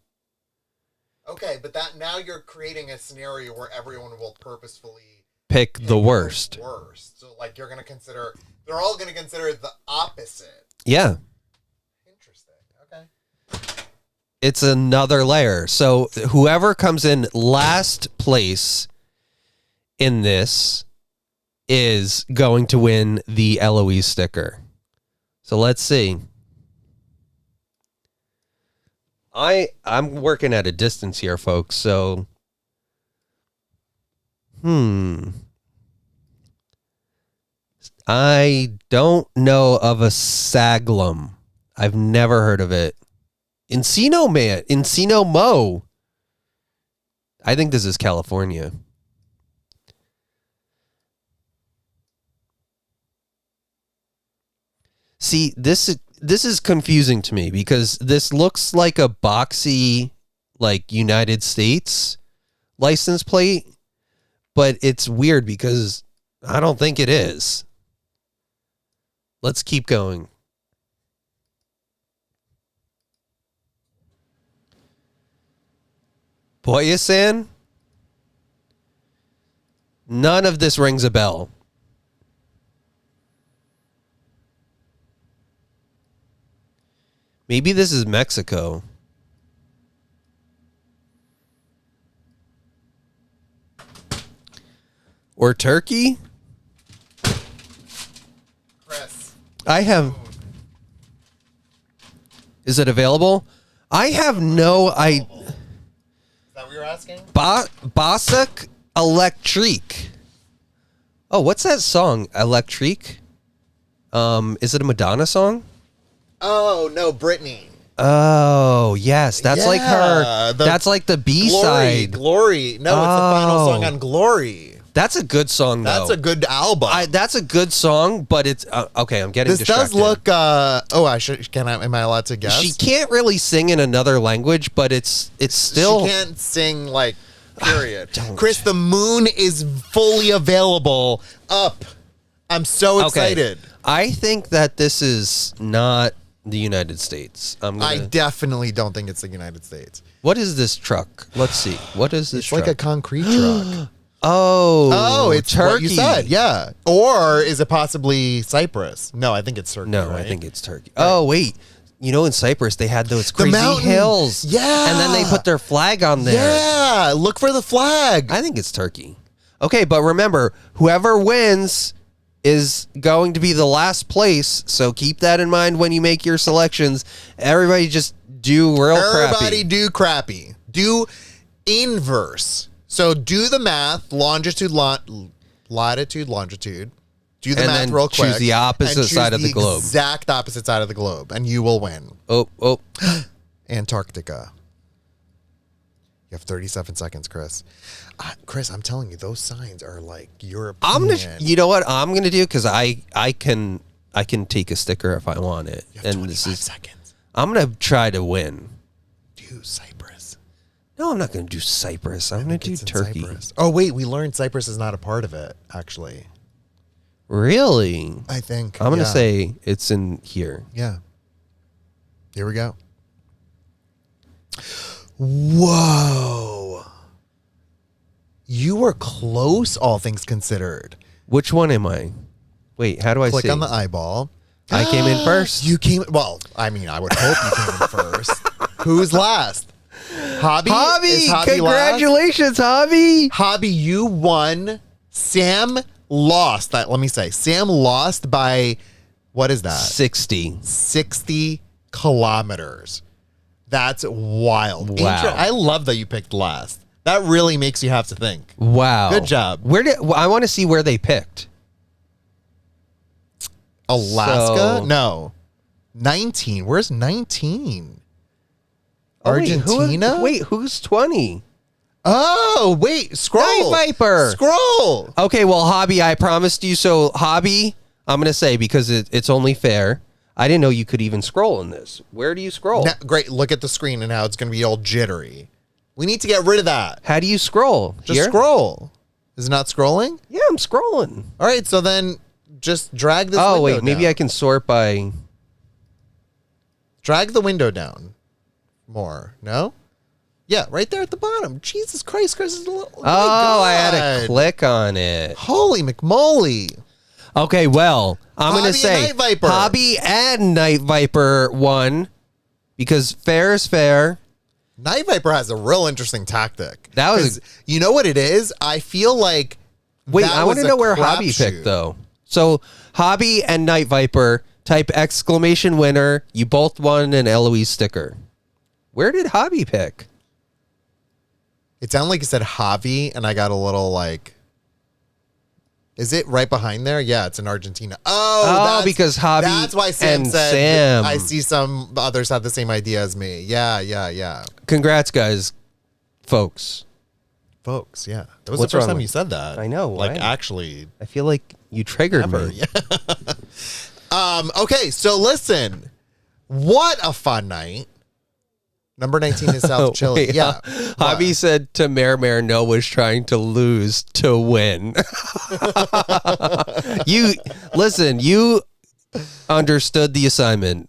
Okay, but now you're creating a scenario where everyone will purposefully pick the worst. So like they're all going to consider the opposite. Yeah. Interesting. Okay. It's another layer. So whoever comes in last place in this is going to win the Eloise sticker. So let's see. I'm working at a distance here, folks, so I don't know of a Saglum. I've never heard of it. Encino Mo. I think this is California. See, this is confusing to me because this looks like a boxy, like United States license plate, but it's weird because I don't think it is. Let's keep going. Boyasan? None of this rings a bell. Maybe this is Mexico. Or Turkey? Chris. I have... Is it available? I have no idea. Is that what you're asking? Basak Electrique. Oh, what's that song? Electrique? Is it a Madonna song? Oh, no, Britney. Oh, yes. That's like her. That's like the B-side. Glory. No, it's the final song on Glory. That's a good song, though. That's a good album. That's a good song, but it's... okay, I'm getting distracted. This does look... am I allowed to guess? She can't really sing in another language, but it's still... She can't sing, like, period. Chris, the moon is fully available up. I'm so excited. Okay. I think that this is not the United States. I definitely don't think it's the United States. What is this truck? Let's see. What is this truck? It's like a concrete truck. Oh, it's Turkey. What you said, yeah. Or is it possibly Cyprus? No, I think it's Turkey. No, right? I think it's Turkey. Right. Oh, wait. You know, in Cyprus, they had those crazy hills. Yeah. And then they put their flag on there. Yeah. Look for the flag. I think it's Turkey. Okay, but remember, whoever wins is going to be the last place. So keep that in mind when you make your selections. Everybody just do crappy. Everybody do crappy. Do inverse. So do the math, latitude, longitude. Do the math real quick. Choose the opposite side of the globe. Exact opposite side of the globe, and you will win. Oh. Antarctica. You have 37 seconds, Chris. Chris, I'm telling you, those signs are like European. You know what I'm gonna do? Because I can take a sticker if I want it. You have 25 seconds. I'm gonna try to win. Do Cyprus. No, I'm not gonna do Cyprus. I'm gonna do Turkey. Oh wait, we learned Cyprus is not a part of it. Actually, really? I think I'm gonna say it's in here. Yeah. Here we go. Whoa. You were close, all things considered. Which one am I? Wait, how do I Click see? on the eyeball. I came in first. You came... Well, I mean, I would hope you came in first. Who's last? Hobby? Is Hobby congratulations, last? Hobby. Hobby, you won. Sam lost. Let me say. Sam lost by... What is that? 60 kilometers. That's wild. Wow. I love that you picked last. That really makes you have to think. Wow. Good job. I want to see where they picked. Alaska? So- No. 19. Where's 19? Oh, wait, Argentina? who's 20? Oh, wait. Scroll. Night Viper. Scroll. Okay, well, Hobby, I promised you. So, Hobby, I'm going to say, because it's only fair, I didn't know you could even scroll in this. Where do you scroll? Great. Look at the screen and how it's going to be all jittery. We need to get rid of that. How do you scroll? Just Here? scroll. Is it not scrolling? Yeah, I'm scrolling. All right, so then just drag this Oh, window wait, maybe down. I can sort by... Drag the window down more. No? Yeah, right there at the bottom. Jesus Christ, Chris is a little... Oh, my I had God. to click on it. Holy McMoly. Okay, well, I'm going to Hobby say and Night Viper. Hobby and Night Viper won because fair is fair. Night Viper has a real interesting tactic. That was 'Cause you know what it is? I feel like Wait, that I want was to a know where Hobby crapshoot. picked, though. So, Hobby and Night Viper, type exclamation winner. You both won an Eloise sticker. Where did Hobby pick? It sounded like it said Javi, and I got a little like... Is it right behind there? Yeah, it's in Argentina. Oh, because Hobby That's why Sam and said, Sam. I see some others have the same idea as me. Yeah. Congrats, guys, folks. Folks, yeah. That was What's the first wrong time with- you said that. I know, Like, right? actually... I feel like you triggered Ever, me. yeah. Okay, so listen. What a fun night. Number 19 is South Chile. Wait, Yeah. Hobby What? said to Mare no was trying to lose to win. You understood the assignment.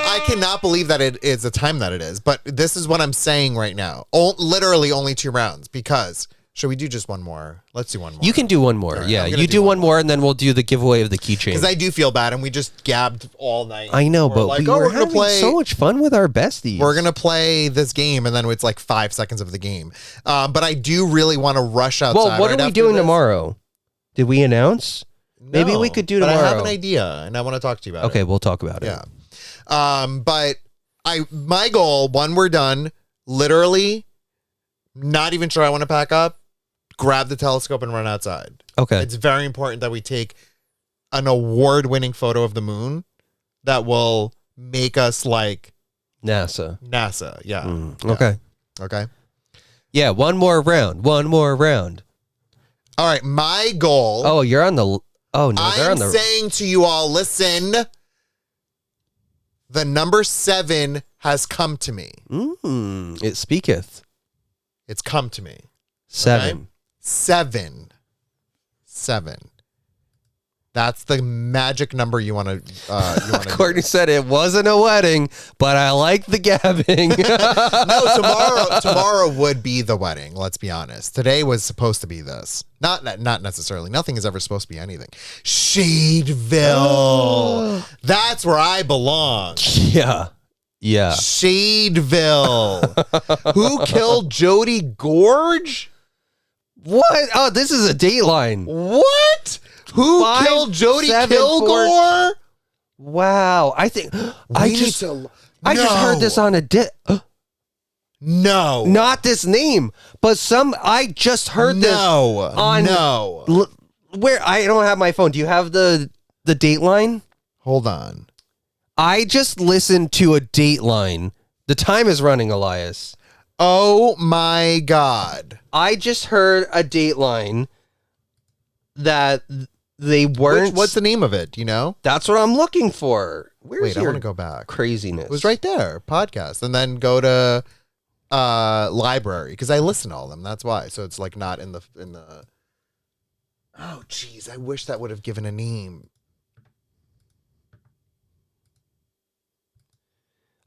I cannot believe that it is the time that it is, but this is what I'm saying right now. Literally only 2 rounds because... Should we do just one more? Let's do one more. You can do one more. right, Yeah, I'm gonna you do do one one more, and then we'll do the giveaway of the keychain. Because I do feel bad, and we just gabbed all night. I know, We're but like, we oh, were we're gonna having play. so much fun with our besties. We're gonna play this game, and then it's like 5 seconds of the game. But I do really want to rush outside. Well, what right are we after doing this. tomorrow? Did we announce? Maybe No, we could do but I have tomorrow. an idea, and I want to talk to you about it. Okay, we'll talk about it. Yeah. But my goal, when we're done, literally, not even sure I want to pack up, grab the telescope and run outside. Okay. It's very important that we take an award-winning photo of the moon that will make us like NASA. NASA. Yeah. Mm, Yeah. okay. Okay. Yeah, one more round. One more round. All right. My goal. Oh, you're on the... Oh, no, they're I'm on the... saying to you all, listen, the number 7 has come to me. It speaketh. It's come to me. 7. Okay? 7. That's the magic number you want to. Courtney said it wasn't a wedding, but I like the gabbing. No, tomorrow would be the wedding. Let's be honest. Today was supposed to be this. Not necessarily. Nothing is ever supposed to be anything. Shadeville. That's where I belong. Yeah. Shadeville. Who killed Jody Gorge? What? Oh, this is a Dateline. What? Who 5, killed Jody 7, Kilgore? Wow. I think I just heard this on a No. not this name, but I just heard this on No. where I don't have my phone. Do you have the Dateline? Hold on. I just listened to a Dateline. The time is running, Elias. Oh my God. I just heard a Dateline that they weren't. What's the name of it? Do you know? That's what I'm looking for. Where's Wait, I your want to go back. craziness? It was right there, podcast, and then go to library because I listen to all of them. That's why. So it's like not in the. Oh, geez, I wish that would have given a name.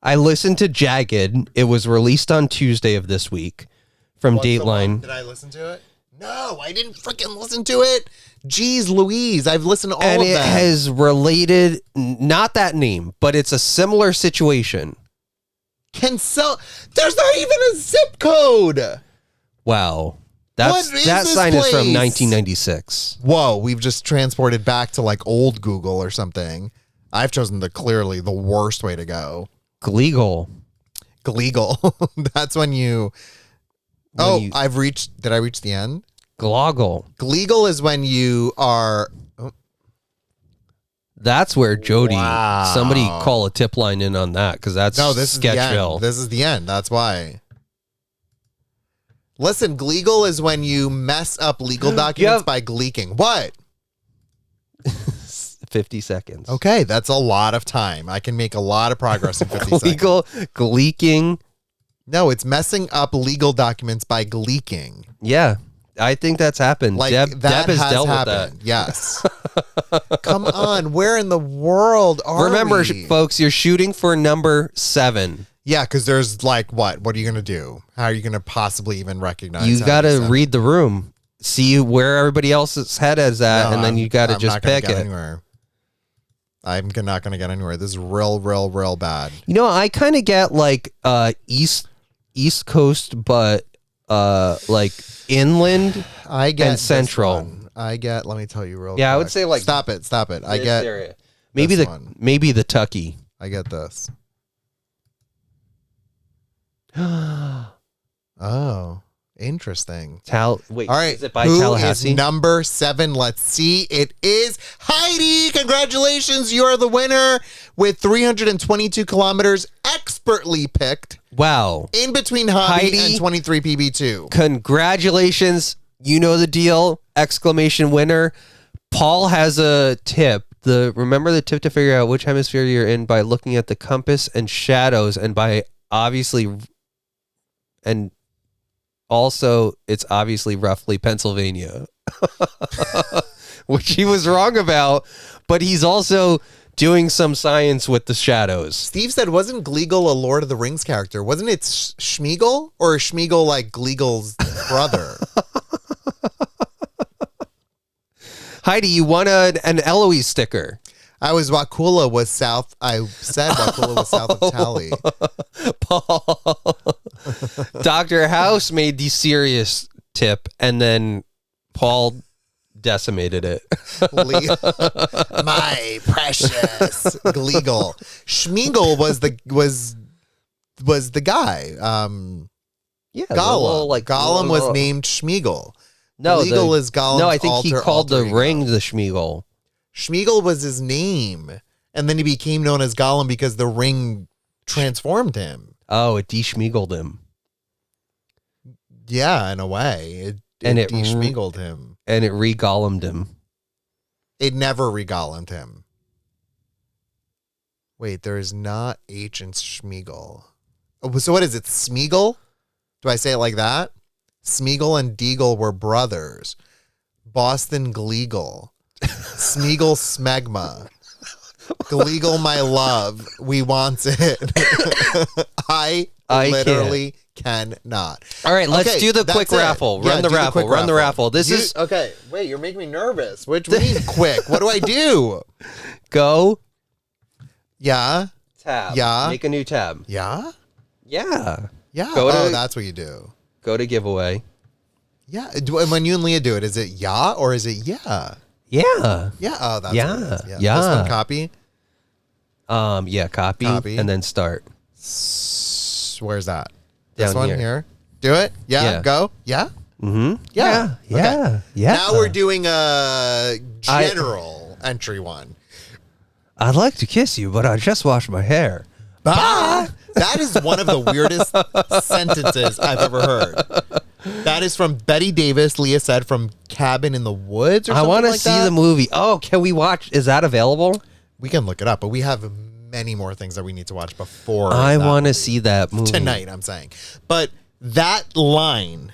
I listened to Jagged. It was released on Tuesday of this week from What's the one? Dateline. Did I listen to it? No, I didn't freaking listen to it. Jeez Louise, I've listened to all And of it them. has related, not that name, but it's a similar situation. There's not even a zip code. Wow. What is That this sign is from place? 1996. Whoa, we've just transported back to like old Google or something. I've chosen clearly the worst way to go. Gleagle. Gleagle. That's when you... Did I reach the end? Gloggle. Gleagle is when you are... That's where Jody. Wow. Somebody call a tip line in on that because that's This is the Sketchville. end. This is the end. That's why. Listen, gleegle is when you mess up legal documents by gleeking. What? 50 seconds. Okay, that's a lot of time. I can make a lot of progress in 50 seconds. Gleeking. No, it's messing up legal documents by gleeking. Yeah, I think that's happened. Like, Deb has dealt happened. with that. Yes. Come on, where in the world are Remember, we? folks, you're shooting for number 7. Yeah, because there's like, what? What are you going to do? How are you going to possibly even recognize? You got to read the room, see where everybody else's head is at, and then you got to just pick it. Anywhere. I'm not going to get anywhere. This is real bad. You know, I kind of get like East Coast, but like inland I get and central. I get. Let me tell you real. Yeah, quick. I would say like stop it. I get area. Maybe the Tucky. I get this. Oh, interesting. Wait, all right. is it by Who Tallahassee? is number 7? Let's see. It is Heidi. Congratulations. You are the winner with 322 kilometers expertly picked. Wow. In between Heidi Heidi, and 23 PB2. Congratulations. You know the deal. Exclamation winner. Paul has a tip. Remember the tip to figure out which hemisphere you're in by looking at the compass and shadows, and by obviously, and also it's obviously roughly Pennsylvania, which he was wrong about, but he's also doing some science with the shadows. Steve said, wasn't Gleegle a Lord of the Rings character? Wasn't it Schmeagol? Or is Schmeagol like Gleegle's brother? Heidi, you won an Eloise sticker. I said Wakula was south of Tally. Paul. Dr. House made the serious tip, and then Paul decimated it. My precious Gleegle. Schmeagol was the guy. Yeah, Gollum. Gollum was named Schmeagol. No, Gleegle is Gollum's No, I think he called the ego. ring the Schmeagol. Schmeagol was his name, and then he became known as Gollum because the ring transformed him. Oh, it de-Schmeagled him. Yeah, in a way. It de-Schmeagled him. And it re-Gollumed him. It never re-Gollumed him. Wait, there is not H in Schmeagol. Oh, so what is it, Smeagol? Do I say it like that? Smeagol and Deagle were brothers. Boston Gleegle. Smeagol Smegma. Gleegle my love. We want it. I literally cannot. All right, let's do the quick raffle. Run the raffle. This is okay. Wait, you're making me nervous. What do you mean quick? What do I do? Go. Yeah. Tab. Yeah. Make a new tab. Yeah. Yeah. Yeah. Go that's what you do. Go to giveaway. Yeah. When you and Leah do it, is it yeah or is it yeah? Yeah. Yeah. Oh, that's Yeah. what it is. Yeah. This one copy. Yeah. Copy. And then start. Where's that? This Down one here. Do it. Yeah. Yeah. Go. Yeah. Mm-hmm. Yeah. Yeah. Yeah. Now we're doing a general entry one. I'd like to kiss you, but I just washed my hair. Bye. That is one of the weirdest sentences I've ever heard. That is from Betty Davis. Leah said from Cabin in the Woods or something I want to like see that. the movie. Oh, can we watch? Is that available? We can look it up, but we have many more things that we need to watch before. I want to see that movie. Tonight, I'm saying. But that line,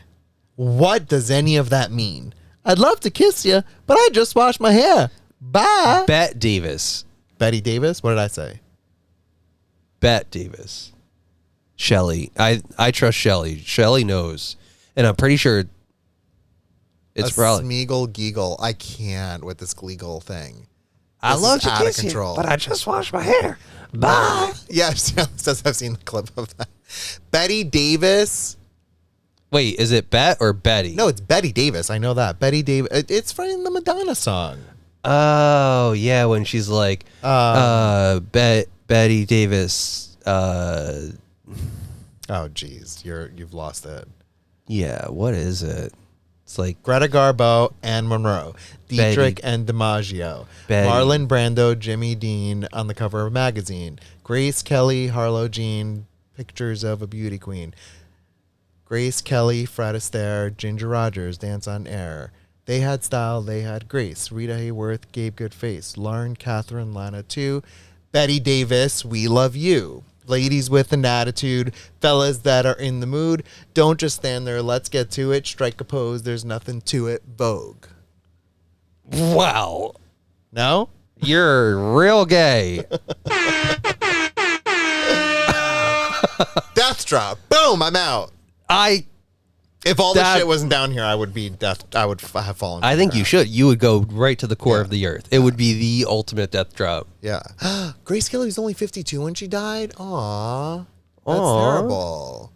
what does any of that mean? I'd love to kiss you, but I just washed my hair. Bye. Bet Davis. Betty Davis? What did I say? Bet Davis. Shelley. I trust Shelley. Shelley knows. And I'm pretty sure it's probably Smeagol Geagle. I can't with this Gleegle thing. I love to out of kiss control. you, but I just washed my hair. Bye. Yes, I've seen the clip of that. Betty Davis. Wait, is it Bet or Betty? No, it's Betty Davis. I know that. Betty Davis. It's from the Madonna song. Oh, yeah, when she's like, Betty Davis. Oh, geez, you've lost it. Yeah, what is it? It's like Greta Garbo, Anne Monroe, Dietrich Betty. and DiMaggio, Betty. Marlon Brando, Jimmy Dean on the cover of a magazine, Grace Kelly, Harlow Jean, pictures of a beauty queen, Grace Kelly, Fred Astaire, Ginger Rogers, Dance on Air. They had style, they had grace. Rita Hayworth, Gabe Goodface, Lauren Catherine, Lana 2, Betty Davis, We Love You. Ladies with an attitude, fellas that are in the mood, don't just stand there, let's get to it, strike a pose, there's nothing to it, Vogue. wow, No? you're real gay. Death drop. Boom, I'm out. If all this shit wasn't down here, I would be death. I would have fallen. I think you should. You would go right to the core of the earth. It would be the ultimate death drop. Yeah. Grace Kelly was only 52 when she died. Aw. That's terrible.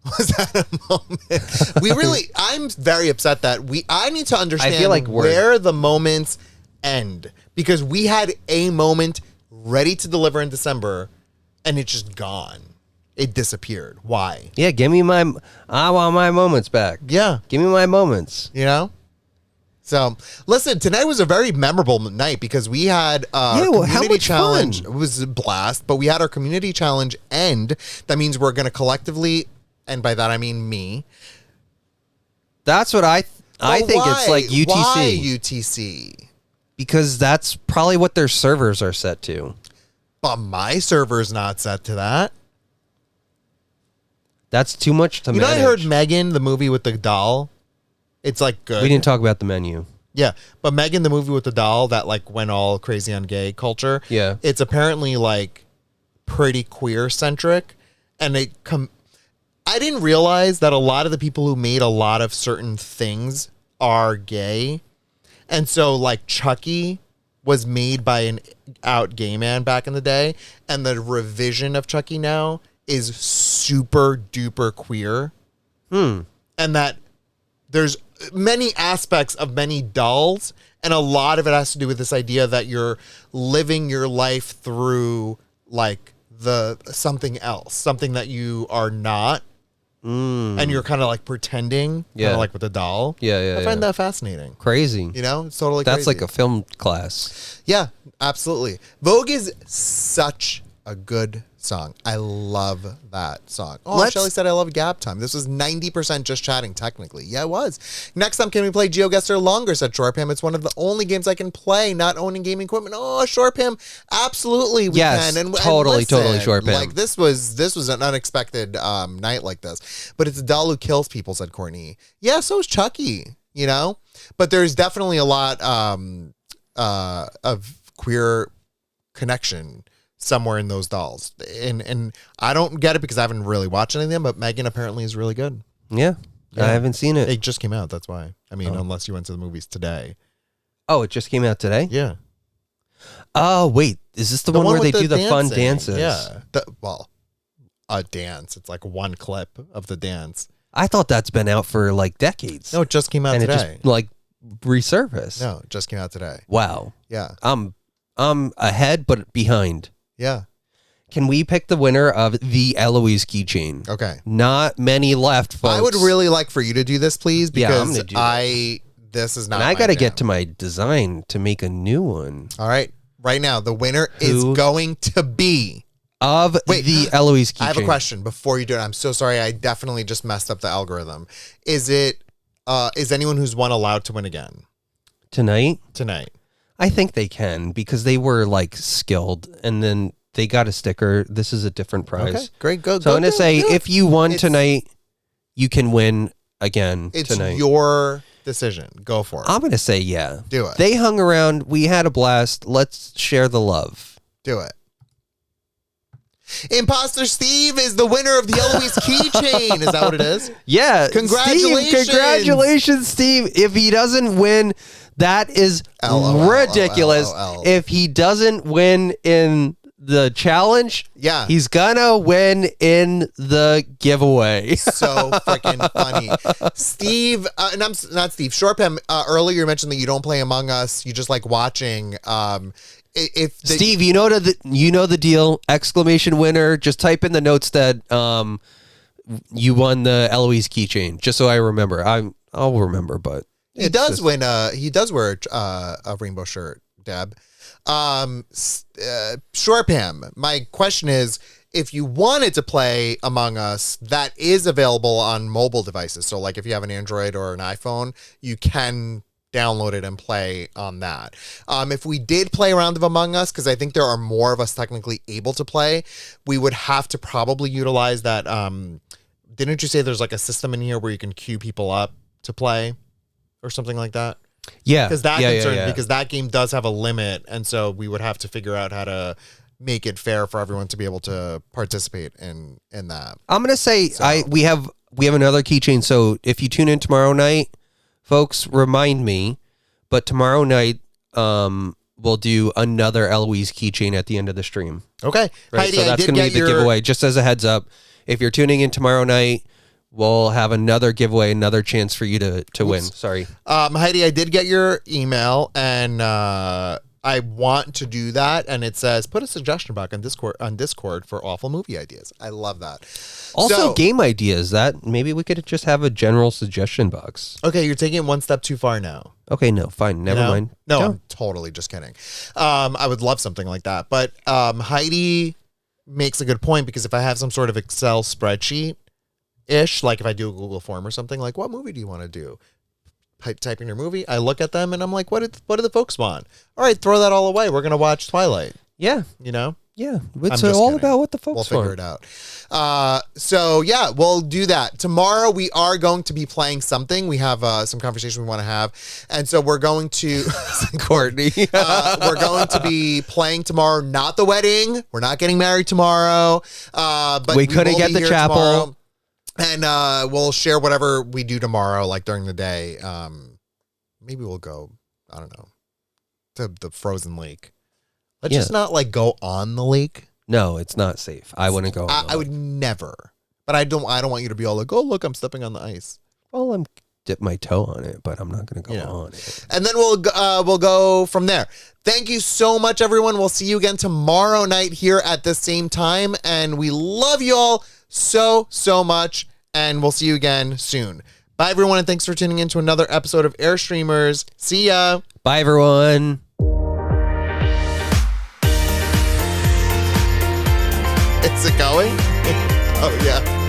Was that a moment? We really, I'm very upset that I need to understand like where the moments end. Because we had a moment ready to deliver in December and it's just gone. It disappeared. Why? Yeah, I want my moments back. Yeah. Give me my moments. You know? So, listen, tonight was a very memorable night because we had our how community much challenge. fun? It was a blast, but we had our community challenge end. That means we're going to collectively, and by that I mean me. That's what I think it's like UTC. Why UTC? Because that's probably what their servers are set to. But my server's not set to that. That's too much to You know, manage. I heard Megan, the movie with the doll. It's like good. We didn't talk about the menu. Yeah, but Megan, the movie with the doll that like went all crazy on gay culture. Yeah. It's apparently like pretty queer centric, and I didn't realize that a lot of the people who made a lot of certain things are gay, and so like Chucky was made by an out gay man back in the day, and the revision of Chucky now is super duper queer. And that there's many aspects of many dolls, and a lot of it has to do with this idea that you're living your life through like something else, something that you are not, and you're kind of like pretending, kind of like with the doll. I find that fascinating. Crazy. You know, it's totally That's crazy. like a film class. Yeah, absolutely. Vogue is such a good song. I love that song. Oh, Shelly said I love Gap Time. This was 90% just chatting, technically. Yeah, it was. Next time, can we play GeoGuessr longer, said Shorpham. It's one of the only games I can play, not owning gaming equipment. Oh, Shorpham, absolutely we Yes, can. totally Shorpham. Like, this was an unexpected night like this. But it's a doll who kills people, said Courtney. Yeah, so is Chucky, you know? But there's definitely a lot of queer connection somewhere in those dolls, and I don't get it because I haven't really watched any of them, but Megan apparently is really good. Yeah. I haven't seen it. It just came out, that's why. I mean, unless you went to the movies today. Oh, it just came out today? Yeah. Oh, wait. Is this the one where they with do the fun dancing. dances? Yeah. A dance. It's like one clip of the dance. I thought that's been out for like decades. No, it just came out and today. it just like resurfaced. No, it just came out today. Wow. Yeah. I'm ahead but behind. Yeah. Can we pick the winner of the Eloise keychain? Okay. Not many left, folks. I would really like for you to do this, please, Yeah, I'm because gonna do this is not And I got to get to my design to make a new one. All right. Right now, the winner is going to be of the Eloise keychain. I have a question before you do it. I'm so sorry. I definitely just messed up the algorithm. Is anyone who's won allowed to win again Tonight? I think they can because they were like skilled and then they got a sticker. This is a different prize. Okay, great. Go. So I'm going to say if you won tonight, you can win again tonight. It's your decision. Go for it. I'm going to say yeah. Do it. They hung around. We had a blast. Let's share the love. Do it. Imposter Steve is the winner of the Eloise keychain. Is that what it is? Yeah. Congratulations. Steve, congratulations, Steve. If he doesn't win, that is ridiculous. If he doesn't win in the challenge, he's gonna win in the giveaway. So freaking funny. Steve, and I'm not Steve, Shorpham, earlier you mentioned that you don't play Among Us, you just like watching. Steve, you know the deal. Exclamation winner. Just type in the notes that you won the Eloise keychain, just so I remember. I'll remember, but He does win. He does wear a rainbow shirt, Deb. Sure, Pam. My question is, if you wanted to play Among Us, that is available on mobile devices. So, like, if you have an Android or an iPhone, you can download it and play on that. If we did play a round of Among Us, because I think there are more of us technically able to play, we would have to probably utilize that. Didn't you say there's like a system in here where you can queue people up to play or something like that? Yeah, because because that game does have a limit, and so we would have to figure out how to make it fair for everyone to be able to participate in that. I'm gonna say we have another keychain. So if you tune in tomorrow night, folks, remind me. But tomorrow night, we'll do another Eloise keychain at the end of the stream. Okay, right? Heidi, So that's gonna be the giveaway. Just as a heads up, if you're tuning in tomorrow night, we'll have another giveaway, another chance for you to win. Sorry. Heidi, I did get your email, and I want to do that. And it says, put a suggestion box on Discord for awful movie ideas. I love that. Also, game ideas. That maybe we could just have a general suggestion box. Okay, you're taking it one step too far now. Okay, no, fine. Never mind. No, I'm totally just kidding. I would love something like that. But Heidi makes a good point, because if I have some sort of Excel spreadsheet, like if I do a Google form or something, like, what movie do you want to do? Type in your movie. I look at them and I'm like, what do the folks want? All right, throw that all away. We're going to watch Twilight. Yeah. You know? Yeah. It's all about what the folks want. We'll figure it out. So yeah, we'll do that. Tomorrow we are going to be playing something. We have some conversation we want to have. And so we're going to, Courtney, we're going to be playing tomorrow, not the wedding. We're not getting married tomorrow. But we couldn't get the chapel. Tomorrow. And we'll share whatever we do tomorrow, like during the day. Maybe we'll go, I don't know, to the frozen lake. Let's just not like go on the lake. No, it's not safe. I wouldn't go. I would never. But I don't want you to be all like, oh, look, I'm stepping on the ice. Well, I'm dip my toe on it, but I'm not going to go on it. And then we'll go from there. Thank you so much, everyone. We'll see you again tomorrow night here at the same time. And we love you all so much. And we'll see you again soon. Bye, everyone. And thanks for tuning in to another episode of Airstreamers. See ya. Bye, everyone. Is it going? Oh, yeah.